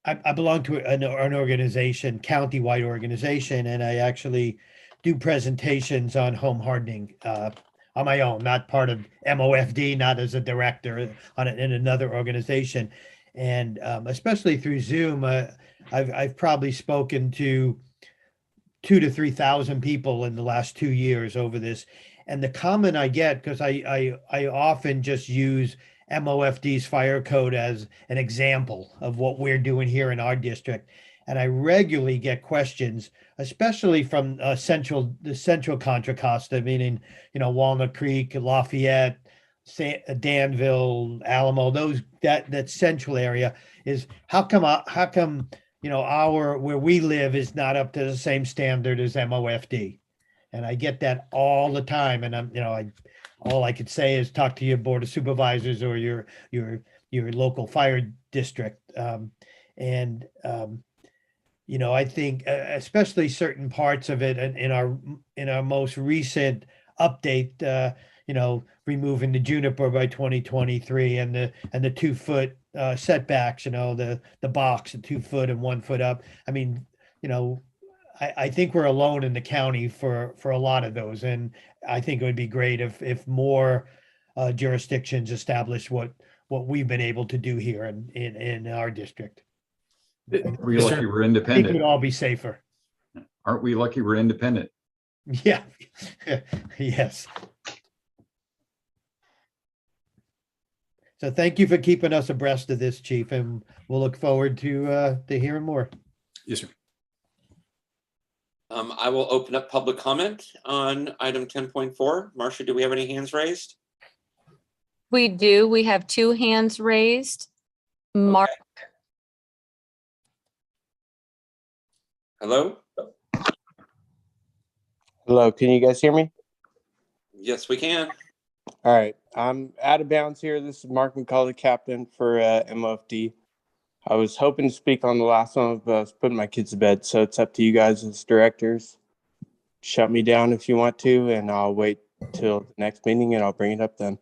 I belong to an organization, county-wide organization, and I actually do presentations on home hardening on my own, not part of MOFD, not as a director in another organization. And especially through Zoom, I've probably spoken to 2,000 to 3,000 people in the last 2 years over this. And the comment I get, because I often just use MOFD's fire code as an example of what we're doing here in our district. And I regularly get questions, especially from the central Contra Costa, meaning, Walnut Creek, Lafayette, Danville, Alamo, that central area is how come, you know, where we live is not up to the same standard as MOFD? And I get that all the time. And all I could say is talk to your board of supervisors or your local fire district. You know, I think especially certain parts of it in our most recent update, you know, removing the juniper by 2023 and the 2-foot setbacks, you know, the box, the 2 foot and 1 foot up. I mean, you know, I think we're alone in the county for a lot of those. And I think it would be great if more jurisdictions establish what we've been able to do here in our district. We're lucky we're I think independent. we'd all be safer. Aren't we lucky we're independent? Yeah. Yes. So thank you for keeping us abreast of this, Chief, and we'll look forward to hearing more. Yes, sir. I will open up public comment on item 10.4. Marcia, do we have any hands raised? We do. We have 2 hands raised. Mark, Hello? Hello, can you guys hear me? Yes, we can. All right, I'm out of bounds here. This is Mark McCullough, captain for MOFD. I was hoping to speak on the last one, but I was putting my kids to bed, so it's up to you guys as directors. Shut me down if you want to, and I'll wait till the next meeting and I'll bring it up then.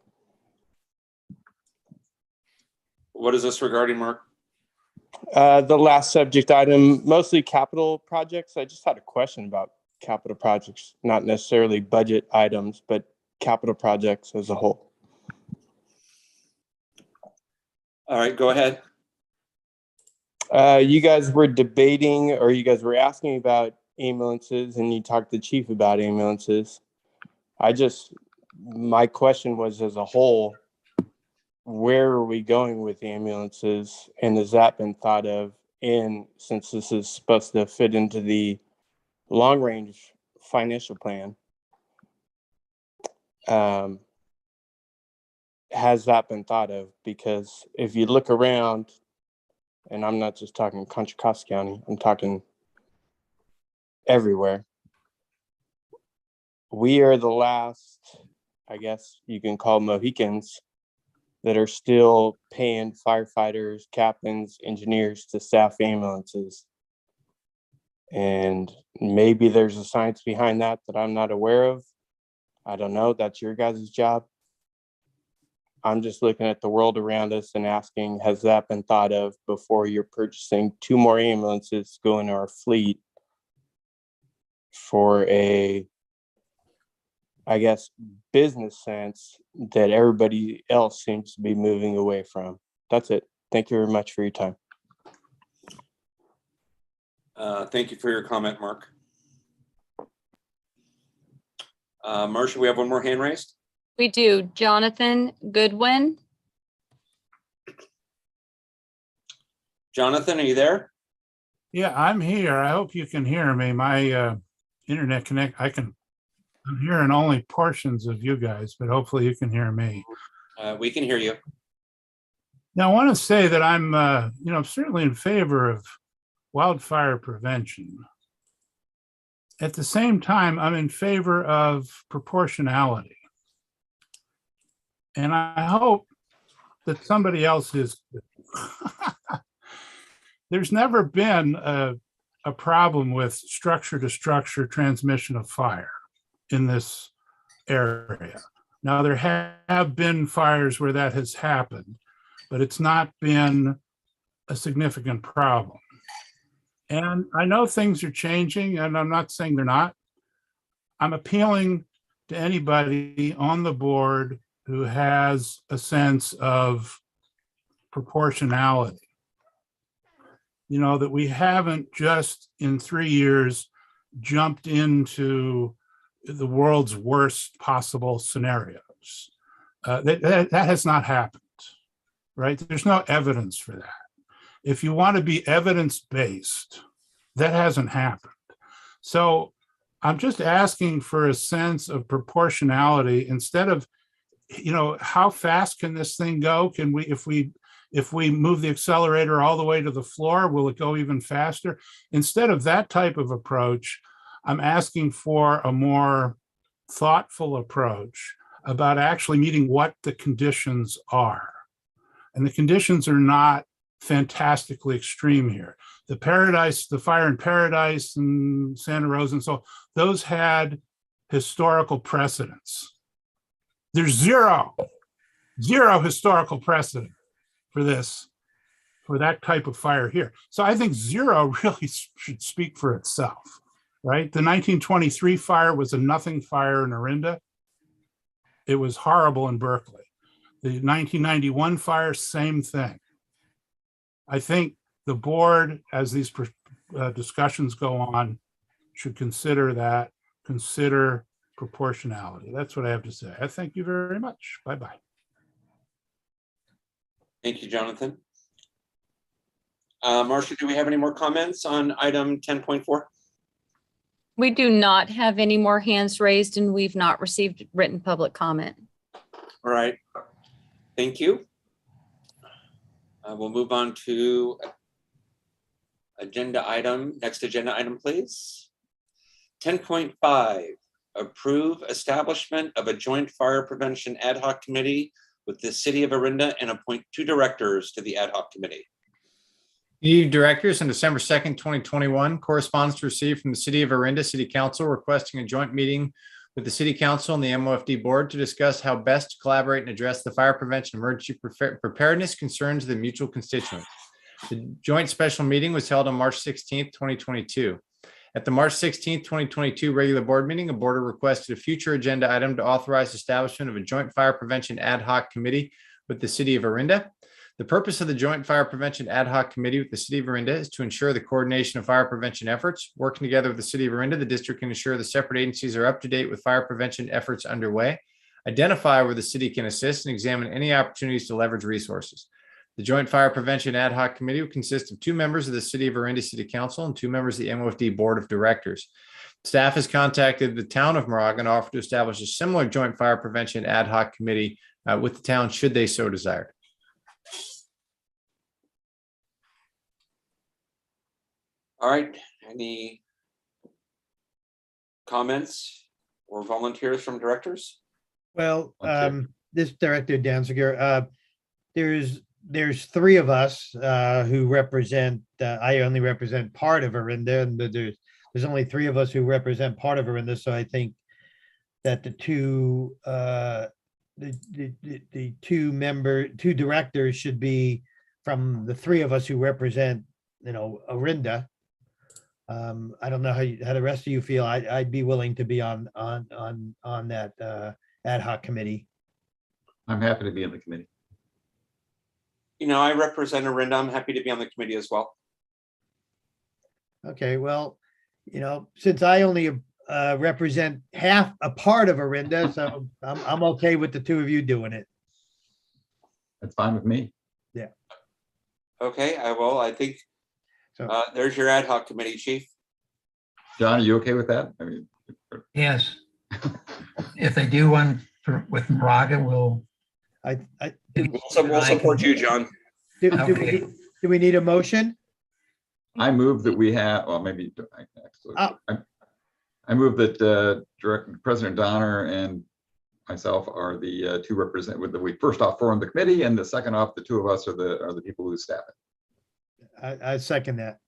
What is this regarding, Mark? The last subject item, mostly capital projects. I just had a question about capital projects, not necessarily budget items, but capital projects as a whole. All right, go ahead. You guys were debating, or you guys were asking about ambulances, and you talked to the chief about ambulances. My question was, as a whole, where are we going with the ambulances, and has that been thought of in, since this is supposed to fit into the long range financial plan? Has that been thought of? Because if you look around, and I'm not just talking Contra Costa County, I'm talking everywhere, we are the last, I guess you can call Mohicans, that are still paying firefighters, captains, engineers to staff ambulances. And maybe there's a science behind that I'm not aware of. I don't know, that's your guys' job. I'm just looking at the world around us and asking, has that been thought of before you're purchasing 2 more ambulances to go in our fleet for a, I guess, business sense that everybody else seems to be moving away from? That's it. Thank you very much for your time. Thank you for your comment, Mark. Marcia, we have one more hand raised. we do. Jonathan Goodwin. Jonathan, are you there? Yeah, I'm here. I hope you can hear me. My internet I'm hearing only portions of you guys, but hopefully you can hear me. We can hear you. Now, I want to say that I'm certainly in favor of wildfire prevention. At the same time, I'm in favor of proportionality. And I hope that somebody else is. There's never been a problem with structure to structure transmission of fire in this area. Now, there have been fires where that has happened, but it's not been a significant problem. And I know things are changing, and I'm not saying they're not. I'm appealing to anybody on the board who has a sense of proportionality. You know, that we haven't just in 3 years jumped into the world's worst possible scenarios. That has not happened, right? There's no evidence for that. If you want to be evidence-based, that hasn't happened. So I'm just asking for a sense of proportionality instead of how fast can this thing go? Can we, if we move the accelerator all the way to the floor, will it go even faster? Instead of that type of approach, I'm asking for a more thoughtful approach about actually meeting what the conditions are. And the conditions are not fantastically extreme here. The fire in Paradise and Santa Rosa and so, those had historical precedents. There's zero historical precedent for that type of fire here. So I think zero really should speak for itself, right? The 1923 fire was a nothing fire in Arinda. It was horrible in Berkeley. The 1991 fire, same thing. I think the board, as these discussions go on, should consider proportionality. That's what I have to say. I thank you very much. Bye-bye. Thank you, Jonathan. Marcia, do we have any more comments on item 10.4? We do not have any more hands raised, and we've not received written public comment. All right. Thank you. We'll move on to next agenda item, please. 10.5, approve establishment of a joint fire prevention ad hoc committee with the city of Arinda and appoint 2 directors to the ad hoc committee. The directors on December 2nd, 2021, correspondence received from the city of Arinda City Council requesting a joint meeting with the city council and the MOFD board to discuss how best to collaborate and address the fire prevention emergency preparedness concerns of the mutual constituents. The joint special meeting was held on March 16th, 2022. At the March 16th, 2022 regular board meeting, a board requested a future agenda item to authorize establishment of a joint fire prevention ad hoc committee with the city of Arinda. The purpose of the Joint Fire Prevention Ad Hoc Committee with the City of Arinda is to ensure the coordination of fire prevention efforts. Working together with the City of Arinda, the district can ensure the separate agencies are up to date with fire prevention efforts underway, identify where the city can assist, and examine any opportunities to leverage resources. The Joint Fire Prevention Ad Hoc Committee will consist of 2 members of the City of Arinda City Council and 2 members of the MOFD Board of Directors. Staff has contacted the town of Moraga and offered to establish a similar Joint Fire Prevention Ad Hoc Committee with the town should they so desire. All right, any comments or volunteers from directors? Well, this Director Danziger, there's 3 of us who represent, I only represent part of Arinda, and there's only 3 of us who represent part of Arinda, so I think that the 2 directors should be from the 3 of us who represent, Arinda. I don't know how the rest of you feel. I'd be willing to be on that ad hoc committee. I'm happy to be in the committee. I represent Arinda. I'm happy to be on the committee as well. Okay, well, since I only represent half a part of Arinda, so I'm okay with the 2 of you doing it. That's fine with me. Yeah. Okay, I think there's your ad hoc committee, Chief. John, are you okay with that? I mean, Yes. If they do one with Moraga, we'll support you, John. Do we need a motion? I move that we have, well, maybe actually, I move that President Donner and myself are the 2 representatives. We first off form the committee, and the second off, the 2 of us are the people who staff it. I second that.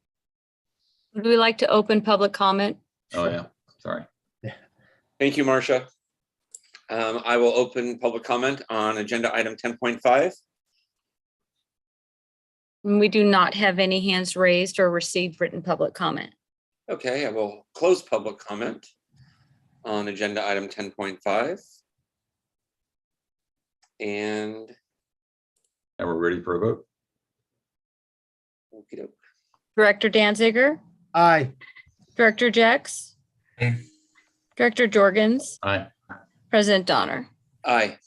Would we like to open public comment? Oh, yeah. Sorry. Thank you, Marcia. I will open public comment on agenda item 10.5. We do not have any hands raised or received written public comment. Okay, I will close public comment on agenda item 10.5. And we're ready for a vote. Okey-doke. Director Danziger? Aye. Director Jex? Aye. Director Jorgens? Aye. President Donner? Aye.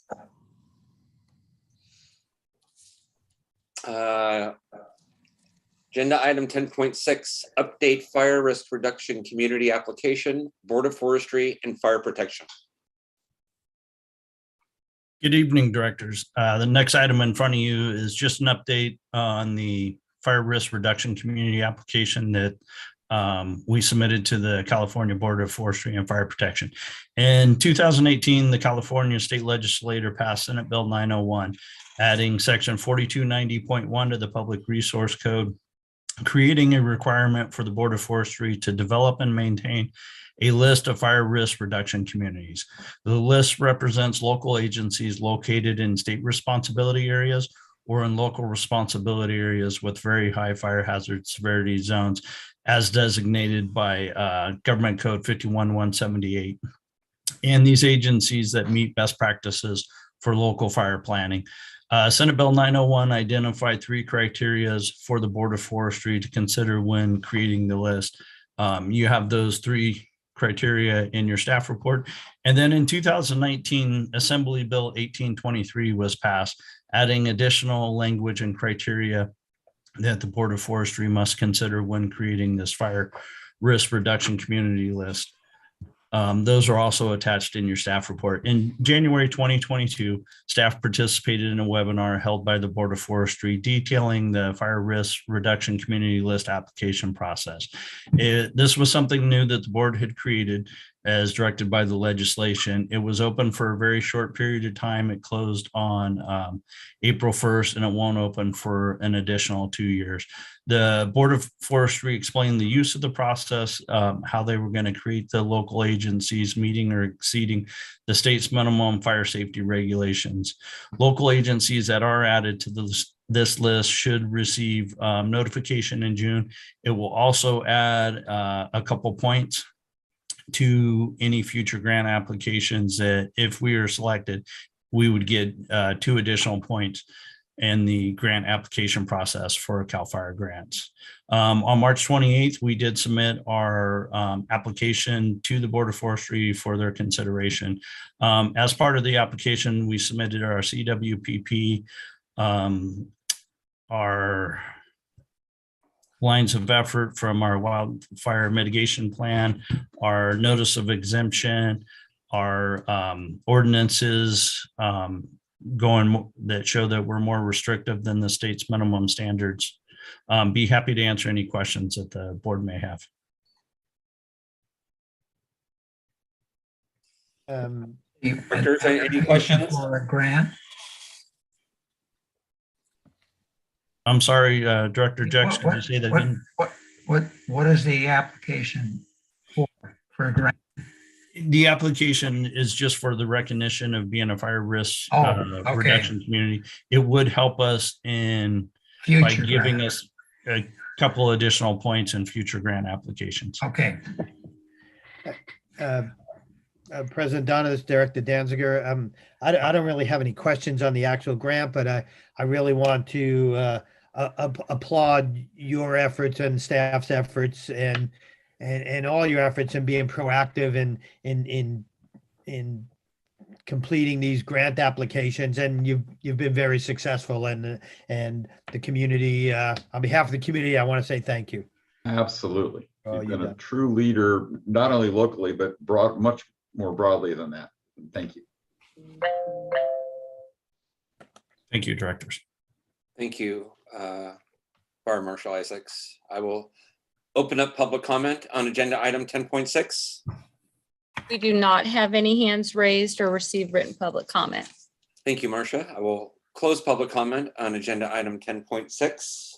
Agenda item 10.6, update fire risk reduction community application, Board of Forestry and Fire Protection. Good evening, directors. The next item in front of you is just an update on the fire risk reduction community application that we submitted to the California Board of Forestry and Fire Protection. In 2018, the California State Legislature passed Senate Bill 901, adding section 4290.1 to the Public Resource Code, creating a requirement for the Board of Forestry to develop and maintain a list of fire risk reduction communities. The list represents local agencies located in state responsibility areas or in local responsibility areas with very high fire hazard severity zones as designated by Government Code 51178. And these agencies that meet best practices for local fire planning. Senate Bill 901 identified 3 criteria for the Board of Forestry to consider when creating the list. You have those 3 criteria in your staff report. And then in 2019, Assembly Bill 1823 was passed, adding additional language and criteria that the Board of Forestry must consider when creating this fire risk reduction community list. Those are also attached in your staff report. In January 2022, staff participated in a webinar held by the Board of Forestry detailing the fire risk reduction community list application process. This was something new that the board had created as directed by the legislation. It was open for a very short period of time. It closed on April 1st, and it won't open for an additional 2 years. The Board of Forestry explained the use of the process, how they were going to create the local agencies meeting or exceeding the state's minimum fire safety regulations. Local agencies that are added to this list should receive notification in June. It will also add a couple points to any future grant applications that if we are selected, we would get 2 additional points in the grant application process for CAL FIRE grants. On March 28th, we did submit our application to the Board of Forestry for their consideration. As part of the application, we submitted our CWPP, our lines of effort from our wildfire mitigation plan, our notice of exemption, our ordinances that show that we're more restrictive than the state's minimum standards. Be happy to answer any questions that the board may have. Directors, any questions? For a grant? I'm sorry, Director Jex, could you say that again? What is the application for a grant? The application is just for the recognition of being a fire risk reduction community. It would help us in by giving us a couple additional points in future grant applications. Okay. President Donna, this is Director Danziger. I don't really have any questions on the actual grant, but I really want to applaud your efforts and staff's efforts and all your efforts in being proactive in completing these grant applications, and you've been very successful, and the community, on behalf of the community, I want to say thank you. Absolutely. You've been a true leader, not only locally, but much more broadly than that. Thank you. Thank you, directors. Thank you, Fire Marshal Isaacs. I will open up public comment on agenda item 10.6. We do not have any hands raised or received written public comment. Thank you, Marcia. I will close public comment on agenda item 10.6.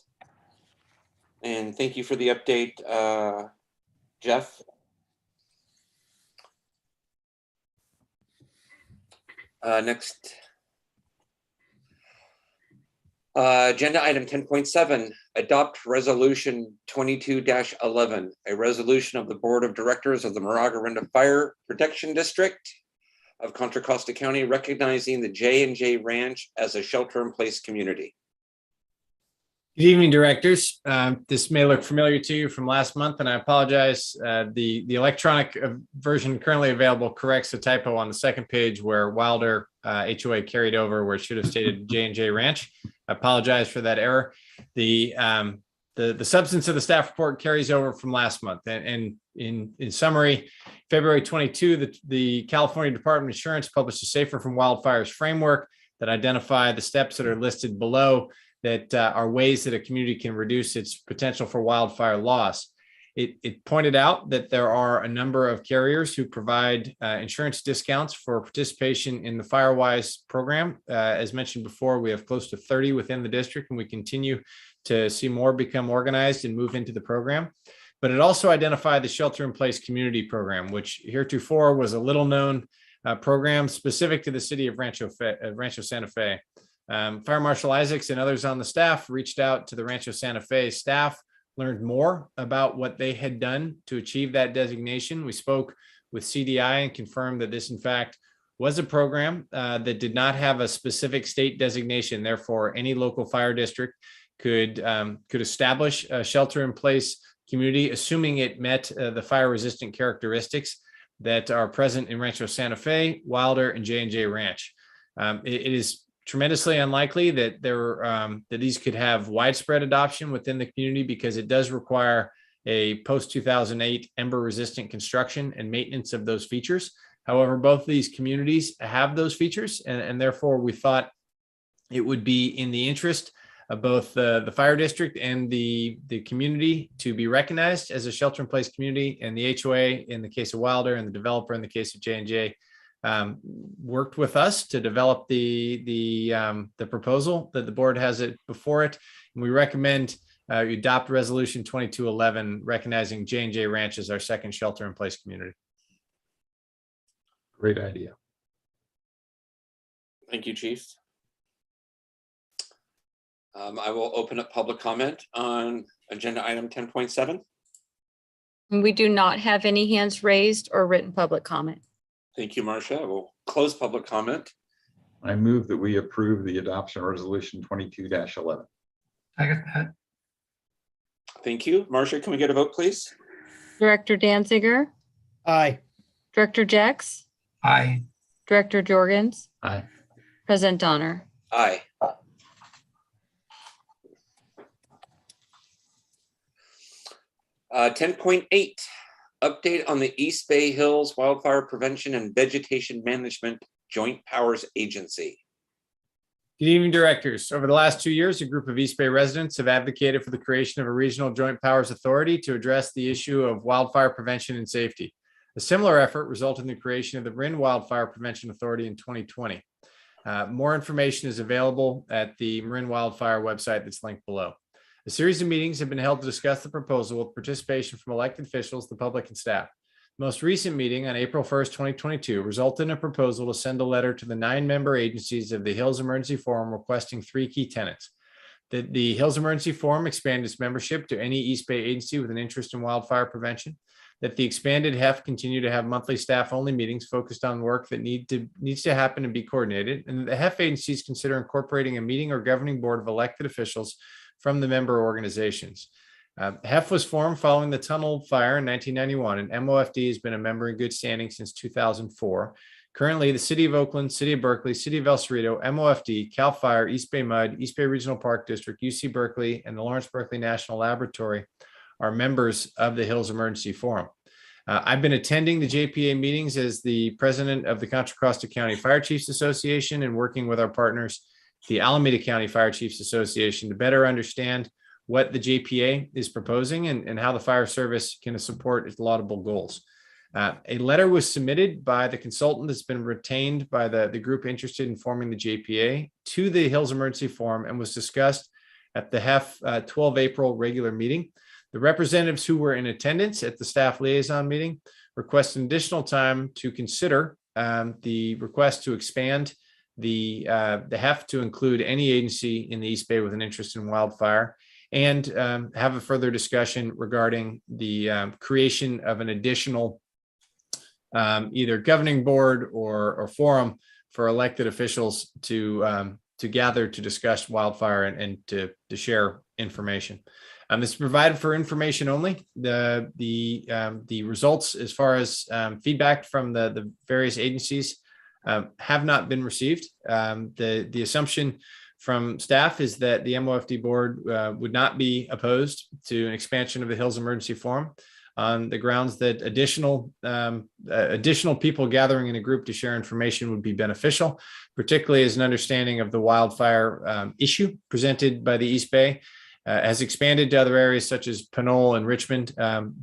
And thank you for the update, Jeff. Next. Agenda item 10.7, adopt resolution 22-11, a resolution of the Board of Directors of the Moraga-Orinda Fire Protection District of Contra Costa County, recognizing the J&J Ranch as a shelter-in-place community. Good evening, directors. This may look familiar to you from last month, and I apologize. The electronic version currently available corrects a typo on the second page where Wilder HOA carried over where it should have stated J&J Ranch. I apologize for that error. The the substance of the staff report carries over from last month. And in summary, February 22, the California Department of Insurance published a Safer from Wildfires framework that identify the steps that are listed below that are ways that a community can reduce its potential for wildfire loss. It pointed out that there are a number of carriers who provide insurance discounts for participation in the FireWise program. As mentioned before, we have close to 30 within the district, and we continue to see more become organized and move into the program. But it also identified the Shelter-in-Place Community Program, which heretofore was a little-known program specific to the city of Rancho Santa Fe. Fire Marshal Isaacs and others on the staff reached out to the Rancho Santa Fe staff, learned more about what they had done to achieve that designation. We spoke with CDI and confirmed that this, in fact, was a program that did not have a specific state designation. Therefore, any local fire district could establish a shelter-in-place community, assuming it met the fire-resistant characteristics that are present in Rancho Santa Fe, Wilder, and J&J Ranch. It is tremendously unlikely that that these could have widespread adoption within the community because it does require a post-2008 ember-resistant construction and maintenance of those features. However, both of these communities have those features, and therefore we thought it would be in the interest of both the fire district and the community to be recognized as a shelter-in-place community, and the HOA in the case of Wilder and the developer in the case of J&J worked with us to develop the proposal that the board has it before it. And we recommend you adopt resolution 2211, recognizing J&J Ranch as our second shelter-in-place community. Great idea. Thank you, Chief. I will open up public comment on agenda item 10.7. We do not have any hands raised or written public comment. Thank you, Marcia. I will close public comment. I move that we approve the adoption of resolution 22-11. I get that. Thank you. Marcia, can we get a vote, please? Director Danziger, Aye. Director Jex, Aye. Director Jorgens, Aye. President Donner. Aye. Uh, 10.8, update on the East Bay Hills Wildfire Prevention and Vegetation Management Joint Powers Agency. Good evening, directors. Over the last 2 years, a group of East Bay residents have advocated for the creation of a regional joint powers authority to address the issue of wildfire prevention and safety. A similar effort resulted in the creation of the Rinda Wildfire Prevention Authority in 2020. More information is available at the Marin Wildfire website that's linked below. A series of meetings have been held to discuss the proposal with participation from elected officials, the public, and staff. The most recent meeting on April 1st, 2022 resulted in a proposal to send a letter to the 9-member agencies of the Hills Emergency Forum requesting 3 key tenets. That the Hills Emergency Forum expand its membership to any East Bay agency with an interest in wildfire prevention. That the expanded HEF continue to have monthly staff-only meetings focused on work that needs to happen and be coordinated. And the HEF agencies consider incorporating a meeting or governing board of elected officials from the member organizations. HEF was formed following the tunnel fire in 1991, and MOFD has been a member in good standing since 2004. Currently, the City of Oakland, City of Berkeley, City of El Cerrito, MOFD, CAL FIRE, East Bay MUD, East Bay Regional Park District, UC Berkeley, and the Lawrence Berkeley National Laboratory are members of the Hills Emergency Forum. I've been attending the JPA meetings as the president of the Contra Costa County Fire Chiefs Association and working with our partners, the Alameda County Fire Chiefs Association, to better understand what the JPA is proposing and how the fire service can support its laudable goals. A letter was submitted by the consultant that's been retained by the group interested in forming the JPA to the Hills Emergency Forum and was discussed at the HEF 12 April regular meeting. The representatives who were in attendance at the staff liaison meeting requested additional time to consider the request to expand the HEF to include any agency in the East Bay with an interest in wildfire, and have a further discussion regarding the creation of an additional either governing board or forum for elected officials to gather to discuss wildfire and to share information. This is provided for information only. The results as far as feedback from the various agencies have not been received. The assumption from staff is that the MOFD board would not be opposed to an expansion of the Hills Emergency Forum on the grounds that additional people gathering in a group to share information would be beneficial, particularly as an understanding of the wildfire issue presented by the East Bay has expanded to other areas such as Pinole and Richmond,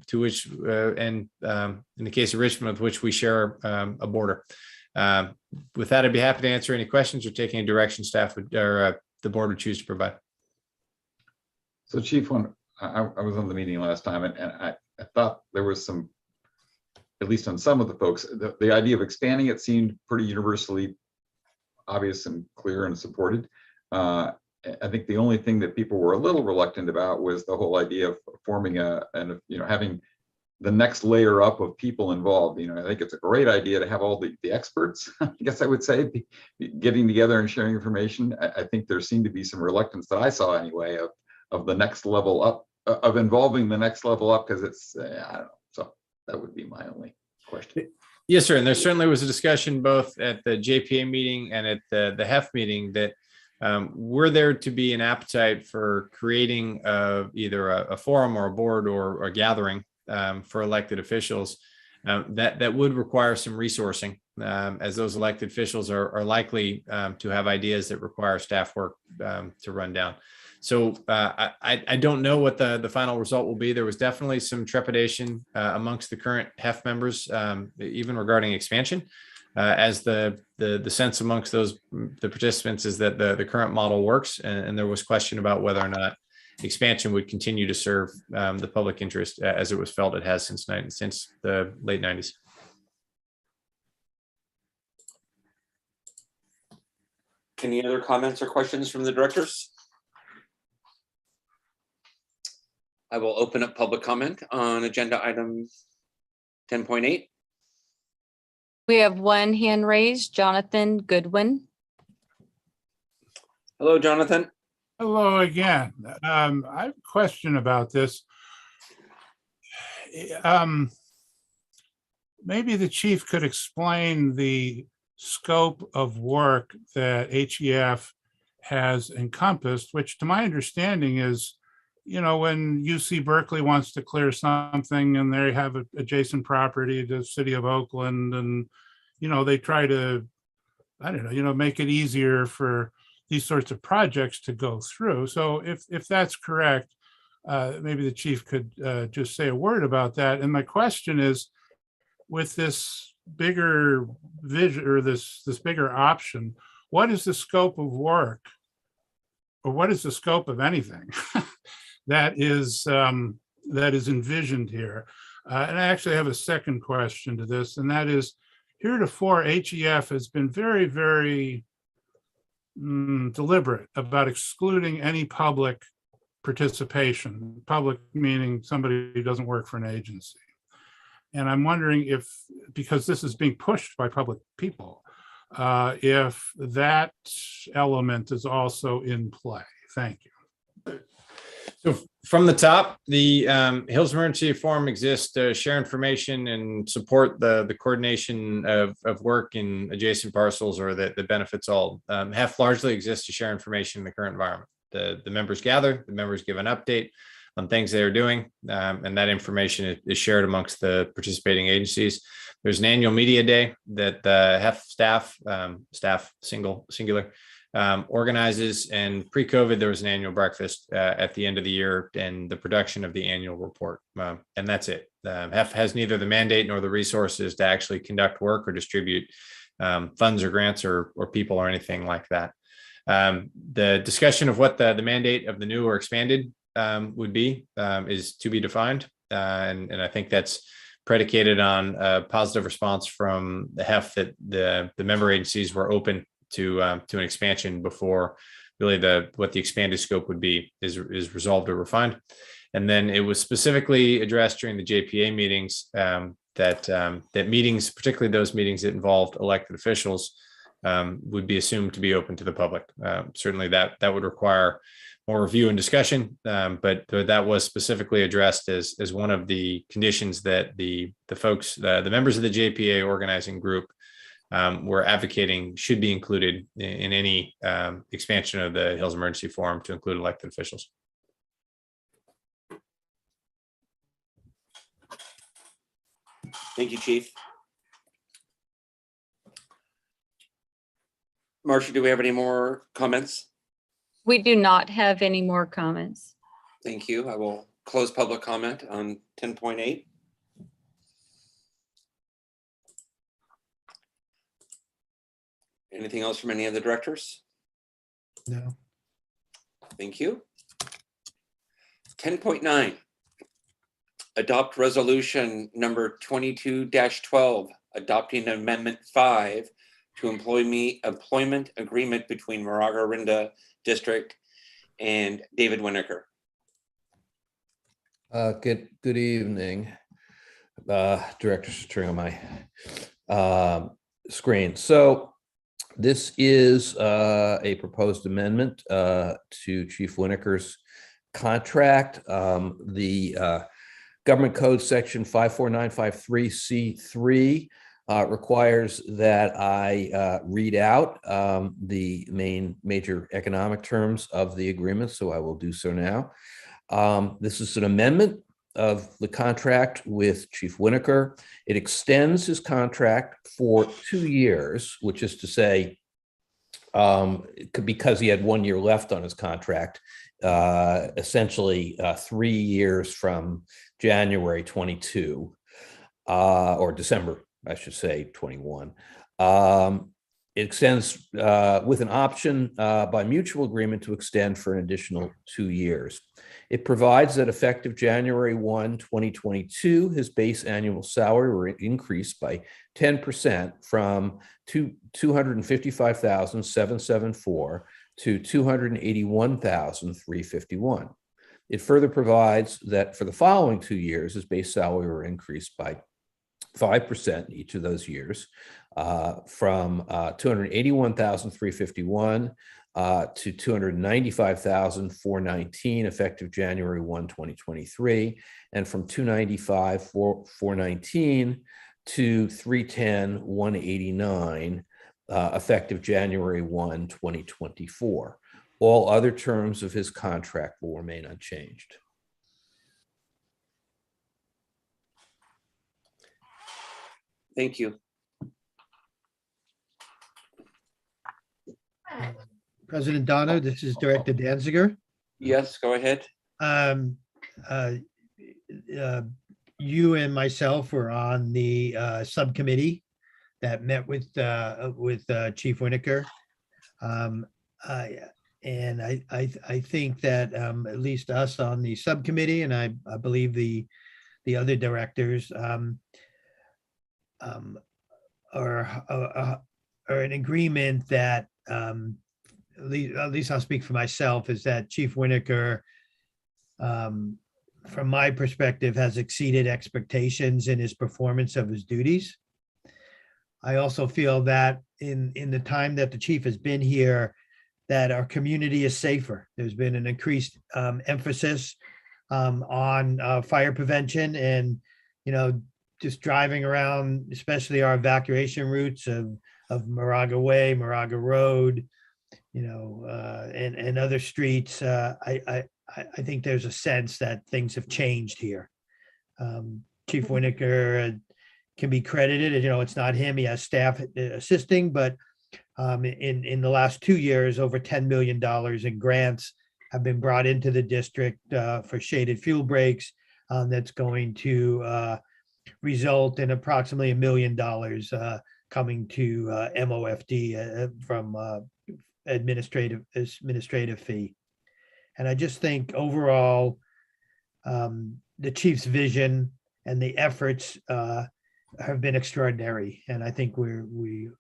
to which, in the case of Richmond, with which we share a border. With that, I'd be happy to answer any questions or take any direction staff would, or the board would choose to provide. So Chief, when I was on the meeting last time, and I thought there was some, at least on some of the folks, the idea of expanding it seemed pretty universally obvious and clear and supported. I think the only thing that people were a little reluctant about was the whole idea of forming having the next layer up of people involved. I think it's a great idea to have all the experts, I guess I would say, getting together and sharing information. I think there seemed to be some reluctance that I saw anyway of the next level up, of involving the next level up, because it's, I don't know. So that would be my only question. Yes, sir. And there certainly was a discussion both at the JPA meeting and at the HEF meeting that were there to be an appetite for creating either a forum or a board or a gathering for elected officials that would require some resourcing, as those elected officials are likely to have ideas that require staff work to run down. So I don't know what the final result will be. There was definitely some trepidation amongst the current HEF members, even regarding expansion, as the sense amongst the participants is that the current model works, and there was question about whether or not expansion would continue to serve the public interest as it was felt it has since the late 90s. Any other comments or questions from the directors? I will open up public comment on agenda item 10.8. We have one hand raised, Jonathan Goodwin. Hello, Jonathan. Hello again. I have a question about this. Maybe the chief could explain the scope of work that HEF has encompassed, which to my understanding is, when UC Berkeley wants to clear something and they have an adjacent property to the city of Oakland, and, they try to, make it easier for these sorts of projects to go through. So if that's correct, maybe the chief could just say a word about that. And my question is, with this bigger vision or this bigger option, what is the scope of work, or what is the scope of anything that is envisioned here? And I actually have a second question to this, and that is, heretofore HEF has been very, very deliberate about excluding any public participation, public meaning somebody who doesn't work for an agency. And I'm wondering if, because this is being pushed by public people, if that element is also in play. Thank you. So from the top, the Hills Emergency Forum exists to share information and support the coordination of work in adjacent parcels, or that benefits all. HEF largely exists to share information in the current environment. The members gather, the members give an update on things they are doing, and that information is shared amongst the participating agencies. There's an annual media day that the HEF staff singular, organizes, and pre-COVID there was an annual breakfast at the end of the year and the production of the annual report, and that's it. HEF has neither the mandate nor the resources to actually conduct work or distribute funds or grants or people or anything like that. The discussion of what the mandate of the new or expanded would be is to be defined, and I think that's predicated on a positive response from the HEF that the member agencies were open to an expansion before really what the expanded scope would be is resolved or refined. And then it was specifically addressed during the JPA meetings that meetings, particularly those meetings that involved elected officials, would be assumed to be open to the public. Certainly that would require more review and discussion, but that was specifically addressed as one of the conditions that the folks, the members of the JPA organizing group we're advocating should be included in any expansion of the Hills Emergency Forum to include elected officials. Thank you, Chief. Marcia, do we have any more comments? We do not have any more comments. Thank you. I will close public comment on 10.8. Anything else from any of the directors? No. Thank you. 10.9. Adopt resolution number 22-12, adopting amendment 5 to employment agreement between Moraga-Orinda District and David Winokur. Good evening. Director's turning on my screen. So this is a proposed amendment to Chief Winokur's contract. The Government Code Section 54953C3 requires that I read out the major economic terms of the agreement, so I will do so now. This is an amendment of the contract with Chief Winokur. It extends his contract for 2 years, which is to say, because he had 1 year left on his contract, essentially 3 years from January 22, or December, I should say, 21. It extends with an option by mutual agreement to extend for an additional 2 years. It provides that effective January 1, 2022, his base annual salary will increase by 10% from $255,774 to $281,351. It further provides that for the following 2 years, his base salary will increase by 5% each of those years, from $281,351 to $295,419 effective January 1, 2023, and from $295,419 to $310,189 effective January 1, 2024. All other terms of his contract will remain unchanged. Thank you. President Dono, this is Director Danziger. Yes, go ahead. You and myself were on the subcommittee that met with Chief Winokur. And I think that at least us on the subcommittee, and I believe the other directors are in agreement that at least I'll speak for myself, is that Chief Winokur, from my perspective, has exceeded expectations in his performance of his duties. I also feel that in the time that the chief has been here, that our community is safer. There's been an increased emphasis on fire prevention, and just driving around, especially our evacuation routes of Moraga Way, Moraga Road, and other streets. I think there's a sense that things have changed here. Chief Winokur can be credited, it's not him, he has staff assisting, but in the last 2 years, over $10 million in grants have been brought into the district for shaded fuel breaks. That's going to result in approximately $1 million coming to MOFD from administrative fee. And I just think overall, the chief's vision and the efforts have been extraordinary. And I think we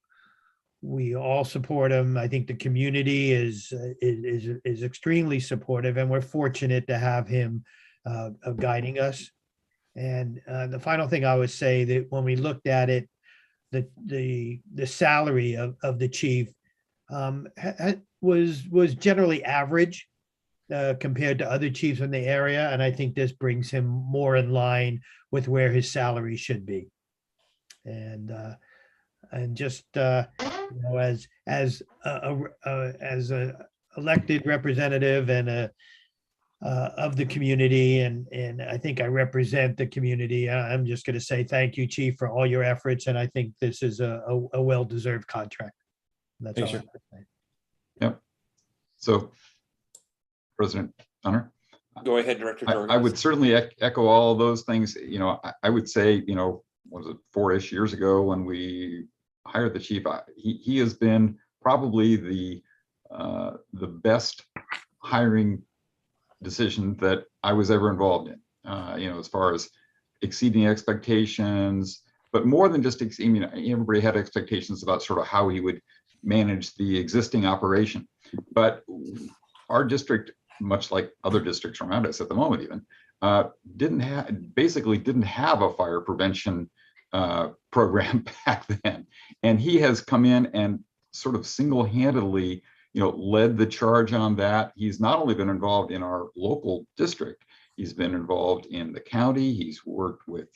all support him. I think the community is extremely supportive, and we're fortunate to have him guiding us. And the final thing I would say, that when we looked at it, the salary of the chief was generally average compared to other chiefs in the area, and I think this brings him more in line with where his salary should be. And And just, as a elected representative and of the community, and I think I represent the community. I'm just going to say thank you, Chief, for all your efforts, and I think this is a well-deserved contract. That's Thanks, all I sir. have to say. Yep. So, President Hunter? Go ahead, Director Jorgens. I would certainly echo all of those things. I would say, was it 4-ish years ago when we hired the chief? He has been probably the best hiring decision that I was ever involved in. As far as exceeding expectations, but more than just exceeding. Everybody had expectations about sort of how he would manage the existing operation, but our district, much like other districts around us at the moment, even didn't have a fire prevention program back then. And he has come in and sort of single-handedly, led the charge on that. He's not only been involved in our local district, he's been involved in the county. He's worked with,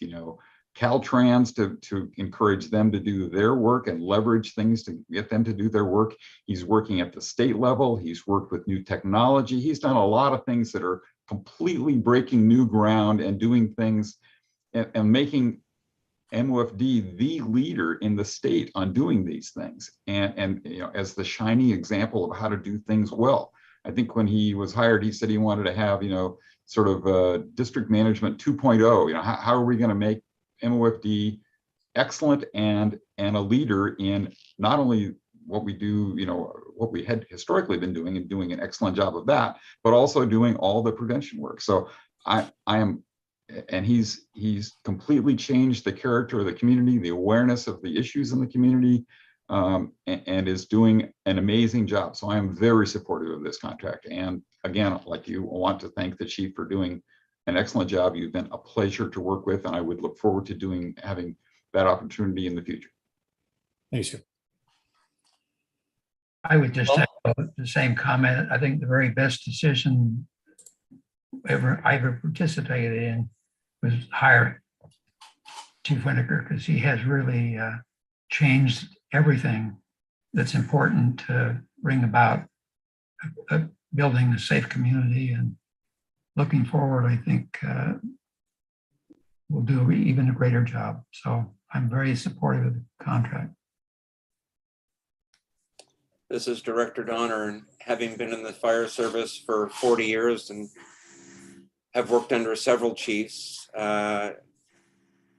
Caltrans to encourage them to do their work and leverage things to get them to do their work. He's working at the state level. He's worked with new technology. He's done a lot of things that are completely breaking new ground and doing things and making MOFD the leader in the state on doing these things. And as the shining example of how to do things well. I think when he was hired, he said he wanted to have, sort of district management 2.0. How are we going to make MOFD excellent and a leader in not only what we do, what we had historically been doing and doing an excellent job of that, but also doing all the prevention work. So I am, and he's completely changed the character of the community, the awareness of the issues in the community, and is doing an amazing job. So I am very supportive of this contract. And again, like you, I want to thank the chief for doing an excellent job. You've been a pleasure to work with, and I would look forward to having that opportunity in the future. Thanks, sir. I would just echo the same comment. I think the very best decision I ever participated in was hiring Chief Winokur, because he has really changed everything that's important to bring about building a safe community. And looking forward, I think we'll do even a greater job. So I'm very supportive of the contract. This is Director Donner, and having been in the fire service for 40 years and have worked under several chiefs,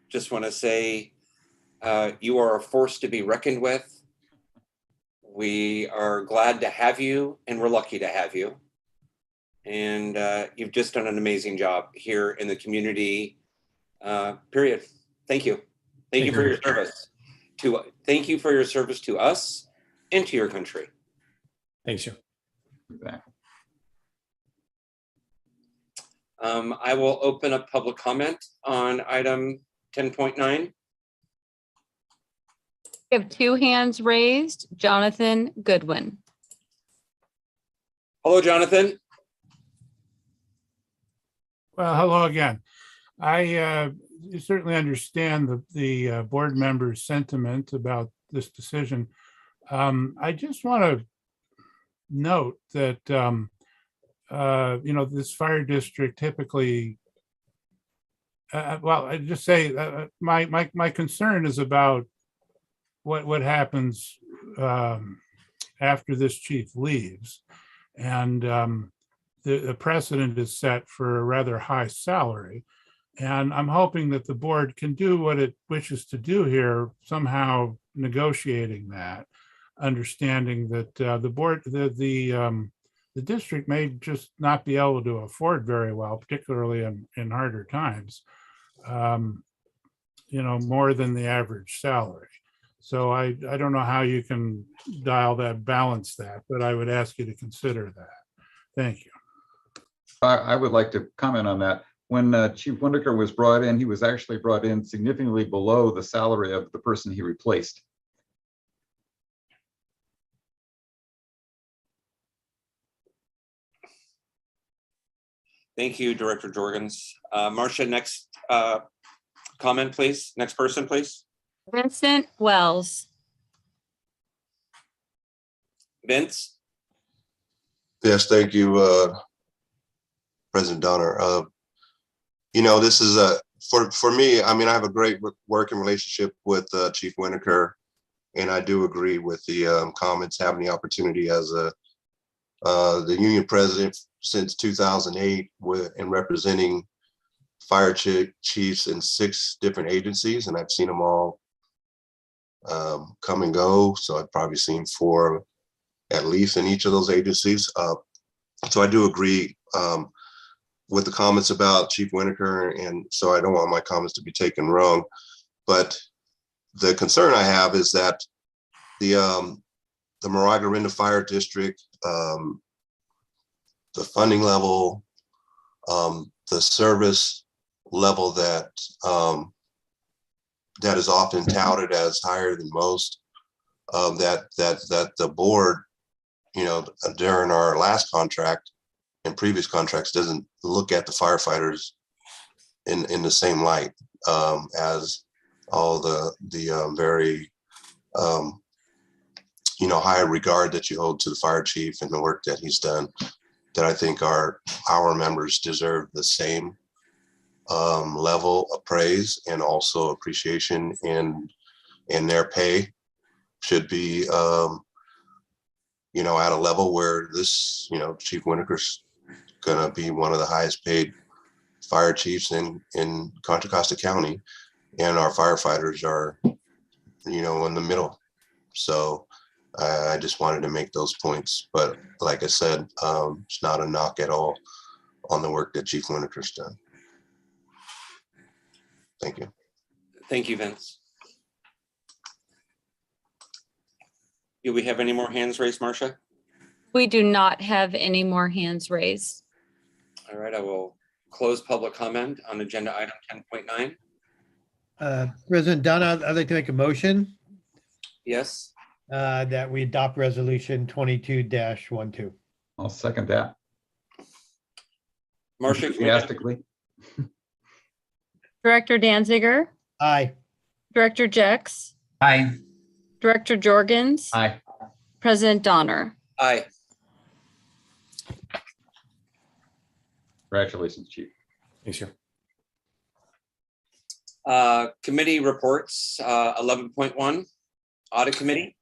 just want to say you are a force to be reckoned with. We are glad to have you, and we're lucky to have you. And you've just done an amazing job here in the community, period. Thank you. Thank you for your service. Thank you for your service to us and to your country. Thanks, sir. I will open up public comment on item 10.9. We have 2 hands raised. Jonathan Goodwin. Hello, Jonathan. Well, hello again. I certainly understand the board members' sentiment about this decision. I just want to note that this fire district typically, well, I just say my concern is about what happens after this chief leaves, and the precedent is set for a rather high salary. And I'm hoping that the board can do what it wishes to do here, somehow negotiating that, understanding that the district may just not be able to afford very well, particularly in harder times, more than the average salary. So I don't know how you can balance that, but I would ask you to consider that. Thank you. I would like to comment on that. When Chief Winokur was brought in, he was actually brought in significantly below the salary of the person he replaced. Thank you, Director Jorgens. Marcia, next comment, please. Next person, please. Vincent Wells. Vince? Yes, thank you, President Donner. This is for me. I mean, I have a great working relationship with Chief Winokur, and I do agree with the comments. Having the opportunity as the union president since 2008 and representing fire chiefs in 6 different agencies, and I've seen them all come and go. So I've probably seen 4 at least in each of those agencies. So I do agree with the comments about Chief Winokur, and so I don't want my comments to be taken wrong. But the concern I have is that the Moraga-Orinda Fire District, the funding level, the service level that that is often touted as higher than most, that the board, during our last contract and previous contracts, doesn't look at the firefighters in the same light as all the very high regard that you hold to the fire chief and the work that he's done, that I think our members deserve the same level of praise and also appreciation, and their pay should be at a level where this Chief Winokur's gonna be one of the highest paid fire chiefs in Contra Costa County, and our firefighters are in the middle. So I just wanted to make those points, but like I said, it's not a knock at all on the work that Chief Winokur's done. Thank you. Thank you, Vince. Do we have any more hands raised, Marcia? We do not have any more hands raised. All right, I will close public comment on agenda item 10.9. President Donna, I'd like to make a motion Yes. that we adopt resolution 22-12. I'll second that. Marcia, Enthusiastically. Director Danziger, Aye. Director Jex, Aye. Director Jorgens, Aye. President Donner. Aye. Congratulations, Chief. Thanks, sir. Committee reports, 11.1, Audit Committee.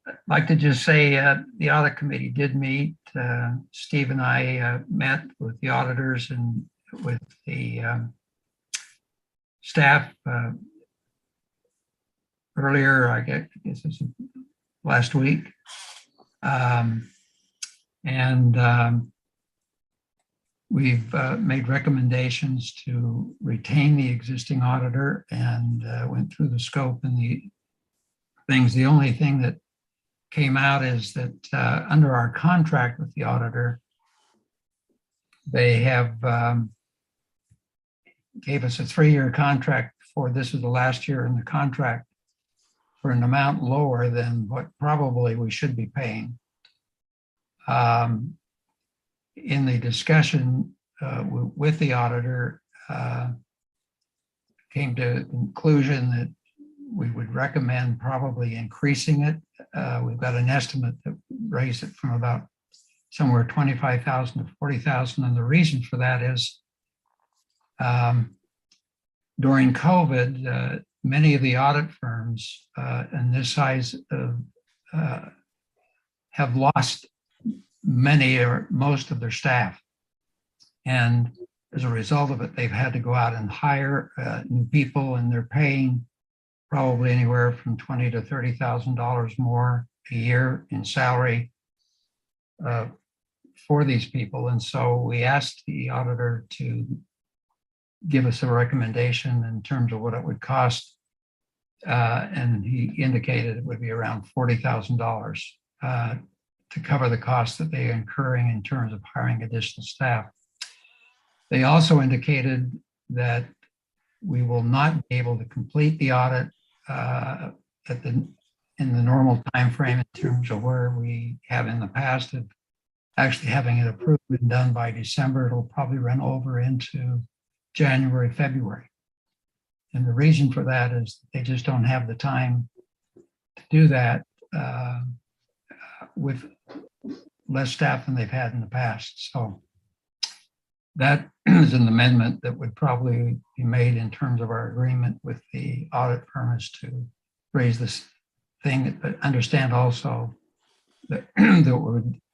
I'd like to just say the audit committee did meet. Steve and I met with the auditors and with the staff earlier, I guess this was last week. We've made recommendations to retain the existing auditor, and went through the scope and the things. The only thing that came out is that under our contract with the auditor, they have gave us a 3-year contract for this is the last year in the contract for an amount lower than what probably we should be paying. In the discussion with the auditor, came to the conclusion that we would recommend probably increasing it. We've got an estimate that raised it from about somewhere 25,000 to 40,000. And the reason for that is during COVID, many of the audit firms in this size have lost many or most of their staff. And as a result of it, they've had to go out and hire new people, and they're paying probably anywhere from $20,000 to $30,000 more a year in salary for these people. And so we asked the auditor to give us a recommendation in terms of what it would cost. And he indicated it would be around $40,000 to cover the costs that they are incurring in terms of hiring additional staff. They also indicated that we will not be able to complete the audit in the normal time frame in terms of where we have in the past of actually having it approved and done by December. It'll probably run over into January, February. And the reason for that is they just don't have the time to do that with less staff than they've had in the past. So that is an amendment that would probably be made in terms of our agreement with the audit firm is to raise this thing, but understand also that,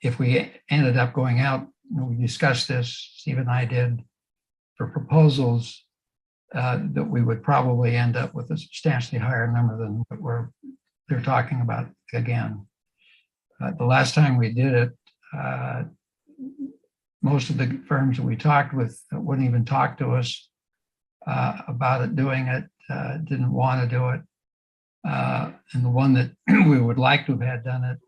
if we ended up going out, we discussed this, Steve and I did, for proposals, that we would probably end up with a substantially higher number than what they're talking about again. The last time we did it, most of the firms that we talked with wouldn't even talk to us about it, doing it, didn't want to do it. And the one that we would like to have had done it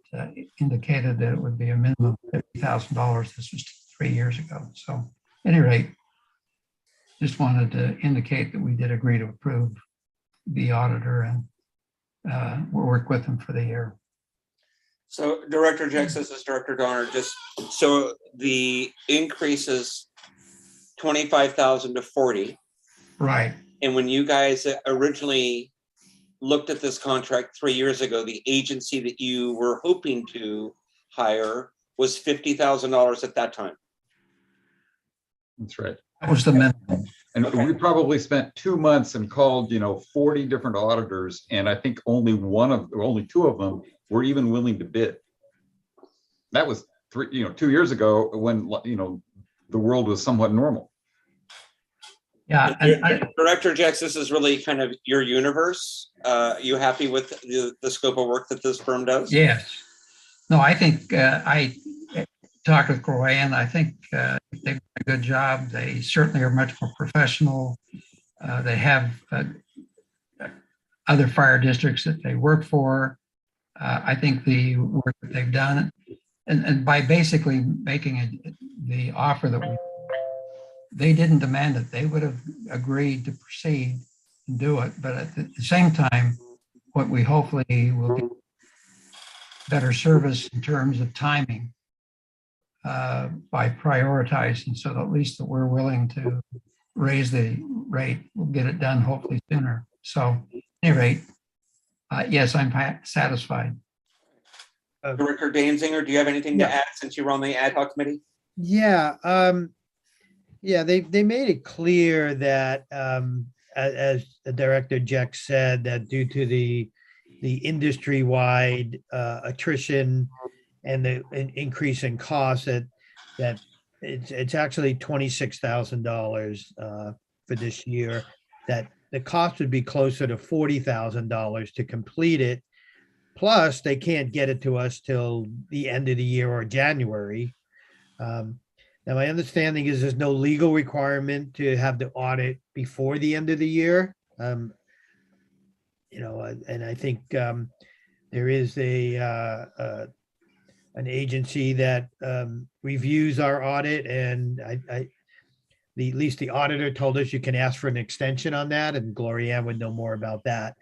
indicated that it would be a minimum of $50,000. This was 3 years ago. So at any rate, just wanted to indicate that we did agree to approve the auditor and we'll work with them for the year. So Director Jex, this is Director Donner, just so the increase is 25,000 to 40. Right. And when you guys originally looked at this contract 3 years ago, the agency that you were hoping to hire was $50,000 at that time. That's right. That was the minimum. And we probably spent 2 months and called, 40 different auditors. And I think only two of them were even willing to bid. That was 2 years ago when, the world was somewhat normal. Yeah. Director Jex, this is really kind of your universe. You happy with the scope of work that this firm does? Yes. No, I think I talked with Roy and I think they've done a good job. They certainly are much more professional. They have other fire districts that they work for. I think the work that they've done and by basically making the offer that they didn't demand it, they would have agreed to proceed and do it. But at the same time, what we hopefully will be better service in terms of timing by prioritizing, so that at least that we're willing to raise the rate, we'll get it done hopefully sooner. So at any rate, yes, I'm satisfied. Director Danziger, do you have anything to add since you were on the ad hoc committee? Yeah, they made it clear that, as the Director Jex said, that due to the industry-wide attrition and the increase in costs, that it's actually $26,000 for this year. That the cost would be closer to $40,000 to complete it. Plus, they can't get it to us till the end of the year or January. Now, my understanding is there's no legal requirement to have the audit before the end of the year. And I think there is an agency that reviews our audit, and at least the auditor told us you can ask for an extension on that, and Gloria Ann would know more about that.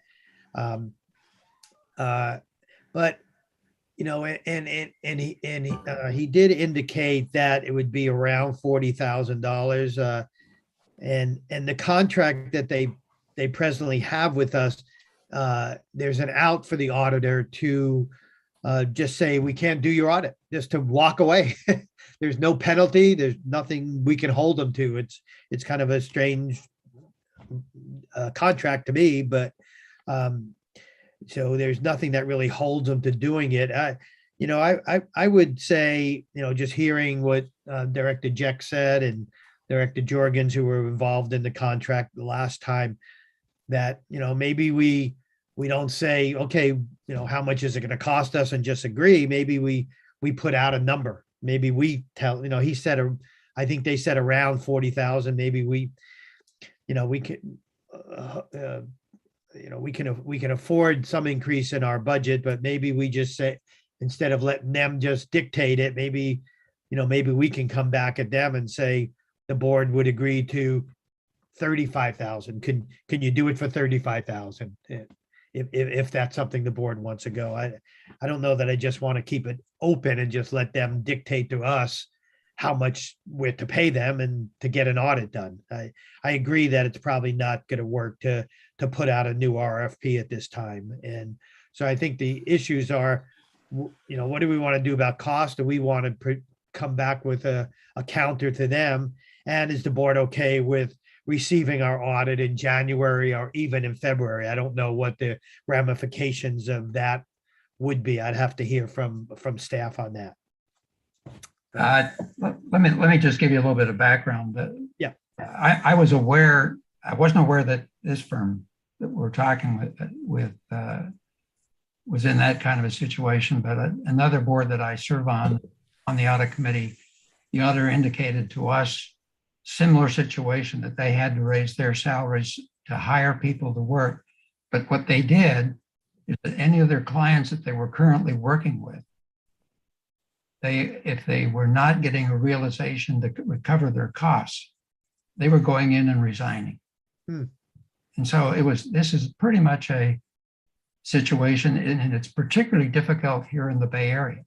But he did indicate that it would be around $40,000, and the contract that they presently have with us, there's an out for the auditor to just say we can't do your audit, just to walk away. There's no penalty. There's nothing we can hold them to. It's kind of a strange contract to me, but so there's nothing that really holds them to doing it. I would say, just hearing what Director Jex said and Director Jorgens, who were involved in the contract the last time, that, maybe we don't say, okay, how much is it going to cost us, and just agree. Maybe we put out a number. Maybe we tell, he said, I think they said around 40,000. Maybe we can, we can afford some increase in our budget, but maybe we just say, instead of letting them just dictate it, maybe we can come back at them and say the board would agree to 35,000. Can you do it for 35,000? If that's something the board wants to go. I don't know that I just want to keep it open and just let them dictate to us how much we're to pay them and to get an audit done. I agree that it's probably not going to work to put out a new RFP at this time. And so I think the issues are, what do we want to do about cost? Do we want to come back with a counter to them? And is the board okay with receiving our audit in January or even in February? I don't know what the ramifications of that would be. I'd have to hear from staff on that. Let me just give you a little bit of background. Yeah. I wasn't aware that this firm that we're talking with was in that kind of a situation, but another board that I serve on the audit committee, the auditor indicated to us similar situation, that they had to raise their salaries to hire people to work. But what they did is that any of their clients that they were currently working with, if they were not getting a realization to recover their costs, they were going in and resigning. And so this is pretty much a situation, and it's particularly difficult here in the Bay Area,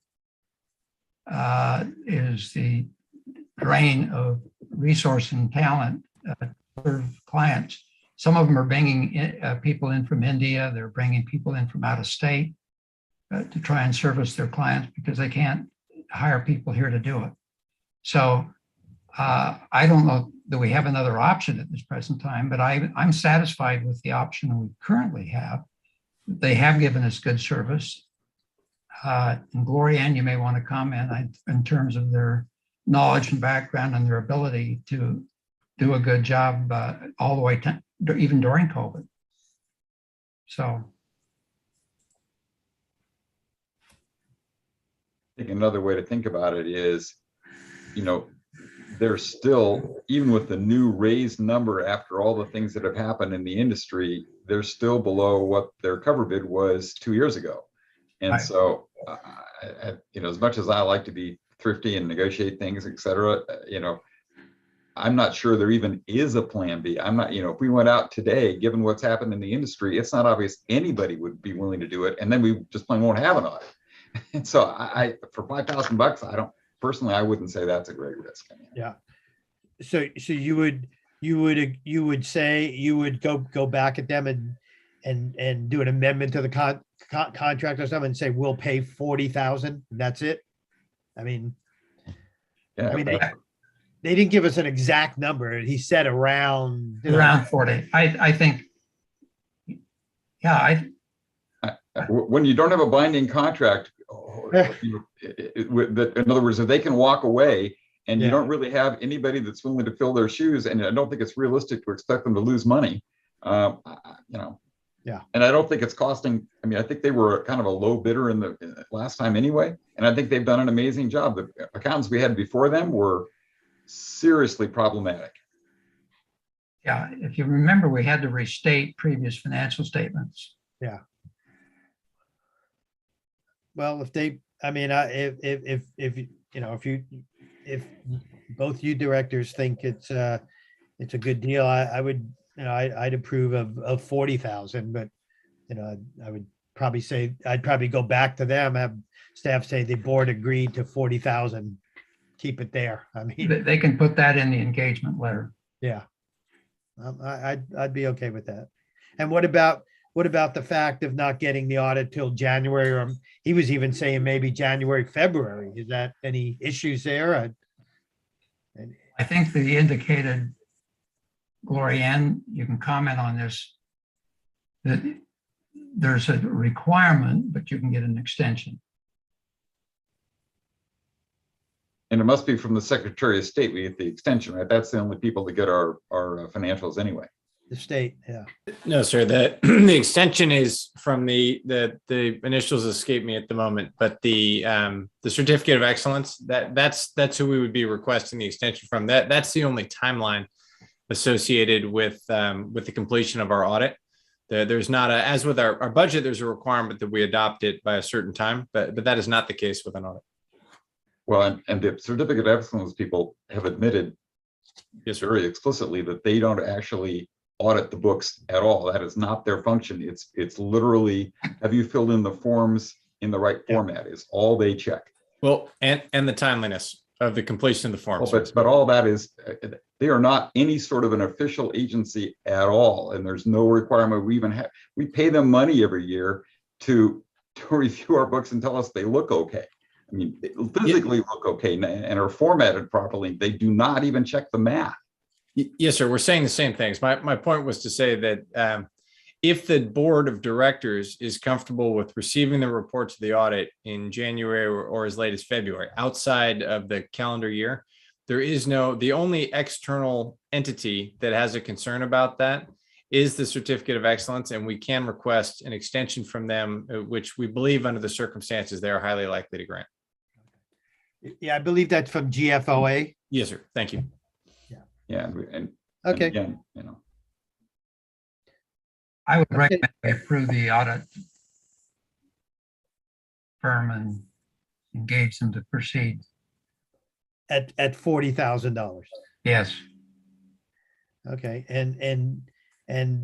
is the drain of resource and talent for clients. Some of them are bringing people in from India. They're bringing people in from out of state to try and service their clients because they can't hire people here to do it. So I don't know that we have another option at this present time, but I'm satisfied with the option we currently have. They have given us good service. And Gloria Ann, you may want to comment in terms of their knowledge and background and their ability to do a good job all the way to even during COVID. So. I think another way to think about it is, they're still, even with the new raised number after all the things that have happened in the industry, they're still below what their cover bid was 2 years ago. And so, as much as I like to be thrifty and negotiate things, et cetera, I'm not sure there even is a plan B. I'm not, if we went out today, given what's happened in the industry, it's not obvious anybody would be willing to do it. And then we just plain won't have an audit. And so for $5,000, I wouldn't say that's a great risk. Yeah. So you would say you would go back at them and do an amendment to the contract or something and say, we'll pay 40,000. That's it. I mean, they didn't give us an exact number. He said around 40. I think, yeah. When you don't have a binding contract, in other words, if they can walk away and you don't really have anybody that's willing to fill their shoes, and I don't think it's realistic to expect them to lose money, Yeah. And I don't think it's costing. I think they were kind of a low bidder in the last time anyway, and I think they've done an amazing job. The accountants we had before them were seriously problematic. Yeah, if you remember, we had to restate previous financial statements. Yeah. Well, if both you directors think it's a good deal, I would, I'd approve of 40,000, but I would probably say, I'd probably go back to them, have staff say the board agreed to 40,000, keep it there. They can put that in the engagement letter. Yeah. I'd be okay with that. And what about the fact of not getting the audit till January, or he was even saying maybe January, February? Is that any issues there? I think the indicated, Gloria Ann, you can comment on this, that there's a requirement, but you can get an extension. And it must be from the Secretary of State, we get the extension, right? That's the only people that get our financials anyway. The state, yeah. No, sir. The extension is from the initials escape me at the moment, but the certificate of excellence, that's who we would be requesting the extension from. That's the only timeline associated with the completion of our audit. There's not as with our budget, there's a requirement that we adopt it by a certain time, but that is not the case with an audit. Well, and the certificate of excellence people have admitted very explicitly that they don't actually audit the books at all. That is not their function. It's literally, have you filled in the forms in the right format is all they check. Well, and the timeliness of the completion of the forms. Well, but all that is, they are not any sort of an official agency at all. And there's no requirement. We pay them money every year to to review our books and tell us they look okay. I mean, they physically look okay and are formatted properly. They do not even check the math. Yes, sir. We're saying the same things. My point was to say that if the board of directors is comfortable with receiving the reports of the audit in January or as late as February, outside of the calendar year, the only external entity that has a concern about that is the certificate of excellence, and we can request an extension from them, which we believe under the circumstances they are highly likely to grant. Yeah, I believe that's from GFOA. Yes, sir. Thank you. Yeah. Okay. Again, you know, I would recommend we approve the audit firm and engage them to proceed. At $40,000. Yes. Okay, and I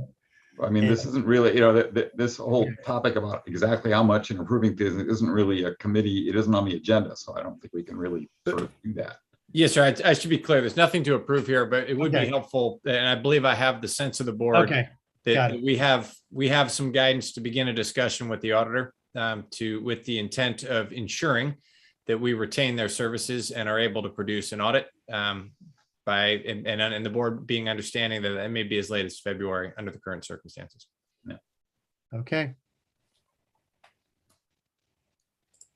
mean, this isn't really, you know, this whole topic about exactly how much and improving things isn't really a committee. It isn't on the agenda, so I don't think we can really sort of do that. Yes, sir. I should be clear. There's nothing to approve here, but it would be Okay. helpful, and I believe I have the sense of the board. Okay, got That it. we have some guidance to begin a discussion with the auditor with the intent of ensuring that we retain their services and are able to produce an audit and the board being understanding that it may be as late as February under the current circumstances. Yeah. Okay.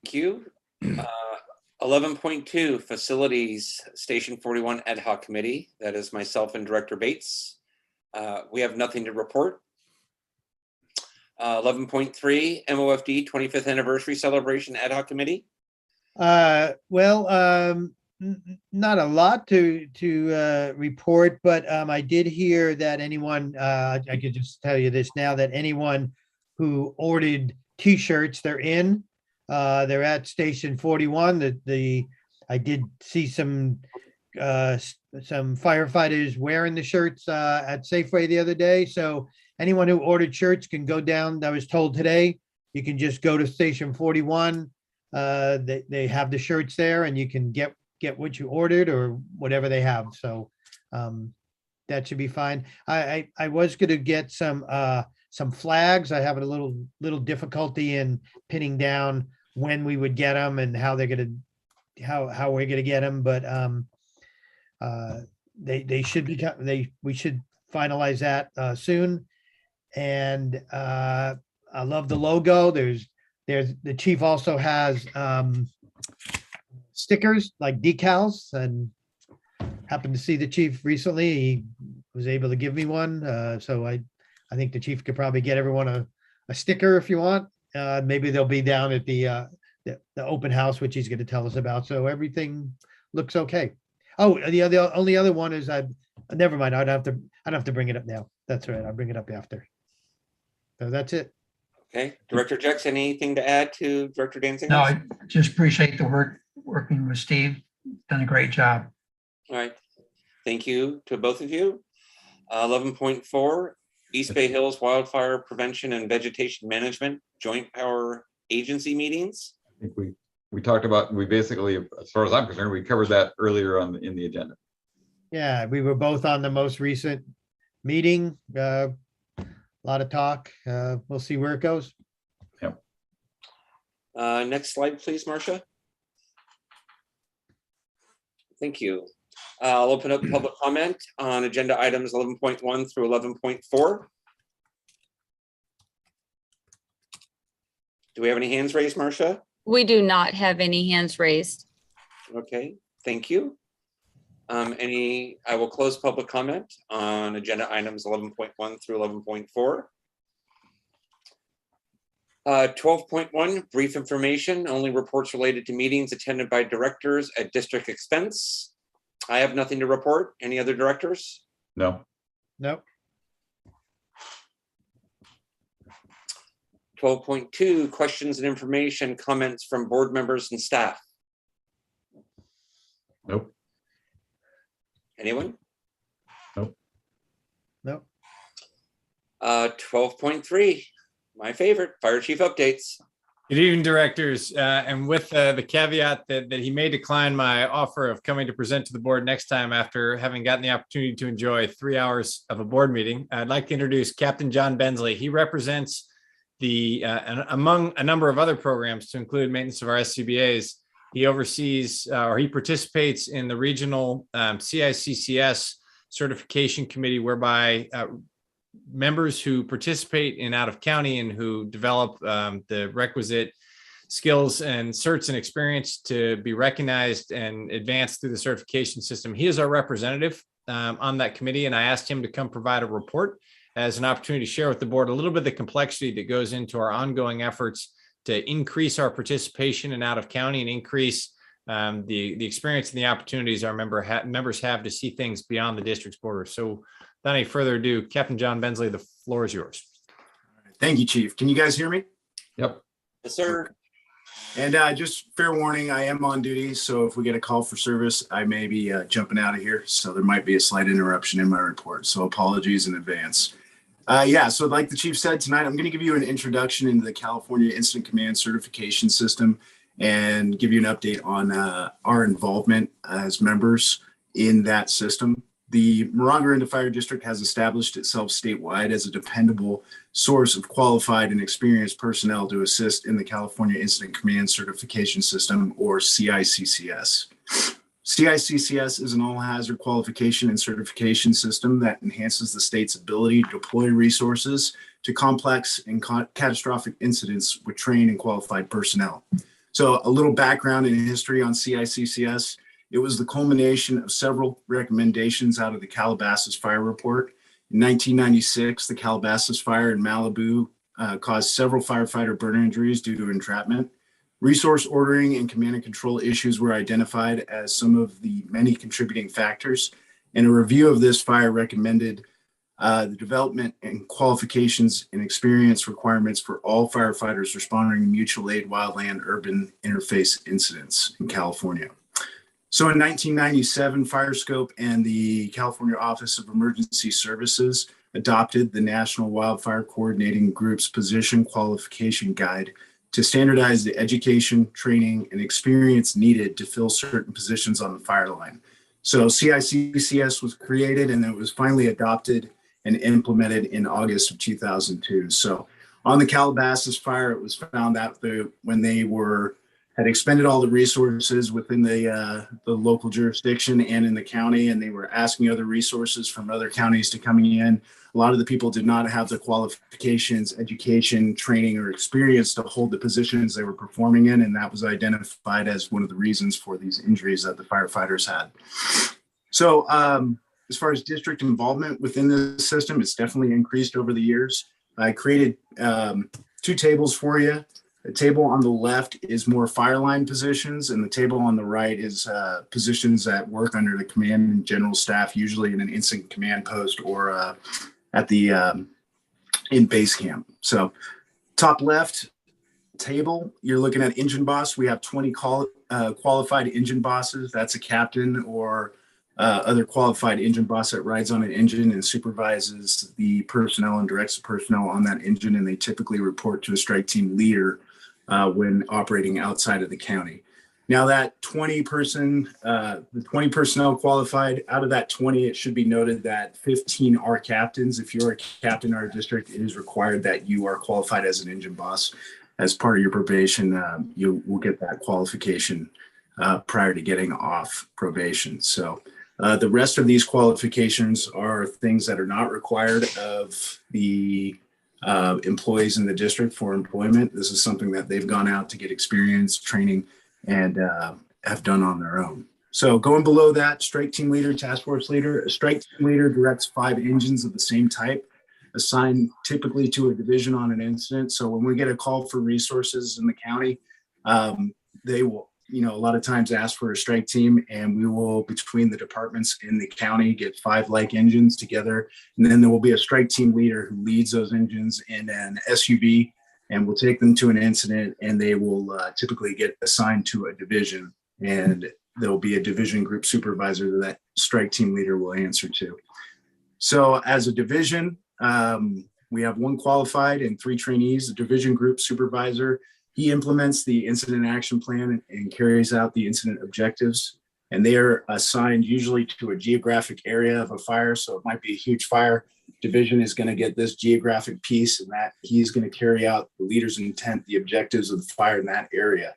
Thank you. 11.2 Facilities Station 41 Ad Hoc Committee. That is myself and Director Bates. We have nothing to report. 11.3 MOFD 25th Anniversary Celebration Ad Hoc Committee. Well, not a lot to report, but I did hear that anyone, I could just tell you this now, that anyone who ordered T-shirts, they're in. They're at Station 41. I did see some firefighters wearing the shirts at Safeway the other day. So anyone who ordered shirts can go down. I was told today, you can just go to Station 41. They have the shirts there, and you can get what you ordered or whatever they have. So that should be fine. I was going to get some flags. I have a little difficulty in pinning down when we would get them and how we're going to get them. But they should be. We should finalize that soon. And I love the logo. There's the chief also has stickers like decals, and happened to see the chief recently. He was able to give me one. So I think the chief could probably get everyone a sticker if you want. Maybe they'll be down at the open house, which he's going to tell us about. So everything looks okay. Oh, the only other one is never mind. I don't have to bring it up now. That's right. I'll bring it up after. So that's it. Okay, Director Jex, anything to add to Director Danziger? No, I just appreciate the work working with Steve. Done a great job. All right, thank you to both of you. 11.4 East Bay Hills Wildfire Prevention and Vegetation Management Joint Power Agency meetings. I think we talked about, we basically, as far as I'm concerned, we covered that earlier in the agenda. Yeah, we were both on the most recent meeting. A lot of talk. We'll see where it goes. Yep. Next slide, please, Marcia. Thank you. I'll open up public comment on agenda items 11.1 through 11.4. Do we have any hands raised, Marcia? We do not have any hands raised. Okay, thank you. I will close public comment on agenda items 11.1 through 11.4. 12.1, brief information, only reports related to meetings attended by directors at district expense. I have nothing to report. Any other directors? No. Nope. 12.2, questions and information, comments from board members and staff. Nope. Anyone? Nope. Nope. 12.3, my favorite, fire chief updates. Good evening, directors. And with the caveat that he may decline my offer of coming to present to the board next time after having gotten the opportunity to enjoy 3 hours of a board meeting, I'd like to introduce Captain John Bensley. He represents among a number of other programs to include maintenance of our SCBAs, he oversees or he participates in the regional CICCS certification committee, whereby members who participate in out of county and who develop the requisite skills and certs and experience to be recognized and advanced through the certification system. He is our representative on that committee, and I asked him to come provide a report as an opportunity to share with the board a little bit of the complexity that goes into our ongoing efforts to increase our participation in out of county and increase the experience and the opportunities our members have to see things beyond the district's borders. So without any further ado, Captain John Bensley, the floor is yours. Thank you, Chief. Can you guys hear me? Yep. Yes, sir. And just fair warning, I am on duty, so if we get a call for service, I may be jumping out of here. So there might be a slight interruption in my report. So apologies in advance. So like the Chief said tonight, I'm going to give you an introduction into the California Incident Command Certification System and give you an update on our involvement as members in that system. The Moraga-Orinda Fire District has established itself statewide as a dependable source of qualified and experienced personnel to assist in the California Incident Command Certification System, or CICCS. CICCS is an all-hazard qualification and certification system that enhances the state's ability to deploy resources to complex and catastrophic incidents with trained and qualified personnel. So a little background and history on CICCS. It was the culmination of several recommendations out of the Calabasas Fire Report. In 1996, the Calabasas Fire in Malibu caused several firefighter burn injuries due to entrapment. Resource ordering and command and control issues were identified as some of the many contributing factors, and a review of this fire recommended the development and qualifications and experience requirements for all firefighters responding to mutual aid wildland-urban interface incidents in California. So in 1997, FireScope and the California Office of Emergency Services adopted the National Wildfire Coordinating Group's Position Qualification Guide to standardize the education, training, and experience needed to fill certain positions on the fire line. So CICCS was created and it was finally adopted and implemented in August of 2002. So on the Calabasas fire, it was found that when they had expended all the resources within the local jurisdiction and in the county, and they were asking other resources from other counties to coming in. A lot of the people did not have the qualifications, education, training, or experience to hold the positions they were performing in, and that was identified as one of the reasons for these injuries that the firefighters had. So as far as district involvement within the system, it's definitely increased over the years. I created two tables for you. The table on the left is more fireline positions, and the table on the right is positions that work under the command and general staff, usually in an incident command post or at the in base camp. So top left table, you're looking at engine boss. We have 20 qualified engine bosses. That's a captain or other qualified engine boss that rides on an engine and supervises the personnel and directs the personnel on that engine, and they typically report to a strike team leader when operating outside of the county. Now that 20 personnel qualified, out of that 20, it should be noted that 15 are captains. If you're a captain in our district, it is required that you are qualified as an engine boss. As part of your probation, you will get that qualification prior to getting off probation. So the rest of these qualifications are things that are not required of the employees in the district for employment. This is something that they've gone out to get experience, training, and have done on their own. So going below that, strike team leader, task force leader. A strike team leader directs 5 engines of the same type, assigned typically to a division on an incident. So when we get a call for resources in the county, they will, a lot of times ask for a strike team, and we will, between the departments in the county, get 5 like engines together. And then there will be a strike team leader who leads those engines in an SUV, and we'll take them to an incident, and they will typically get assigned to a division, and there'll be a division group supervisor that strike team leader will answer to. So as a division, we have 1 qualified and 3 trainees. The division group supervisor, he implements the incident action plan and carries out the incident objectives, and they are assigned usually to a geographic area of a fire. So it might be a huge fire division is going to get this geographic piece, and that he's going to carry out the leader's intent, the objectives of the fire in that area.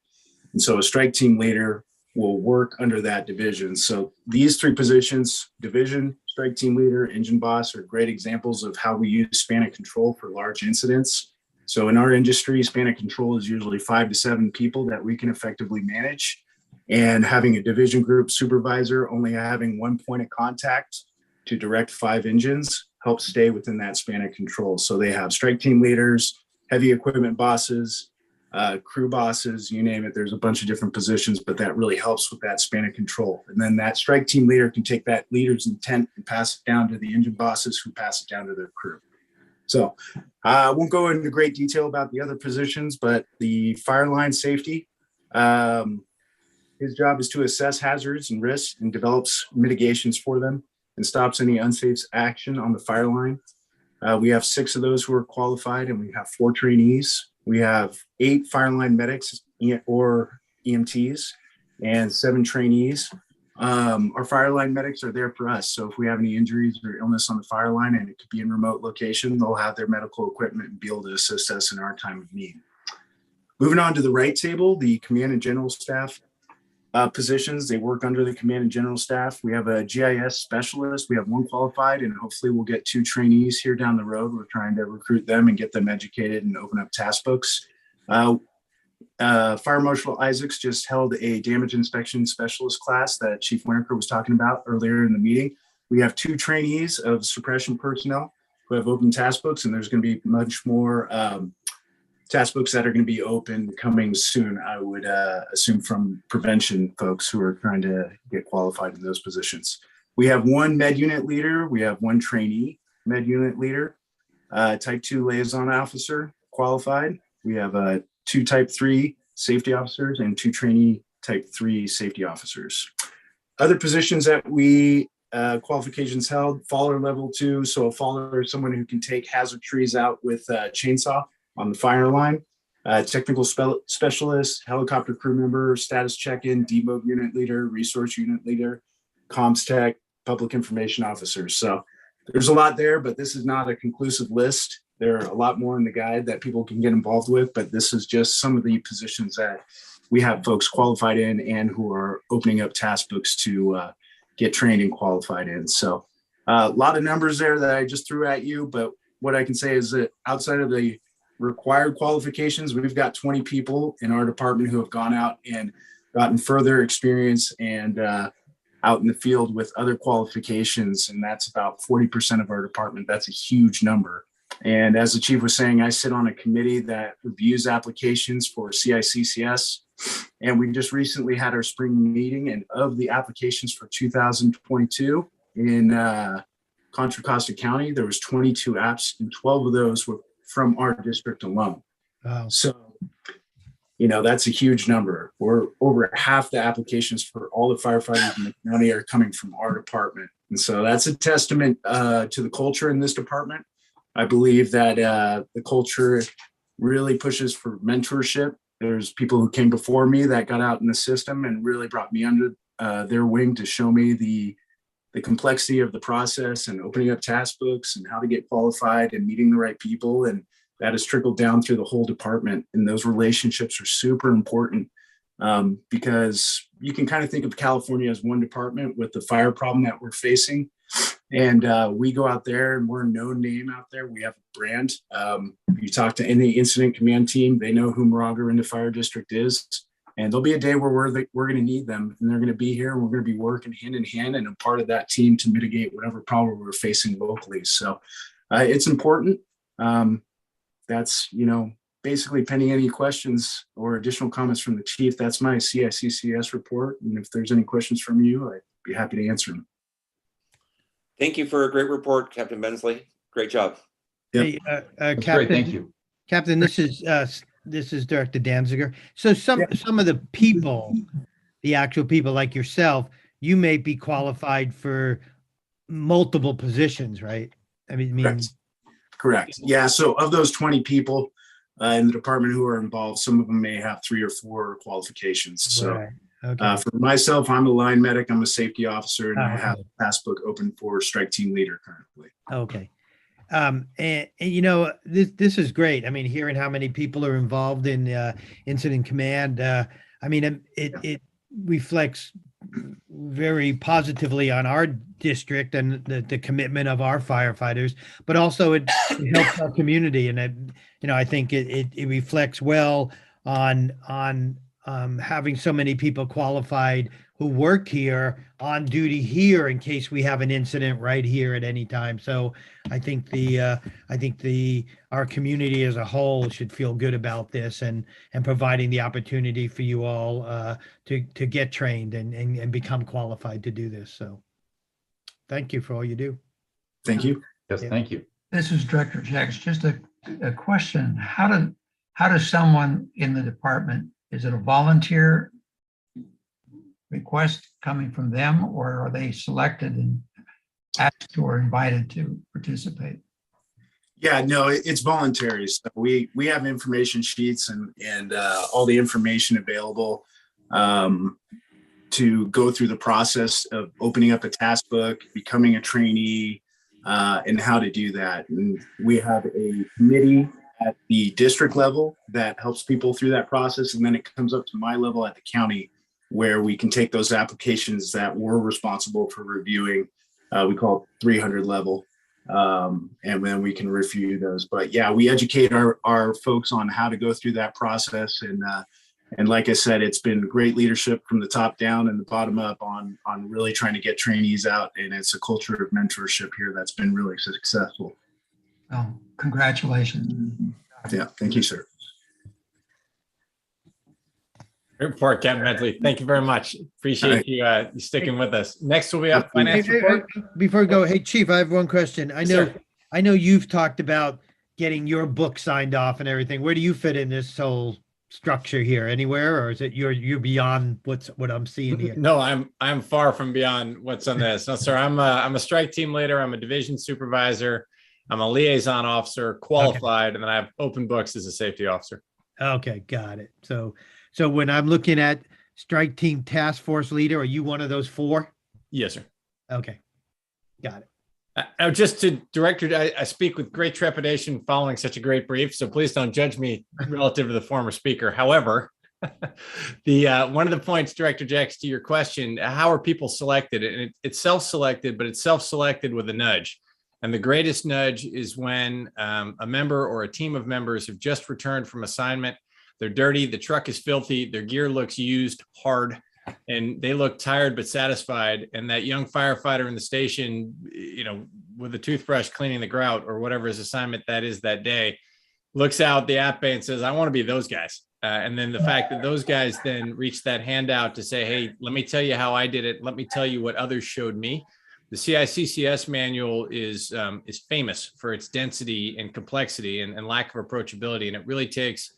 And so a strike team leader will work under that division. So these three positions, division, strike team leader, engine boss, are great examples of how we use span of control for large incidents. So in our industry, span of control is usually 5 to 7 people that we can effectively manage. And having a division group supervisor only having one point of contact to direct 5 engines helps stay within that span of control. So they have strike team leaders, heavy equipment bosses, crew bosses, you name it. There's a bunch of different positions, but that really helps with that span of control. And then that strike team leader can take that leader's intent and pass it down to the engine bosses, who pass it down to their crew. So I won't go into great detail about the other positions, but the fire line safety, his job is to assess hazards and risks and develops mitigations for them and stops any unsafe action on the fire line. We have 6 of those who are qualified, and we have 4 trainees. We have 8 fire line medics or EMTs and 7 trainees. Our fire line medics are there for us. So if we have any injuries or illness on the fire line, and it could be in remote location, they'll have their medical equipment and be able to assist us in our time of need. Moving on to the right table, the command and general staff positions. They work under the command and general staff. We have a GIS specialist. We have 1 qualified, and hopefully we'll get 2 trainees here down the road. We're trying to recruit them and get them educated and open up task books. Fire Marshal Isaacs just held a damage inspection specialist class that Chief Winterker was talking about earlier in the meeting. We have 2 trainees of suppression personnel who have open task books, and there's going to be much more task books that are going to be open coming soon, I would assume, from prevention folks who are trying to get qualified in those positions. We have 1 med unit leader. We have 1 trainee med unit leader, type 2 liaison officer qualified. We have 2 type 3 safety officers and 2 trainee type 3 safety officers. Other positions that we qualifications held: faller level 2. So a faller is someone who can take hazard trees out with a chainsaw on the fire line. Technical specialist, helicopter crew member, status check-in, demo unit leader, resource unit leader, comms tech, public information officer. So there's a lot there, but this is not a conclusive list. There are a lot more in the guide that people can get involved with, but this is just some of the positions that we have folks qualified in and who are opening up task books to get trained and qualified in. So a lot of numbers there that I just threw at you, but what I can say is that outside of the required qualifications, we've got 20 people in our department who have gone out and gotten further experience and out in the field with other qualifications. And that's about 40% of our department. That's a huge number. And as the chief was saying, I sit on a committee that reviews applications for CICCS. And we just recently had our spring meeting, and of the applications for 2022 in Contra Costa County, there was 22 apps, and 12 of those were from our district alone. Wow. So, that's a huge number. We're over half the applications for all the firefighters in the county are coming from our department. And so that's a testament to the culture in this department. I believe that the culture really pushes for mentorship. There's people who came before me that got out in the system and really brought me under their wing to show me the complexity of the process and opening up task books and how to get qualified and meeting the right people. And that has trickled down through the whole department. And those relationships are super important because you can kind of think of California as one department with the fire problem that we're facing. And we go out there and we're a known name out there. We have a brand. You talk to any incident command team, they know who Moraga-Orinda Fire District is. And there'll be a day where we're going to need them, and they're going to be here, and we're going to be working hand in hand and a part of that team to mitigate whatever problem we're facing locally. So it's important. That's, basically pending any questions or additional comments from the chief. That's my CICCS report. And if there's any questions from you, I'd be happy to answer them. Thank you for a great report, Captain Bensley. Great job. Hey, That's Captain, great. Thank you. Captain, this is Director Danziger. So some of the people, the actual people like yourself, you may be qualified for multiple positions, right? I mean, Correct. Yeah. So of those 20 people in the department who are involved, some of them may have 3 or 4 qualifications. So right. Okay. for myself, I'm a line medic. I'm a safety officer, and I have a task book open for strike team leader currently. Okay. And you know, this is great. I mean, hearing how many people are involved in incident command, I mean, it reflects very positively on our district and the commitment of our firefighters, but also it helps our community. And you know, I think it reflects well on having so many people qualified who work here on duty here in case we have an incident right here at any time. So I think our community as a whole should feel good about this and providing the opportunity for you all to get trained and become qualified to do this. So thank you for all you do. Thank you. Yes, thank you. This is Director Jex. Just a question. How does someone in the department, is it a volunteer request coming from them, or are they selected and asked or invited to participate? Yeah, no, it's voluntary. So we have information sheets and all the information available to go through the process of opening up a task book, becoming a trainee, and how to do that. And we have a committee at the district level that helps people through that process. And then it comes up to my level at the county, where we can take those applications that we're responsible for reviewing. We call it 300 level. And then we can review those. But yeah, we educate our folks on how to go through that process. And like I said, it's been great leadership from the top down and the bottom up on really trying to get trainees out. And it's a culture of mentorship here that's been really successful. Oh, congratulations. Yeah, thank you, sir. Great report, Captain Medley. Thank you very much. Appreciate you sticking with us. Next will be up finance report. Before we go, hey Chief, I have one question. Sir. I know you've talked about getting your book signed off and everything. Where do you fit in this whole structure here? Anywhere, or is it you're beyond what I'm seeing here? No, I'm far from beyond what's on this. No, sir. I'm a strike team leader. I'm a division supervisor. I'm a liaison officer, qualified, and then I have open books as a safety officer. Okay, got it. So when I'm looking at strike team task force leader, are you one of those 4? Yes, sir. Okay, got it. Just to Director, I speak with great trepidation following such a great brief, so please don't judge me relative to the former speaker. However, one of the points, Director Jex, to your question, how are people selected? And it's self-selected, but it's self-selected with a nudge. And the greatest nudge is when a member or a team of members have just returned from assignment. They're dirty, the truck is filthy, their gear looks used, hard, and they look tired but satisfied. And that young firefighter in the station, you know, with a toothbrush cleaning the grout or whatever his assignment that is that day, looks out the app and says, I want to be those guys. And then the fact that those guys then reach that handout to say, hey, let me tell you how I did it. Let me tell you what others showed me. The CICCS manual is famous for its density and complexity and lack of approachability. And it really takes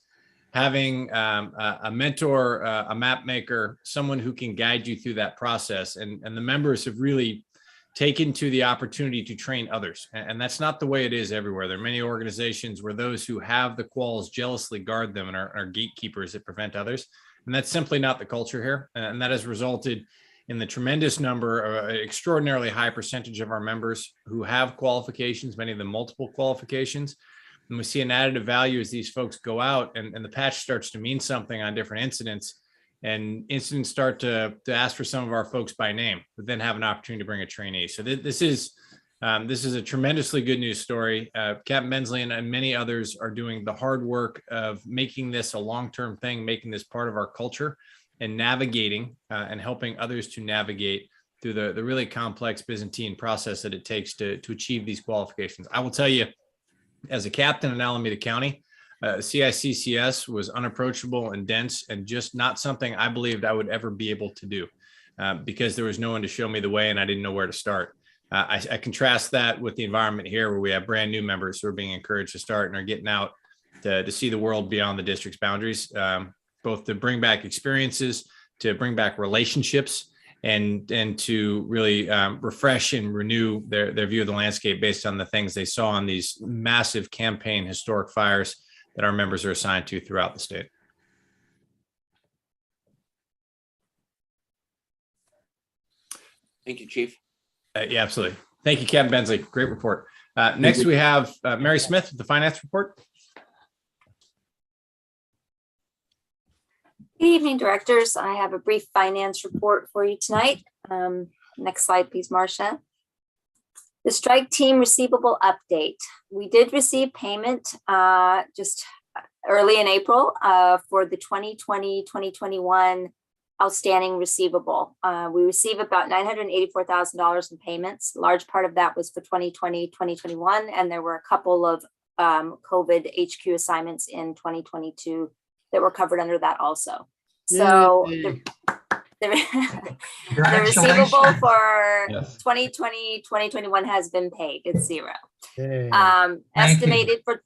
having a mentor, a map maker, someone who can guide you through that process. And the members have really taken to the opportunity to train others. And that's not the way it is everywhere. There are many organizations where those who have the quals jealously guard them and are gatekeepers that prevent others. And that's simply not the culture here. And that has resulted in the tremendous number, extraordinarily high percentage of our members who have qualifications, many of them multiple qualifications. And we see an additive value as these folks go out and the patch starts to mean something on different incidents, and incidents start to ask for some of our folks by name, but then have an opportunity to bring a trainee. So this is a tremendously good news story. Captain Bensley and many others are doing the hard work of making this a long-term thing, making this part of our culture, and navigating and helping others to navigate through the really complex Byzantine process that it takes to achieve these qualifications. I will tell you, as a captain in Alameda County, CICCS was unapproachable and dense and just not something I believed I would ever be able to do because there was no one to show me the way and I didn't know where to start. I contrast that with the environment here where we have brand new members who are being encouraged to start and are getting out to see the world beyond the district's boundaries, both to bring back experiences, to bring back relationships, and to really refresh and renew their view of the landscape based on the things they saw on these massive campaign historic fires that our members are assigned to throughout the state. Thank you, Chief. Yeah, absolutely. Thank you, Captain Bensley. Great report. Next, we have Mary Smith with the finance report. Good evening, directors. I have a brief finance report for you tonight. Next slide, please, Marcia. The strike team receivable update. We did receive payment just early in April for the 2020-2021 outstanding receivable. We received about $984,000 in payments. A large part of that was for 2020-2021, and there were a couple of COVID HQ assignments in 2022 that were covered under that also. So the receivable for 2020-2021 has been paid. It's zero. Estimated for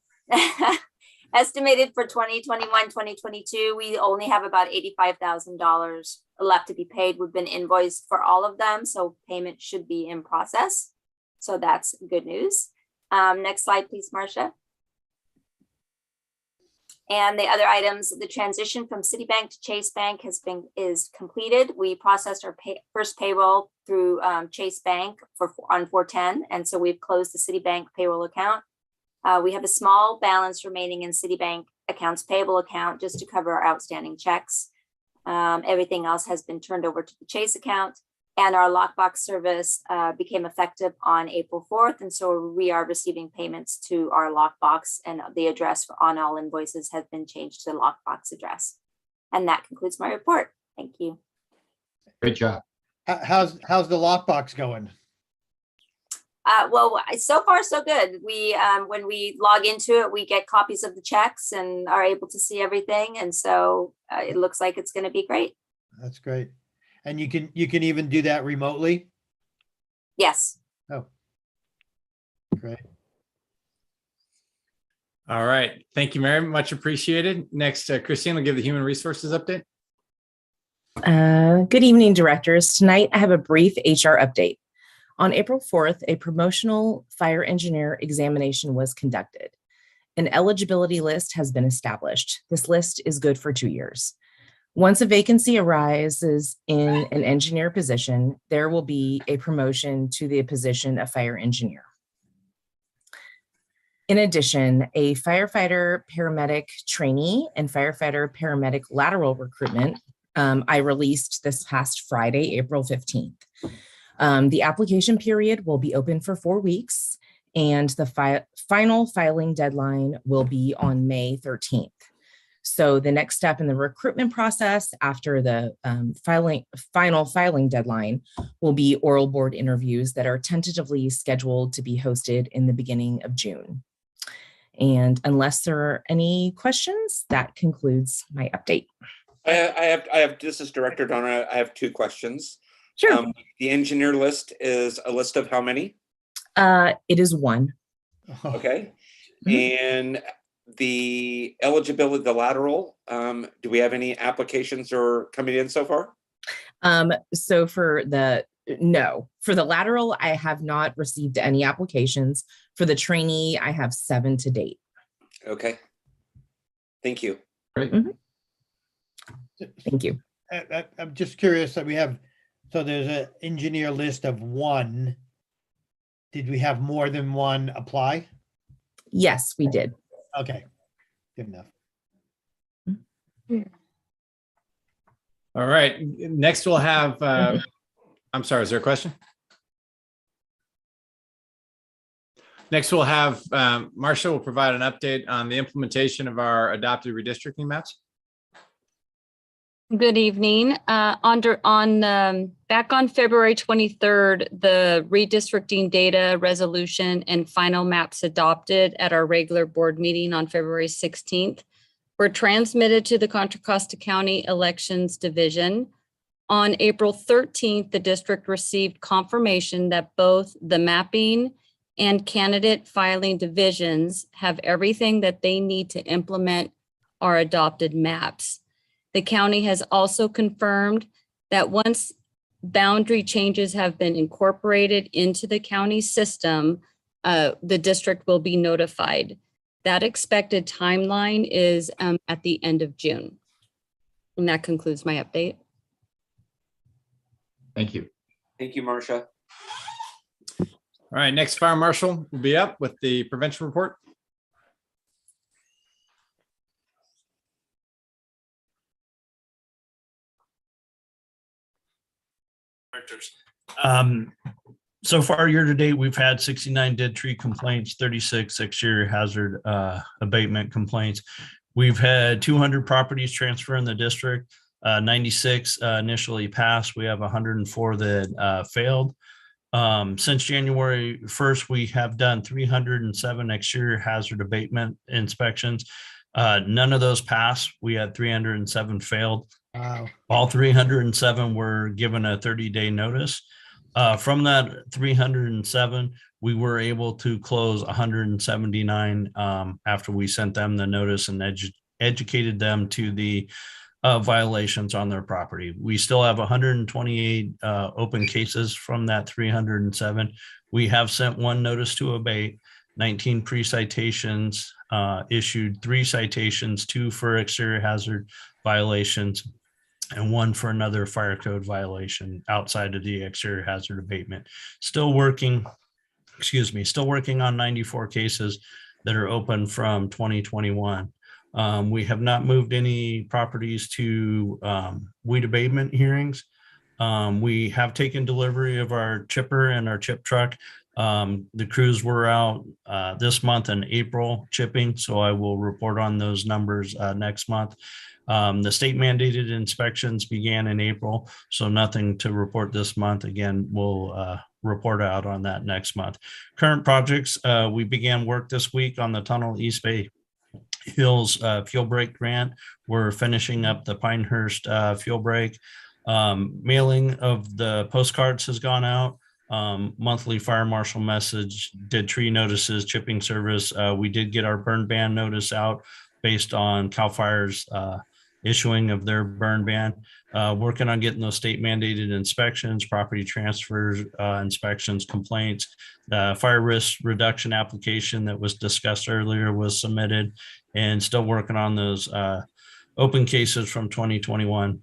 estimated for 2021-2022, we only have about $85,000 left to be paid. We've been invoiced for all of them, so payment should be in process. So that's good news. Next slide, please, Marcia. And the other items, the transition from Citibank to Chase Bank is completed. We processed our first payroll through Chase Bank on 4/10, and so we've closed the Citibank payroll account. We have a small balance remaining in Citibank accounts payable account just to cover our outstanding checks. Everything else has been turned over to the Chase account, and our lockbox service became effective on April 4th. And so we are receiving payments to our lockbox, and the address on all invoices has been changed to the lockbox address. And that concludes my report. Thank you. Great job. How's the lockbox going? Well, so far so good. We when we log into it, we get copies of the checks and are able to see everything. And so it looks like it's going to be great. That's great. And you can even do that remotely? Yes. Oh, great. All right. Thank you, Mary. Much appreciated. Next, Christine will give the human resources update. Good evening, directors. Tonight, I have a brief HR update. On April 4th, a promotional fire engineer examination was conducted. An eligibility list has been established. This list is good for 2 years. Once a vacancy arises in an engineer position, there will be a promotion to the position of fire engineer. In addition, a firefighter paramedic trainee and firefighter paramedic lateral recruitment I released this past Friday, April 15th. The application period will be open for 4 weeks, and the final filing deadline will be on May 13th. So the next step in the recruitment process after the final filing deadline will be oral board interviews that are tentatively scheduled to be hosted in the beginning of June. And unless there are any questions, that concludes my update. I have, this is Director Donna. I have 2 questions. Sure. The engineer list is a list of how many? It is 1. Okay. And the eligibility, the lateral, do we have any applications or coming in so far? So for the lateral, I have not received any applications. For the trainee, I have 7 to date. Okay. Thank you. Great. Thank you. I'm just curious that we have, so there's an engineer list of 1. Did we have more than 1 apply? Yes, we did. Okay, good enough. All right. Next, we'll have, I'm sorry, is there a question? Next, we'll have Marcia will provide an update on the implementation of our adopted redistricting maps. Good evening. Back on February 23rd, the redistricting data resolution and final maps adopted at our regular board meeting on February 16th were transmitted to the Contra Costa County Elections Division. On April 13th, the district received confirmation that both the mapping and candidate filing divisions have everything that they need to implement our adopted maps. The county has also confirmed that once boundary changes have been incorporated into the county system, the district will be notified. That expected timeline is at the end of June. And that concludes my update. Thank you. Thank you, Marcia. All right, next fire marshal will be up with the prevention report. So far, year to date, we've had 69 dead tree complaints, 36 exterior hazard abatement complaints. We've had 200 properties transfer in the district, 96 initially passed. We have 104 that failed. Since January 1st, we have done 307 exterior hazard abatement inspections. None of those passed. We had 307 failed. Wow. All 307 were given a 30-day notice. From that 307, we were able to close 179 after we sent them the notice and educated them to the violations on their property. We still have 128 open cases from that 307. We have sent one notice to abate, 19 pre-citations, issued 3 citations, 2 for exterior hazard violations, and 1 for another fire code violation outside of the exterior hazard abatement. Still working on 94 cases that are open from 2021. We have not moved any properties to weed abatement hearings. We have taken delivery of our chipper and our chip truck. The crews were out this month in April chipping, so I will report on those numbers next month. The state mandated inspections began in April, so nothing to report this month. Again, we'll report out on that next month. Current projects, we began work this week on the Tunnel East Bay Hills fuel break grant. We're finishing up the Pinehurst fuel break. Mailing of the postcards has gone out. Monthly fire marshal message, did tree notices, chipping service. We did get our burn ban notice out based on CAL FIRE's issuing of their burn ban. Working on getting those state mandated inspections, property transfers, inspections, complaints. The fire risk reduction application that was discussed earlier was submitted, and still working on those open cases from 2021.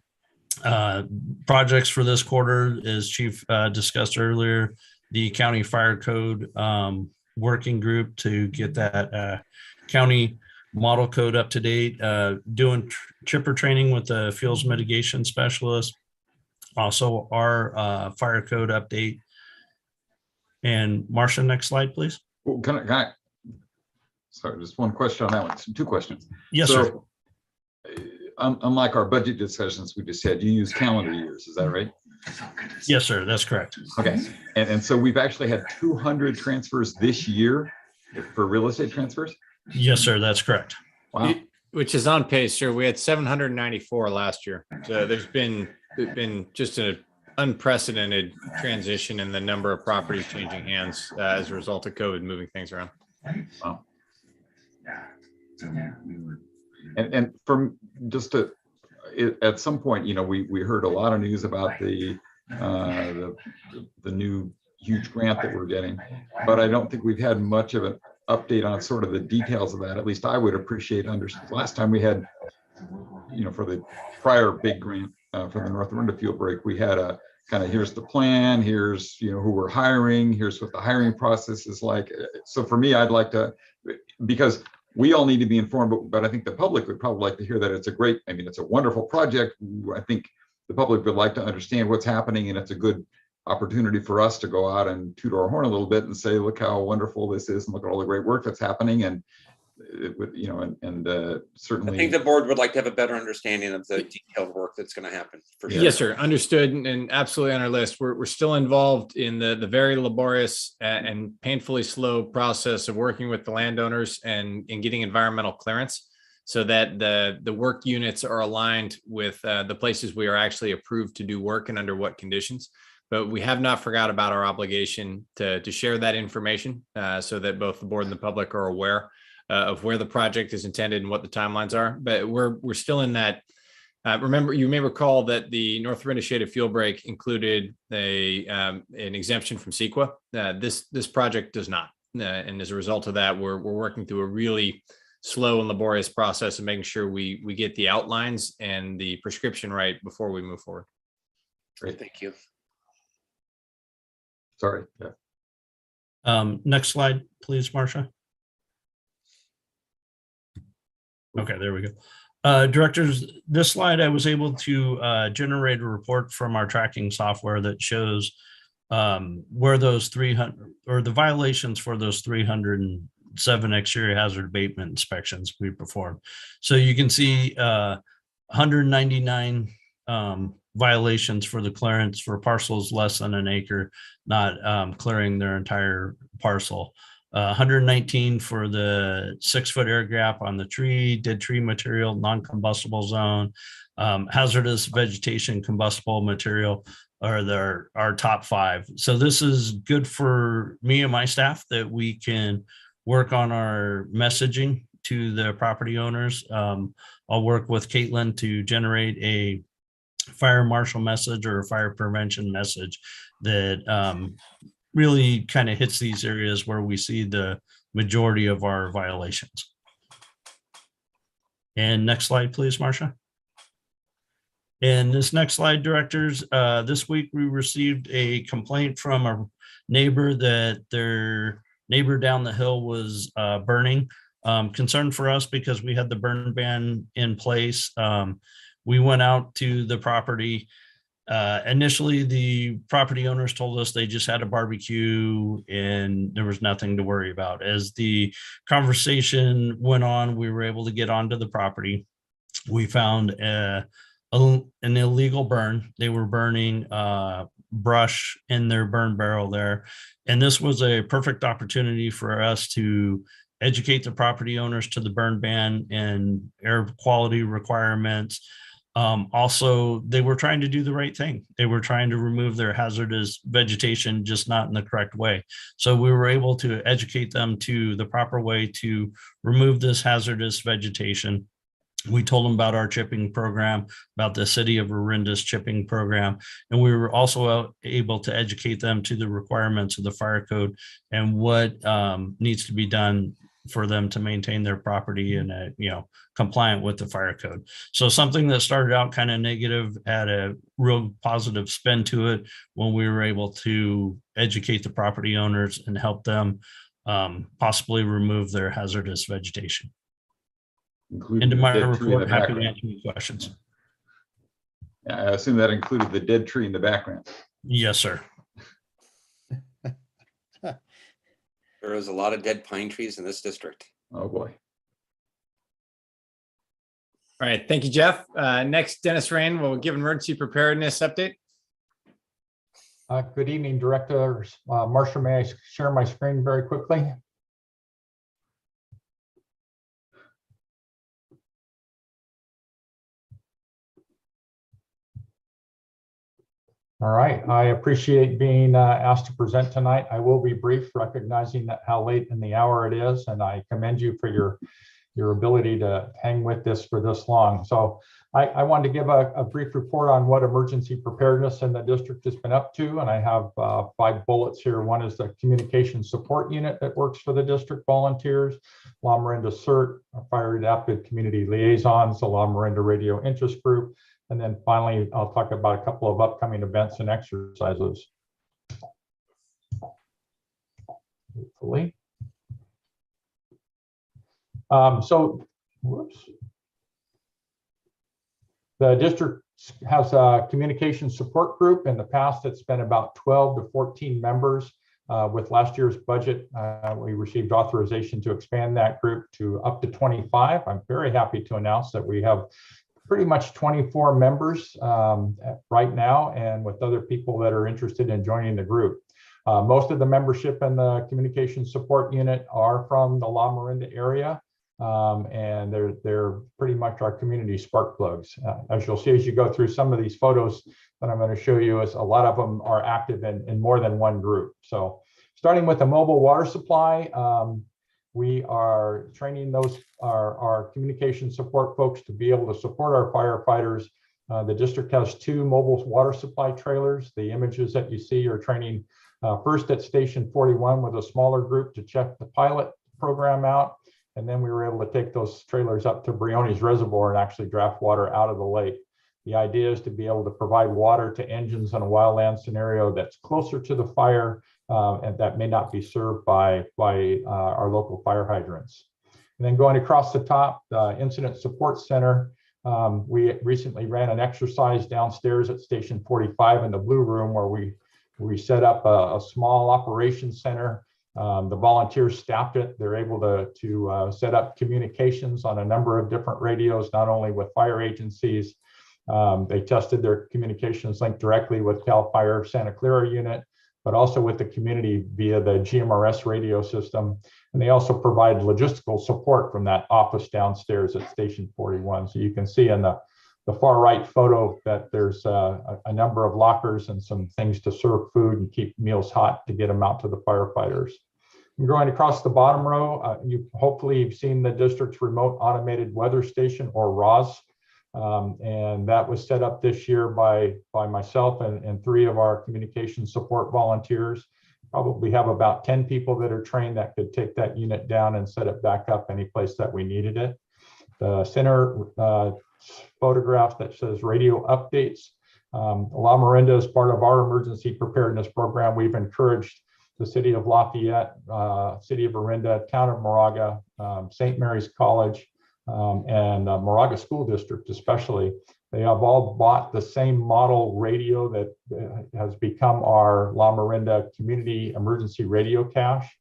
Projects for this quarter, as Chief discussed earlier, the county fire code working group to get that county model code up to date, doing chipper training with the fuels mitigation specialist, also our fire code update. And Marcia, next slide, please. Well, can I sorry, just one question on that one. 2 questions. Yes, sir. Unlike our budget discussions we just had, you use calendar years, is that right? Yes, sir, that's correct. Okay, and so we've actually had 200 transfers this year for real estate transfers? Yes, sir, that's correct. Wow. Which is on pace, sir. We had 794 last year. So there's been just an unprecedented transition in the number of properties changing hands as a result of COVID moving things around. Wow. And from just to, at some point, you know, we heard a lot of news about the new huge grant that we're getting, but I don't think we've had much of an update on sort of the details of that. At least I would appreciate last time we had, you know, for the prior big grant for the North Arinda fuel break, we had a kind of, here's the plan, here's, you know, who we're hiring, here's what the hiring process is like. So for me, I'd like to, because we all need to be informed, but I think the public would probably like to hear that it's a great, I mean, it's a wonderful project. I think the public would like to understand what's happening, and it's a good opportunity for us to go out and toot our horn a little bit and say, look how wonderful this is, and look at all the great work that's happening. And it would, you know, and certainly, I think the board would like to have a better understanding of the detailed work that's going to happen. For sure. Yes, sir. Understood, and absolutely on our list. We're still involved in the very laborious and painfully slow process of working with the landowners and getting environmental clearance, so that the work units are aligned with the places we are actually approved to do work and under what conditions. But we have not forgot about our obligation to share that information so that both the board and the public are aware of where the project is intended and what the timelines are. But we're still in that. Remember, you may recall that the North Arinda Shaded Fuel Break included an exemption from CEQA. This project does not. And as a result of that, we're working through a really slow and laborious process of making sure we get the outlines and the prescription right before we move forward. Great, thank you. Sorry. Yeah. Next slide, please, Marcia. Okay, there we go. Directors, this slide, I was able to generate a report from our tracking software that shows where those 300 or the violations for those 307 exterior hazard abatement inspections we performed. So you can see 199 violations for the clearance for parcels less than an acre, not clearing their entire parcel. 119 for the 6-foot air gap on the tree, dead tree material, non-combustible zone, hazardous vegetation, combustible material are our top 5. So this is good for me and my staff that we can work on our messaging to the property owners. I'll work with Caitlyn to generate a fire marshal message or a fire prevention message that really kind of hits these areas where we see the majority of our violations. And next slide, please, Marcia. And this next slide, directors, this week we received a complaint from a neighbor that their neighbor down the hill was burning. Concern for us because we had the burn ban in place. We went out to the property. Initially, the property owners told us they just had a barbecue and there was nothing to worry about. As the conversation went on, we were able to get onto the property. We found an illegal burn. They were burning brush in their burn barrel there. And this was a perfect opportunity for us to educate the property owners to the burn ban and air quality requirements. Also, they were trying to do the right thing. They were trying to remove their hazardous vegetation, just not in the correct way. So we were able to educate them to the proper way to remove this hazardous vegetation. We told them about our chipping program, about the city of Arinda's chipping program. And we were also able to educate them to the requirements of the fire code and what needs to be done for them to maintain their property and compliant with the fire code. So something that started out kind of negative had a real positive spin to it when we were able to educate the property owners and help them possibly remove their hazardous vegetation. Into my report, happy to answer any questions. Yeah, I assume that included the dead tree in the background. Yes, sir. There is a lot of dead pine trees in this district. Oh, boy. All right, thank you, Jeff. Next, Dennis Rain will give emergency preparedness update. Good evening, directors. Marcia, may I share my screen very quickly? All right, I appreciate being asked to present tonight. I will be brief, recognizing that how late in the hour it is, and I commend you for your ability to hang with this for this long. So I wanted to give a brief report on what emergency preparedness in the district has been up to, and I have 5 bullets here. One is the communication support unit that works for the district volunteers, La Arinda CERT, Fire Adapted Community Liaisons, the La Arinda Radio Interest Group, and then finally, I'll talk about a couple of upcoming events and exercises. Hopefully. Whoops. The district has a communication support group. In the past, it's been about 12 to 14 members. With last year's budget, we received authorization to expand that group to up to 25. I'm very happy to announce that we have pretty much 24 members right now, and with other people that are interested in joining the group. Most of the membership in the communication support unit are from the La Arinda area, and they're pretty much our community spark plugs. As you'll see as you go through some of these photos that I'm going to show you, is a lot of them are active in more than one group. So starting with the mobile water supply, we are training our communication support folks to be able to support our firefighters. The district has 2 mobile water supply trailers. The images that you see are training first at Station 41 with a smaller group to check the pilot program out. And then we were able to take those trailers up to Briones Reservoir and actually draft water out of the lake. The idea is to be able to provide water to engines in a wildland scenario that's closer to the fire and that may not be served by our local fire hydrants. And then going across the top, the Incident Support Center, we recently ran an exercise downstairs at Station 45 in the Blue Room where we set up a small operations center. The volunteers staffed it. They're able to set up communications on a number of different radios, not only with fire agencies. They tested their communications link directly with CAL FIRE Santa Clara unit, but also with the community via the GMRS radio system. And they also provide logistical support from that office downstairs at Station 41. So you can see in the far right photo that there's a number of lockers and some things to serve food and keep meals hot to get them out to the firefighters. And going across the bottom row, hopefully you've seen the district's remote automated weather station, or ROS. And that was set up this year by myself and 3 of our communication support volunteers. Probably have about 10 people that are trained that could take that unit down and set it back up any place that we needed it. The center photograph that says radio updates. Arinda is part of our emergency preparedness program. We've encouraged the city of Lafayette, city of Arinda, town of Moraga, St. Mary's College, and Moraga School District especially. They have all bought the same model radio that has become our Arinda Community Emergency Radio Cache.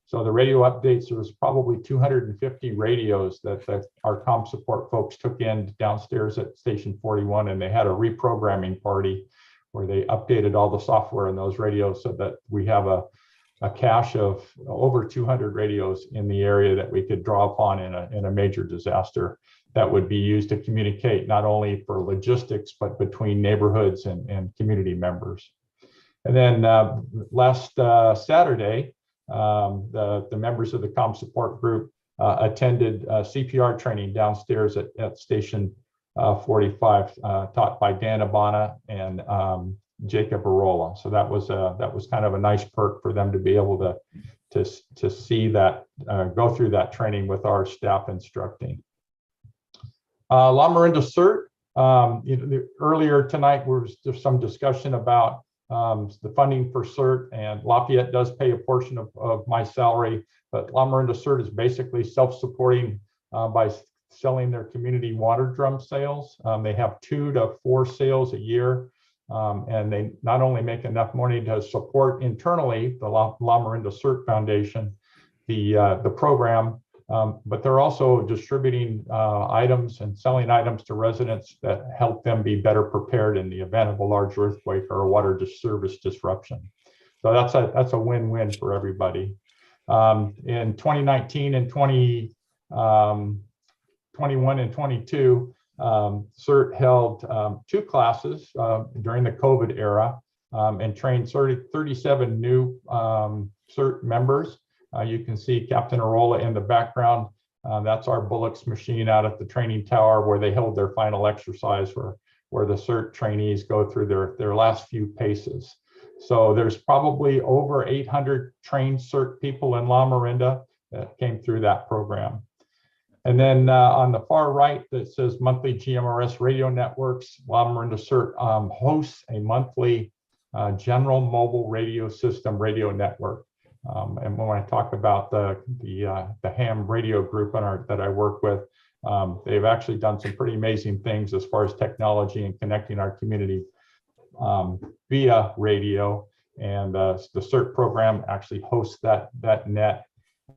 So the radio updates, there was probably 250 radios that our comm support folks took in downstairs at Station 41, and they had a reprogramming party where they updated all the software in those radios so that we have a cache of over 200 radios in the area that we could draw upon in a major disaster that would be used to communicate not only for logistics, but between neighborhoods and community members. And then last Saturday, the members of the comm support group attended CPR training downstairs at Station 45, taught by Dan Abana and Jacob Arola. So that was kind of a nice perk for them to be able to see that, go through that training with our staff instructing. Arinda CERT, earlier tonight was just some discussion about the funding for CERT, and Lafayette does pay a portion of my salary, but Arinda CERT is basically self-supporting by selling their community water drum sales. They have 2 to 4 sales a year, and they not only make enough money to support internally the Arinda CERT Foundation, the program, but they're also distributing items and selling items to residents that help them be better prepared in the event of a large earthquake or a water service disruption. So that's a win-win for everybody. In 2019 and 2021 and 22, CERT held 2 classes during the COVID era and trained 37 new CERT members. You can see Captain Arola in the background. That's our Bullocks machine out at the training tower where they held their final exercise where the CERT trainees go through their last few paces. So there's probably over 800 trained CERT people in Arinda that came through that program. And then on the far right, that says monthly GMRS radio networks. Arinda CERT hosts a monthly general mobile radio system radio network. And when I talk about the ham radio group that I work with, they've actually done some pretty amazing things as far as technology and connecting our community via radio. And the CERT program actually hosts that net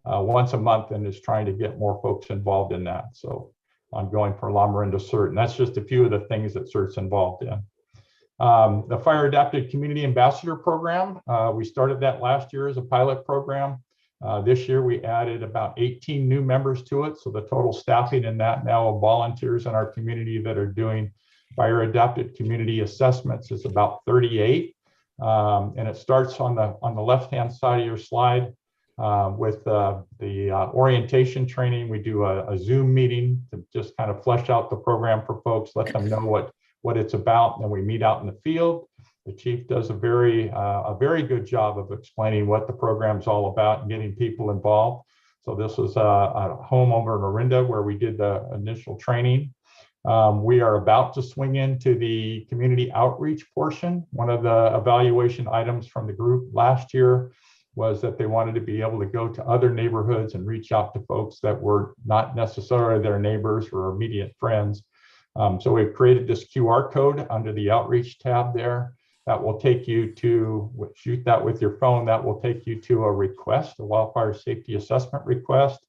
once a month and is trying to get more folks involved in that. So ongoing for Arinda CERT, and that's just a few of the things that CERT's involved in. The Fire Adapted Community Ambassador Program, we started that last year as a pilot program. This year we added about 18 new members to it. So the total staffing in that now of volunteers in our community that are doing fire adapted community assessments is about 38. And it starts on the left-hand side of your slide with the orientation training. We do a Zoom meeting to just kind of flesh out the program for folks, let them know what it's about, and then we meet out in the field. The chief does a very good job of explaining what the program's all about and getting people involved. So this was a home over in Arinda where we did the initial training. We are about to swing into the community outreach portion. One of the evaluation items from the group last year was that they wanted to be able to go to other neighborhoods and reach out to folks that were not necessarily their neighbors or immediate friends. So we've created this QR code under the outreach tab there that will take you to, shoot that with your phone, that will take you to a request, a wildfire safety assessment request.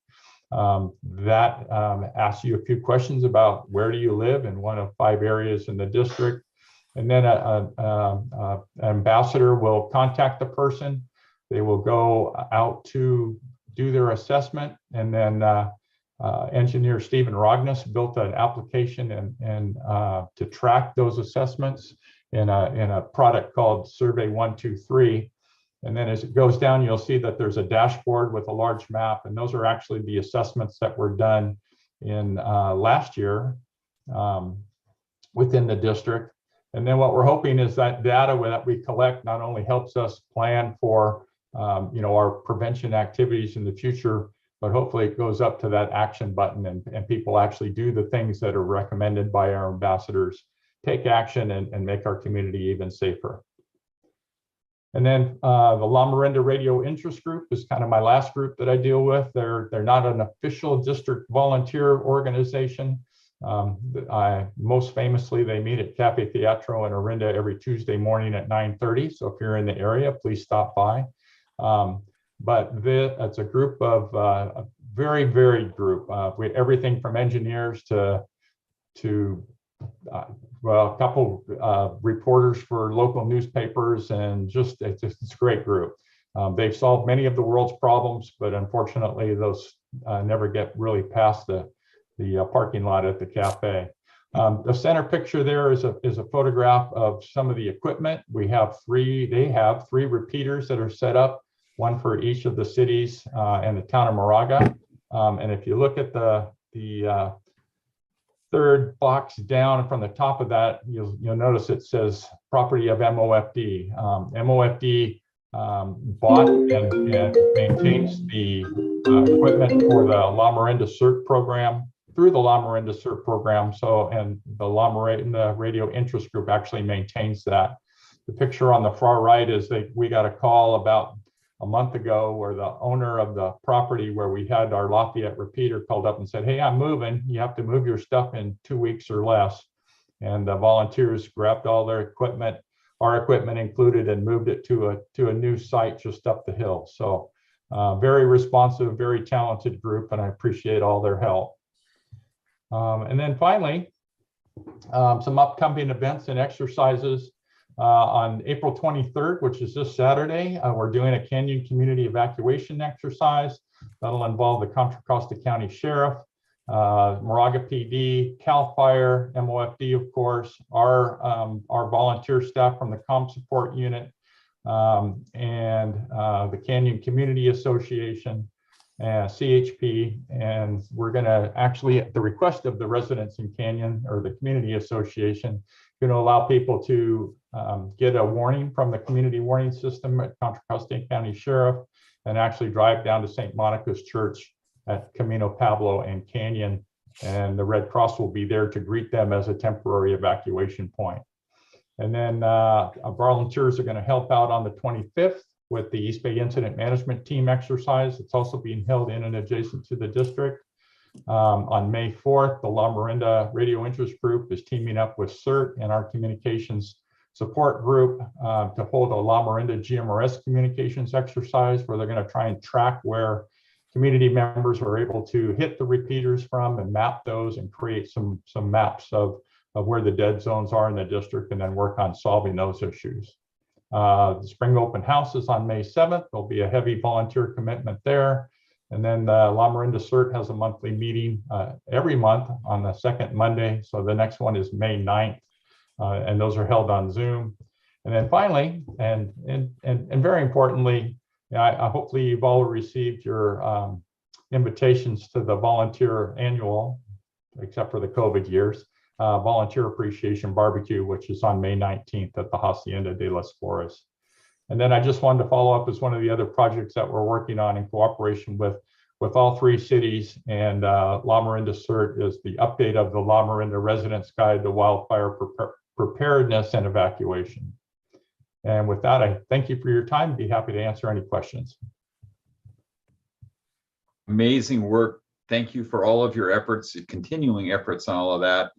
That asks you a few questions about where do you live in one of 5 areas in the district. And then an ambassador will contact the person. They will go out to do their assessment, and then engineer Stephen Rognus built an application and to track those assessments in a product called Survey 123. And then as it goes down, you'll see that there's a dashboard with a large map, and those are actually the assessments that were done in last year within the district. And then what we're hoping is that data that we collect not only helps us plan for our prevention activities in the future, but hopefully it goes up to that action button and people actually do the things that are recommended by our ambassadors, take action and make our community even safer. And then the Arinda Radio Interest Group is kind of my last group that I deal with. They're not an official district volunteer organization. Most famously, they meet at Cafe Teatro in Arinda every Tuesday morning at 9:30. So if you're in the area, please stop by. But it's a group of a very varied group. Everything from engineers to a couple reporters for local newspapers, and it's a great group. They've solved many of the world's problems, but unfortunately, those never get really past the parking lot at the cafe. The center picture there is a photograph of some of the equipment. They have three repeaters that are set up, one for each of the cities and the town of Moraga. And if you look at the third box down from the top of that, you'll notice it says property of MOFD. MOFD bought and maintains the equipment for the Arinda CERT program through the Arinda CERT program. And the Arinda Radio Interest Group actually maintains that. The picture on the far right is we got a call about a month ago where the owner of the property where we had our Lafayette repeater called up and said, "Hey, I'm moving. You have to move your stuff in 2 weeks or less." And the volunteers grabbed all their equipment, our equipment included, and moved it to a new site just up the hill. So very responsive, very talented group, and I appreciate all their help. And then finally, some upcoming events and exercises. On April 23rd, which is this Saturday, we're doing a Canyon community evacuation exercise. That'll involve the Contra Costa County Sheriff, Moraga PD, CAL FIRE, MOFD, of course, our volunteer staff from the Com Support Unit, and the Canyon Community Association, CHP. And we're going to actually, at the request of the residents in Canyon, or the Community Association, going to allow people to get a warning from the community warning system at Contra Costa County Sheriff, and actually drive down to St. Monica's Church at Camino Pablo and Canyon, and the Red Cross will be there to greet them as a temporary evacuation point. And then volunteers are going to help out on the 25th with the East Bay Incident Management Team exercise. It's also being held in and adjacent to the district. On May 4th, the Arinda Radio Interest Group is teaming up with CERT and our communications support group to hold a Arinda GMRS communications exercise, where they're going to try and track where community members are able to hit the repeaters from and map those and create some maps of where the dead zones are in the district, and then work on solving those issues. The Spring Open House is on May 7th. There'll be a heavy volunteer commitment there. And then the Arinda CERT has a monthly meeting every month on the second Monday. So the next one is May 9th, and those are held on Zoom. And then finally, and very importantly, hopefully you've all received your invitations to the volunteer annual, except for the COVID years, volunteer appreciation barbecue, which is on May 19th at the Hacienda de las Flores. And then I just wanted to follow up as one of the other projects that we're working on in cooperation with with all three cities, and La Morinda CERT is the update of the La Morinda Residents Guide to Wildfire Preparedness and Evacuation. And with that, I thank you for your time. Be happy to answer any questions. Amazing work. Thank you for all of your efforts, continuing efforts on all of that.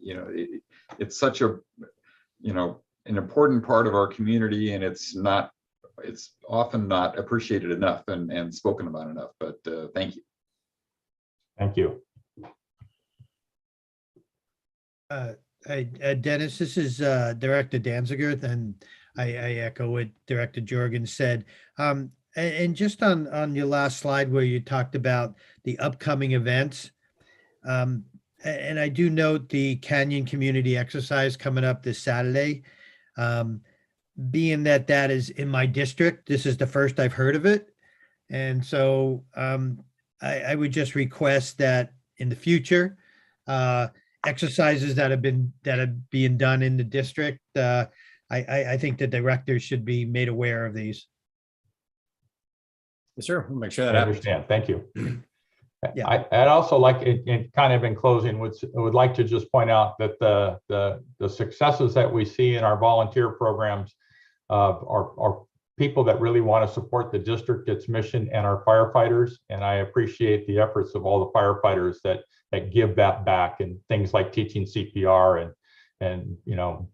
It's such a, an important part of our community, and it's often not appreciated enough and spoken about enough, but thank you. Thank you. Dennis, this is Director Danziger, and I echo what Director Jorgens said. And just on your last slide where you talked about the upcoming events, and I do note the Canyon Community Exercise coming up this Saturday. Being that is in my district, this is the first I've heard of it. And so I would just request that in the future, exercises that are being done in the district, I think the directors should be made aware of these. Yes, sir. We'll make sure that I happens. understand. Thank you. Yeah. I'd also like, in kind of in closing, would like to just point out that the successes that we see in our volunteer programs are people that really want to support the district, its mission, and our firefighters. And I appreciate the efforts of all the firefighters that give that back, and things like teaching CPR and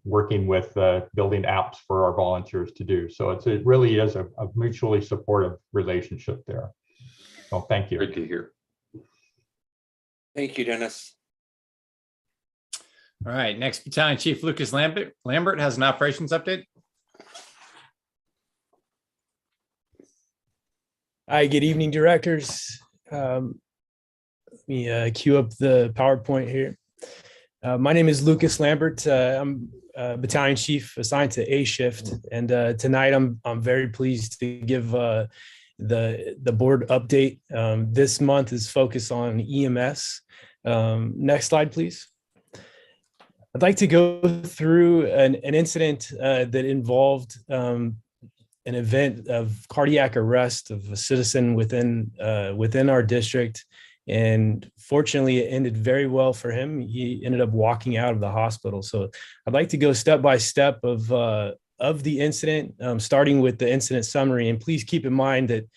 working with building apps for our volunteers to do. So it really is a mutually supportive relationship there. So thank you. Great to hear. Thank you, Dennis. All right, next Battalion Chief Lucas Lambert has an operations update. Hi, good evening, directors. Let me queue up the PowerPoint here. My name is Lucas Lambert. I'm Battalion Chief assigned to A shift, and tonight I'm very pleased to give the board update. This month is focused on EMS. Next slide, please. I'd like to go through an incident that involved an event of cardiac arrest of a citizen within our district. And fortunately, it ended very well for him. He ended up walking out of the hospital. So I'd like to go step by step of the incident, starting with the incident summary. And please keep in mind that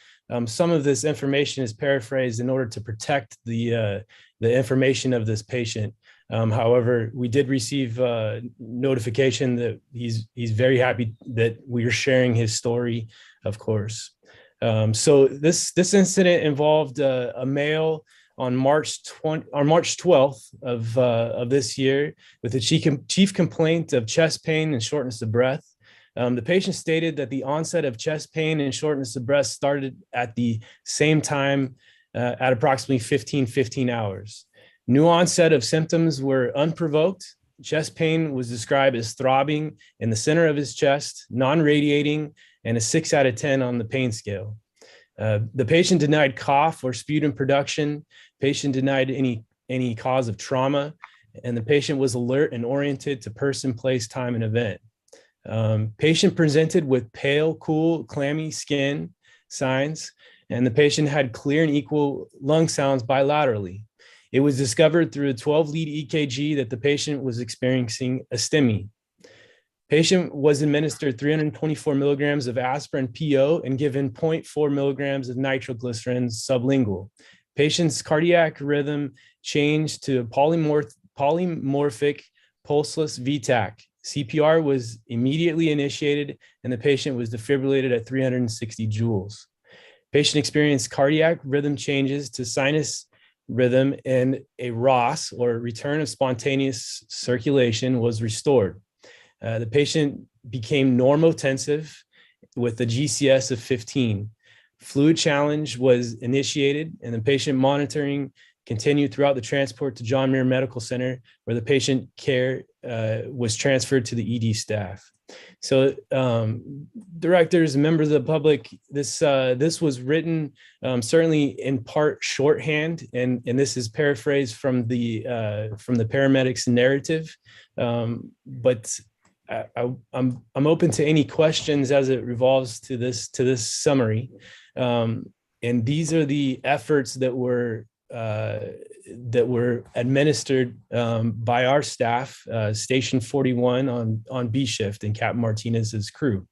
some of this information is paraphrased in order to protect the information of this patient. However, we did receive notification that he's very happy that we are sharing his story, of course. So this incident involved a male on March 12th of this year with a chief complaint of chest pain and shortness of breath. The patient stated that the onset of chest pain and shortness of breath started at the same time at approximately 15 hours. New onset of symptoms were unprovoked. Chest pain was described as throbbing in the center of his chest, non-radiating, and a 6 out of 10 on the pain scale. The patient denied cough or sputum production. Patient denied any cause of trauma, and the patient was alert and oriented to person, place, time, and event. Patient presented with pale, cool, clammy skin signs, and the patient had clear and equal lung sounds bilaterally. It was discovered through a 12-lead EKG that the patient was experiencing a STEMI. Patient was administered 324 milligrams of aspirin PO and given 0.4 milligrams of nitroglycerin sublingual. Patient's cardiac rhythm changed to polymorphic pulseless VTAC. CPR was immediately initiated and the patient was defibrillated at 360 joules. Patient experienced cardiac rhythm changes to sinus rhythm, and a ROS, or return of spontaneous circulation, was restored. The patient became normotensive with a GCS of 15. Fluid challenge was initiated, and the patient monitoring continued throughout the transport to John Muir Medical Center, where the patient care was transferred to the ED staff. So, directors, members of the public, this was written certainly in part shorthand, and this is paraphrased from the paramedics' narrative. But I'm open to any questions as it revolves to this summary. and these are the efforts that were administered by our staff, Station 41 on B shift and Captain Martinez's crew.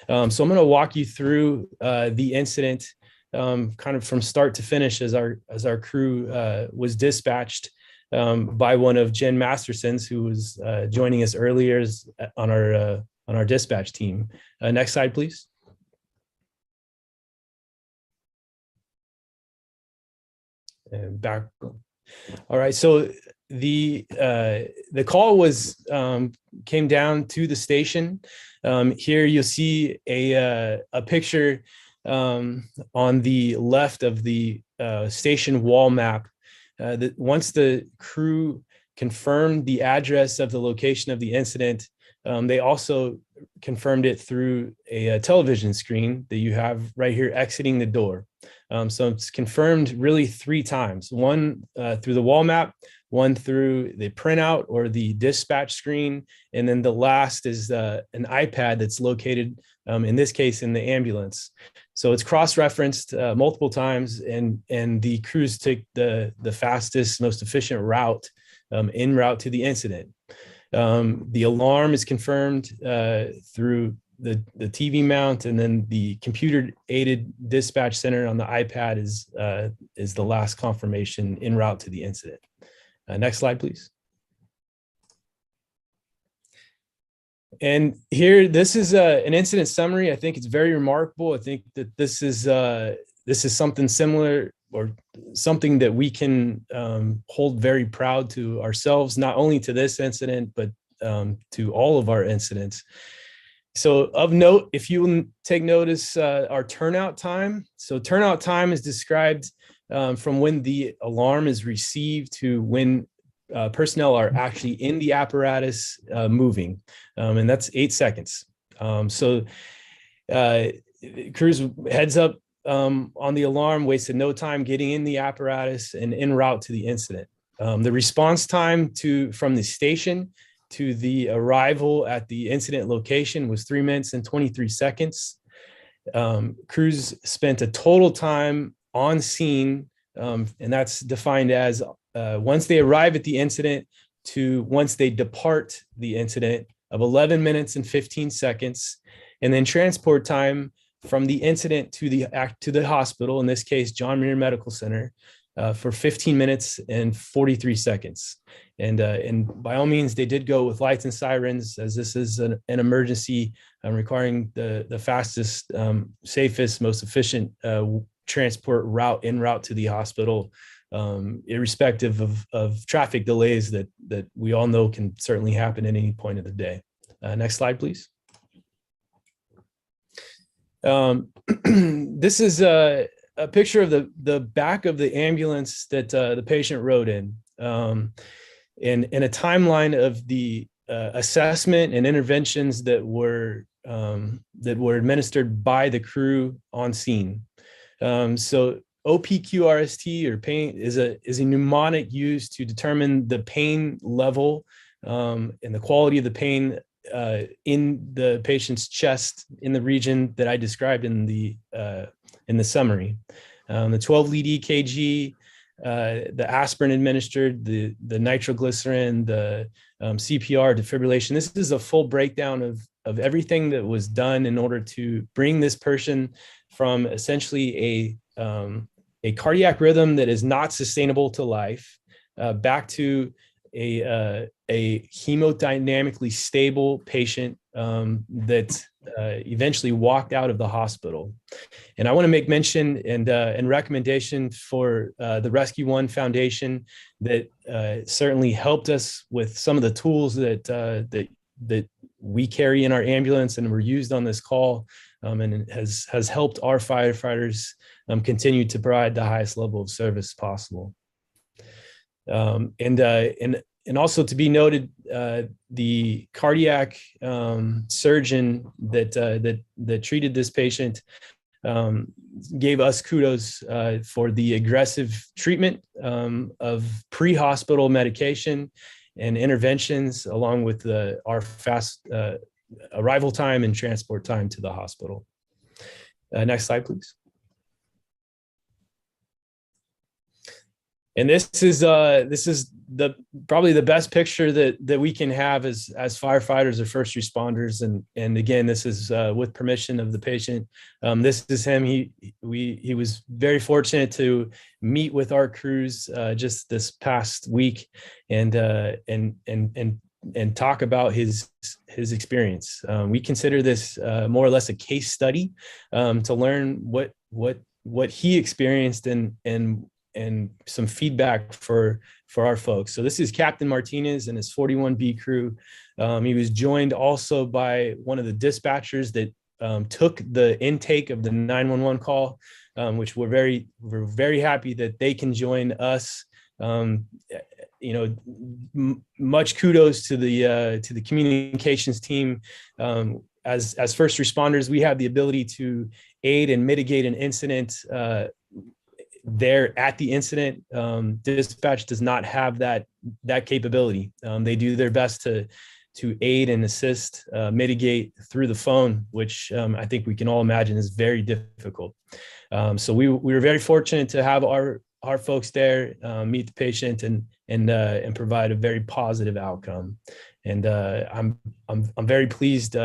So I'm going to walk you through the incident kind of from start to finish as our crew was dispatched by one of Jen Masterson's, who was joining us earlier on our dispatch team. Next slide, please. And back. All right, so the call was came down to the station. Here you'll see a picture on the left of the station wall map. That once the crew confirmed the address of the location of the incident, they also confirmed it through a television screen that you have right here exiting the door. So it's confirmed really 3 times, one through the wall map, one through the printout or the dispatch screen, and then the last is an iPad that's located, in this case, in the ambulance. So it's cross-referenced multiple times, and the crews take the fastest, most efficient route en route to the incident. The alarm is confirmed through the TV mount, and then the computer-aided dispatch center on the iPad is the last confirmation en route to the incident. Next slide, please. And here, this is an incident summary. I think it's very remarkable. I think that this is something similar, or something that we can hold very proud to ourselves, not only to this incident, but to all of our incidents. So of note, if you will take notice, our turnout time. So turnout time is described from when the alarm is received to when personnel are actually in the apparatus moving, and that's 8 seconds. So crews heads up on the alarm, wasted no time getting in the apparatus and en route to the incident. The response time from the station to the arrival at the incident location was 3 minutes and 23 seconds. Crews spent a total time on scene, and that's defined as once they arrive at the incident to once they depart the incident, of 11 minutes and 15 seconds, and then transport time from the incident to the hospital, in this case, John Muir Medical Center, for 15 minutes and 43 seconds. And by all means, they did go with lights and sirens, as this is an emergency requiring the fastest, safest, most efficient transport route en route to the hospital, irrespective of traffic delays that we all know can certainly happen at any point of the day. Next slide, please. This is a picture of the back of the ambulance that the patient rode in, and a timeline of the assessment and interventions that were administered by the crew on scene. So OPQRST, or pain, is a mnemonic used to determine the pain level and the quality of the pain in the patient's chest in the region that I described in the summary. The 12-lead EKG, the aspirin administered, the nitroglycerin, the CPR, defibrillation. This is a full breakdown of everything that was done in order to bring this person from essentially a cardiac rhythm that is not sustainable to life back to a hemodynamically stable patient that eventually walked out of the hospital. And I want to make mention and recommendation for the Rescue One Foundation that certainly helped us with some of the tools that we carry in our ambulance and were used on this call, and has helped our firefighters continue to provide the highest level of service possible. And also to be noted, the cardiac surgeon that treated this patient gave us kudos for the aggressive treatment of pre-hospital medication and interventions, along with our fast arrival time and transport time to the hospital. Next slide, please. And this is the probably the best picture that we can have as firefighters or first responders. And again, this is with permission of the patient. This is him. He was very fortunate to meet with our crews just this past week and talk about his experience. We consider this more or less a case study to learn what he experienced and some feedback for our folks. So this is Captain Martinez and his 41B crew. He was joined also by one of the dispatchers that took the intake of the 911 call, which we're very happy that they can join us. Much kudos to the communications team. As first responders, we have the ability to aid and mitigate an incident there at the incident. Dispatch does not have that capability. They do their best to aid and assist, mitigate through the phone, which I think we can all imagine is very difficult. So we were very fortunate to have our folks there, meet the patient and provide a very positive outcome. And I'm very pleased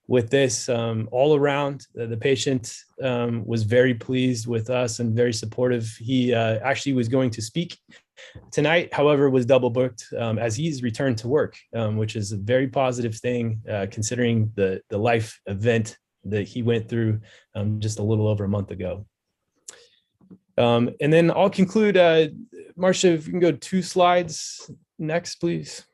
with this all around. The patient was very pleased with us and very supportive. He actually was going to speak tonight, however, was double booked as he's returned to work, which is a very positive thing considering the life event that he went through just a little over a month ago. And then I'll conclude. Marcia, if you can go 2 slides next, please.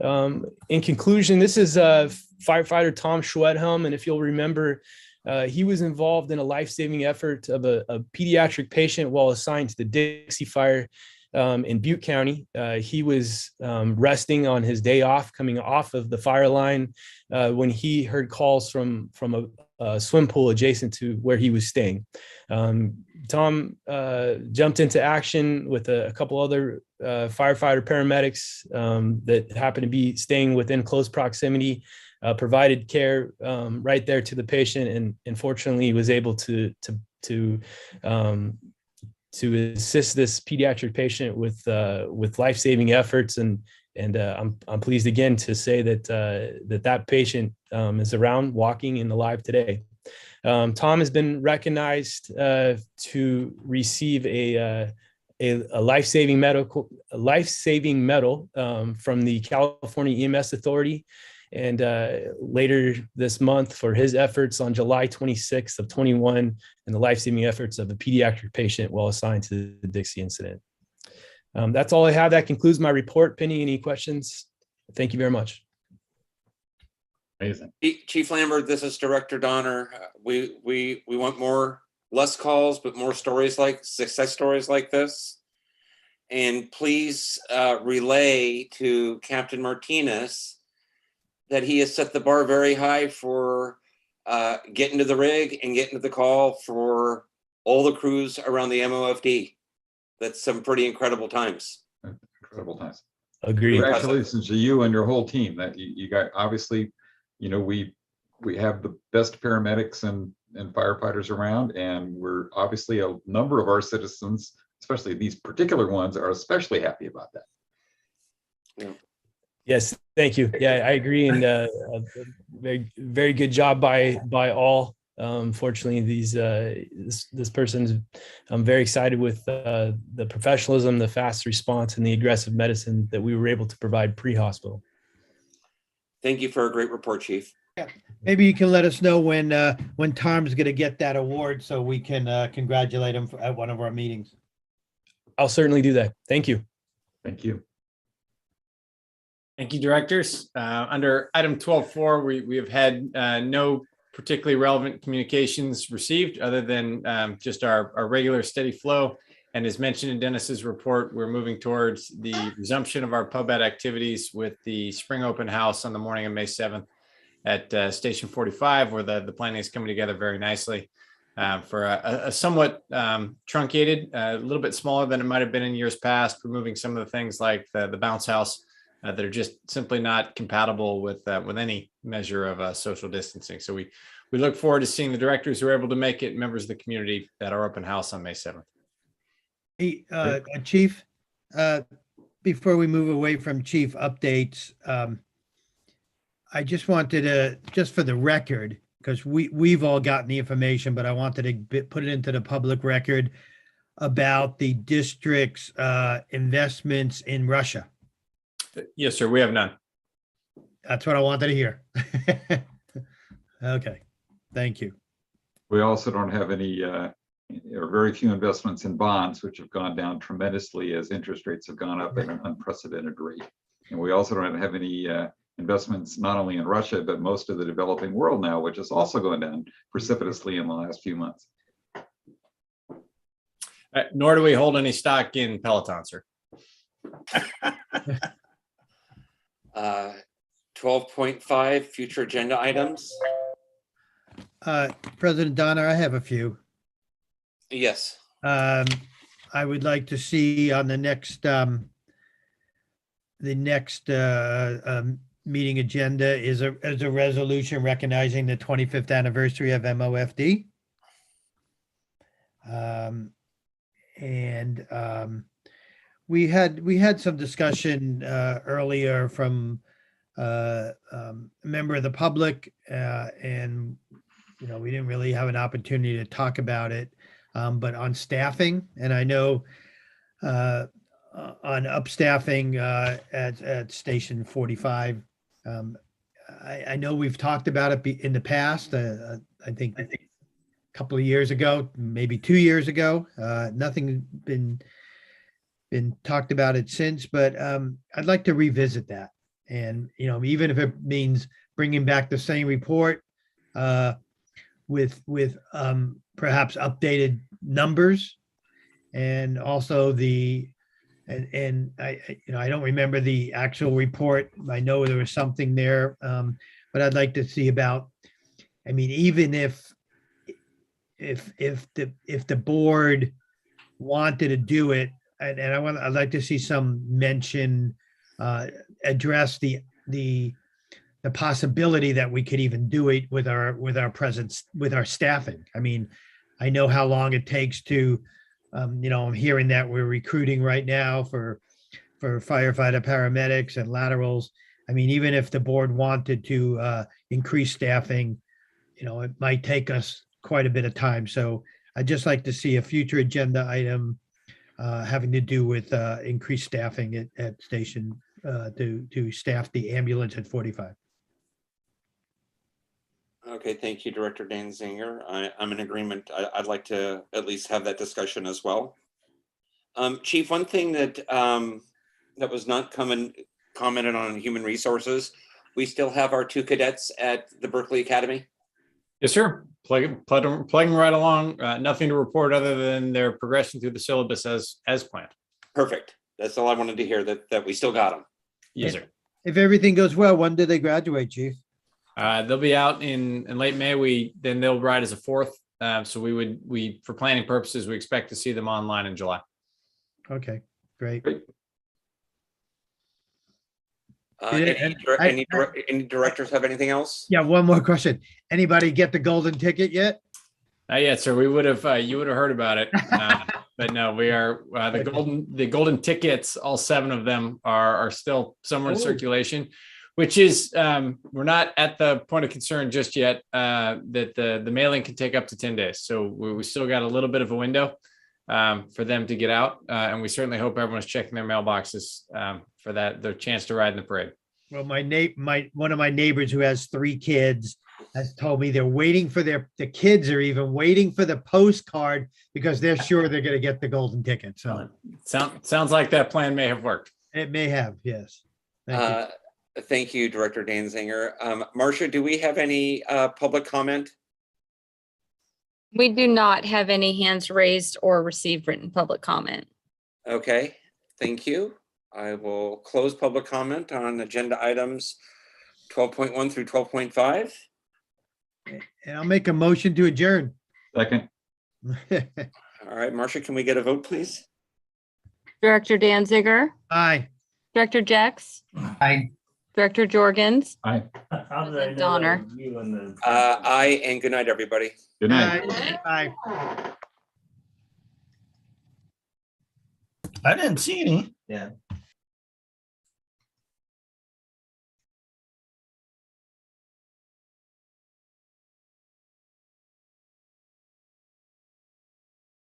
In conclusion, this is firefighter Tom Schwedhelm, and if you'll remember, he was involved in a life-saving effort of a pediatric patient while assigned to the Dixie Fire in Butte County. He was resting on his day off, coming off of the fire line when he heard calls from a swim pool adjacent to where he was staying. Tom jumped into action with a couple other firefighter paramedics that happened to be staying within close proximity, provided care right there to the patient, and fortunately was able to assist this pediatric patient with life-saving efforts. And I'm pleased again to say that that patient is around, walking and alive today. Tom has been recognized to receive a life-saving medal from the California EMS Authority, and later this month for his efforts on July 26th of 21 and the life-saving efforts of a pediatric patient while assigned to the Dixie incident. That's all I have. That concludes my report. Pending any questions, thank you very much. Amazing. Chief Lambert, this is Director Donner. We want less calls, but more success stories like this. And please relay to Captain Martinez that he has set the bar very high for getting to the rig and getting to the call for all the crews around the MOFD. That's some pretty incredible times. Incredible times. Agreed. Congratulations to you and your whole team. That you got, obviously, we have the best paramedics and firefighters around, and we're obviously a number of our citizens, especially these particular ones, are especially happy about that. Yeah. Yes, thank you. Yeah, I agree, and very, very good job by all. Fortunately, this person's, I'm very excited with the professionalism, the fast response, and the aggressive medicine that we were able to provide pre-hospital. Thank you for a great report, Chief. Yeah. Maybe you can let us know when Tom's going to get that award so we can congratulate him at one of our meetings. I'll certainly do that. Thank you. Thank you. Thank you, directors. Under item 12.4, we have had no particularly relevant communications received other than just our regular steady flow. And as mentioned in Dennis's report, we're moving towards the resumption of our pub ed activities with the spring open house on the morning of May 7th at Station 45, where the planning is coming together very nicely for a somewhat truncated, a little bit smaller than it might have been in years past, removing some of the things like the bounce house that are just simply not compatible with any measure of social distancing. So we look forward to seeing the directors who are able to make it, members of the community at our open house on May 7th. Hey, Chief, before we move away from chief updates, I just wanted to, just for the record, because we've all gotten the information, but I wanted to put it into the public record about the district's investments in Russia. Yes, sir. We have none. That's what I wanted to hear. Okay, thank you. We also don't have any, or very few investments in bonds, which have gone down tremendously as interest rates have gone up at an unprecedented rate. And we also don't have any investments not only in Russia, but most of the developing world now, which is also going down precipitously in the last few months. Nor do we hold any stock in Peloton, sir. 12.5 future agenda items. President Donner, I have a few. Yes. I would like to see on the next meeting agenda is a resolution recognizing the 25th anniversary of MOFD. We had some discussion earlier from a member of the public, and we didn't really have an opportunity to talk about it, but on staffing, and I know on upstaffing at Station 45. I know we've talked about it in the past. I think a couple of years ago, maybe 2 years ago. Nothing been talked about it since, but I'd like to revisit that. And even if it means bringing back the same report with perhaps updated numbers, and also and I don't remember the actual report. I know there was something there, but I'd like to see about. I mean, even if the board wanted to do it, and I'd like to see some mention address the possibility that we could even do it with our presence, with our staffing. I mean, I know how long it takes to. I'm hearing that we're recruiting right now for firefighter paramedics and laterals. I mean, even if the board wanted to increase staffing, it might take us quite a bit of time. So I'd just like to see a future agenda item having to do with increased staffing at station to staff the ambulance at 45. Okay, thank you, Director Danziger. I'm in agreement. I'd like to at least have that discussion as well. Chief, one thing that that was not commented on in Human Resources, we still have our 2 cadets at the Berkeley Academy? Yes, sir. Plugging right along. Nothing to report other than their progression through the syllabus as planned. Perfect. That's all I wanted to hear, that we still got them. Yes, sir. If everything goes well, when do they graduate, Chief? They'll be out in late May. Then they'll ride as a 4th. So we for planning purposes, we expect to see them online in July. Okay, great. Any directors have anything else? Yeah, one more question. Anybody get the golden ticket yet? Not yet, sir. We would have. You would have heard about it, but no. We are the golden tickets. All 7 of them are still somewhere in circulation, which is we're not at the point of concern just yet. That the mailing can take up to 10 days, so we still got a little bit of a window for them to get out, and we certainly hope everyone's checking their mailboxes for their chance to ride in the parade. Well, one of my neighbors who has 3 kids has told me they're waiting for the kids are even waiting for the postcard because they're sure they're going to get the golden ticket. So sounds like that plan may have worked. It may have, yes. Thank you. Thank you, Director Danziger. Marcia, do we have any public comment? We do not have any hands raised or received written public comment. Okay, thank you. I will close public comment on agenda items 12.1 through 12.5. And I'll make a motion to adjourn. Second. All right, Marcia, can we get a vote, please? Director Danziger. Aye. Director Jex. Aye. Director Jorgens. Aye. President Donner. Aye, and good night, everybody. Good night. Aye. Aye. I didn't see any. Yeah.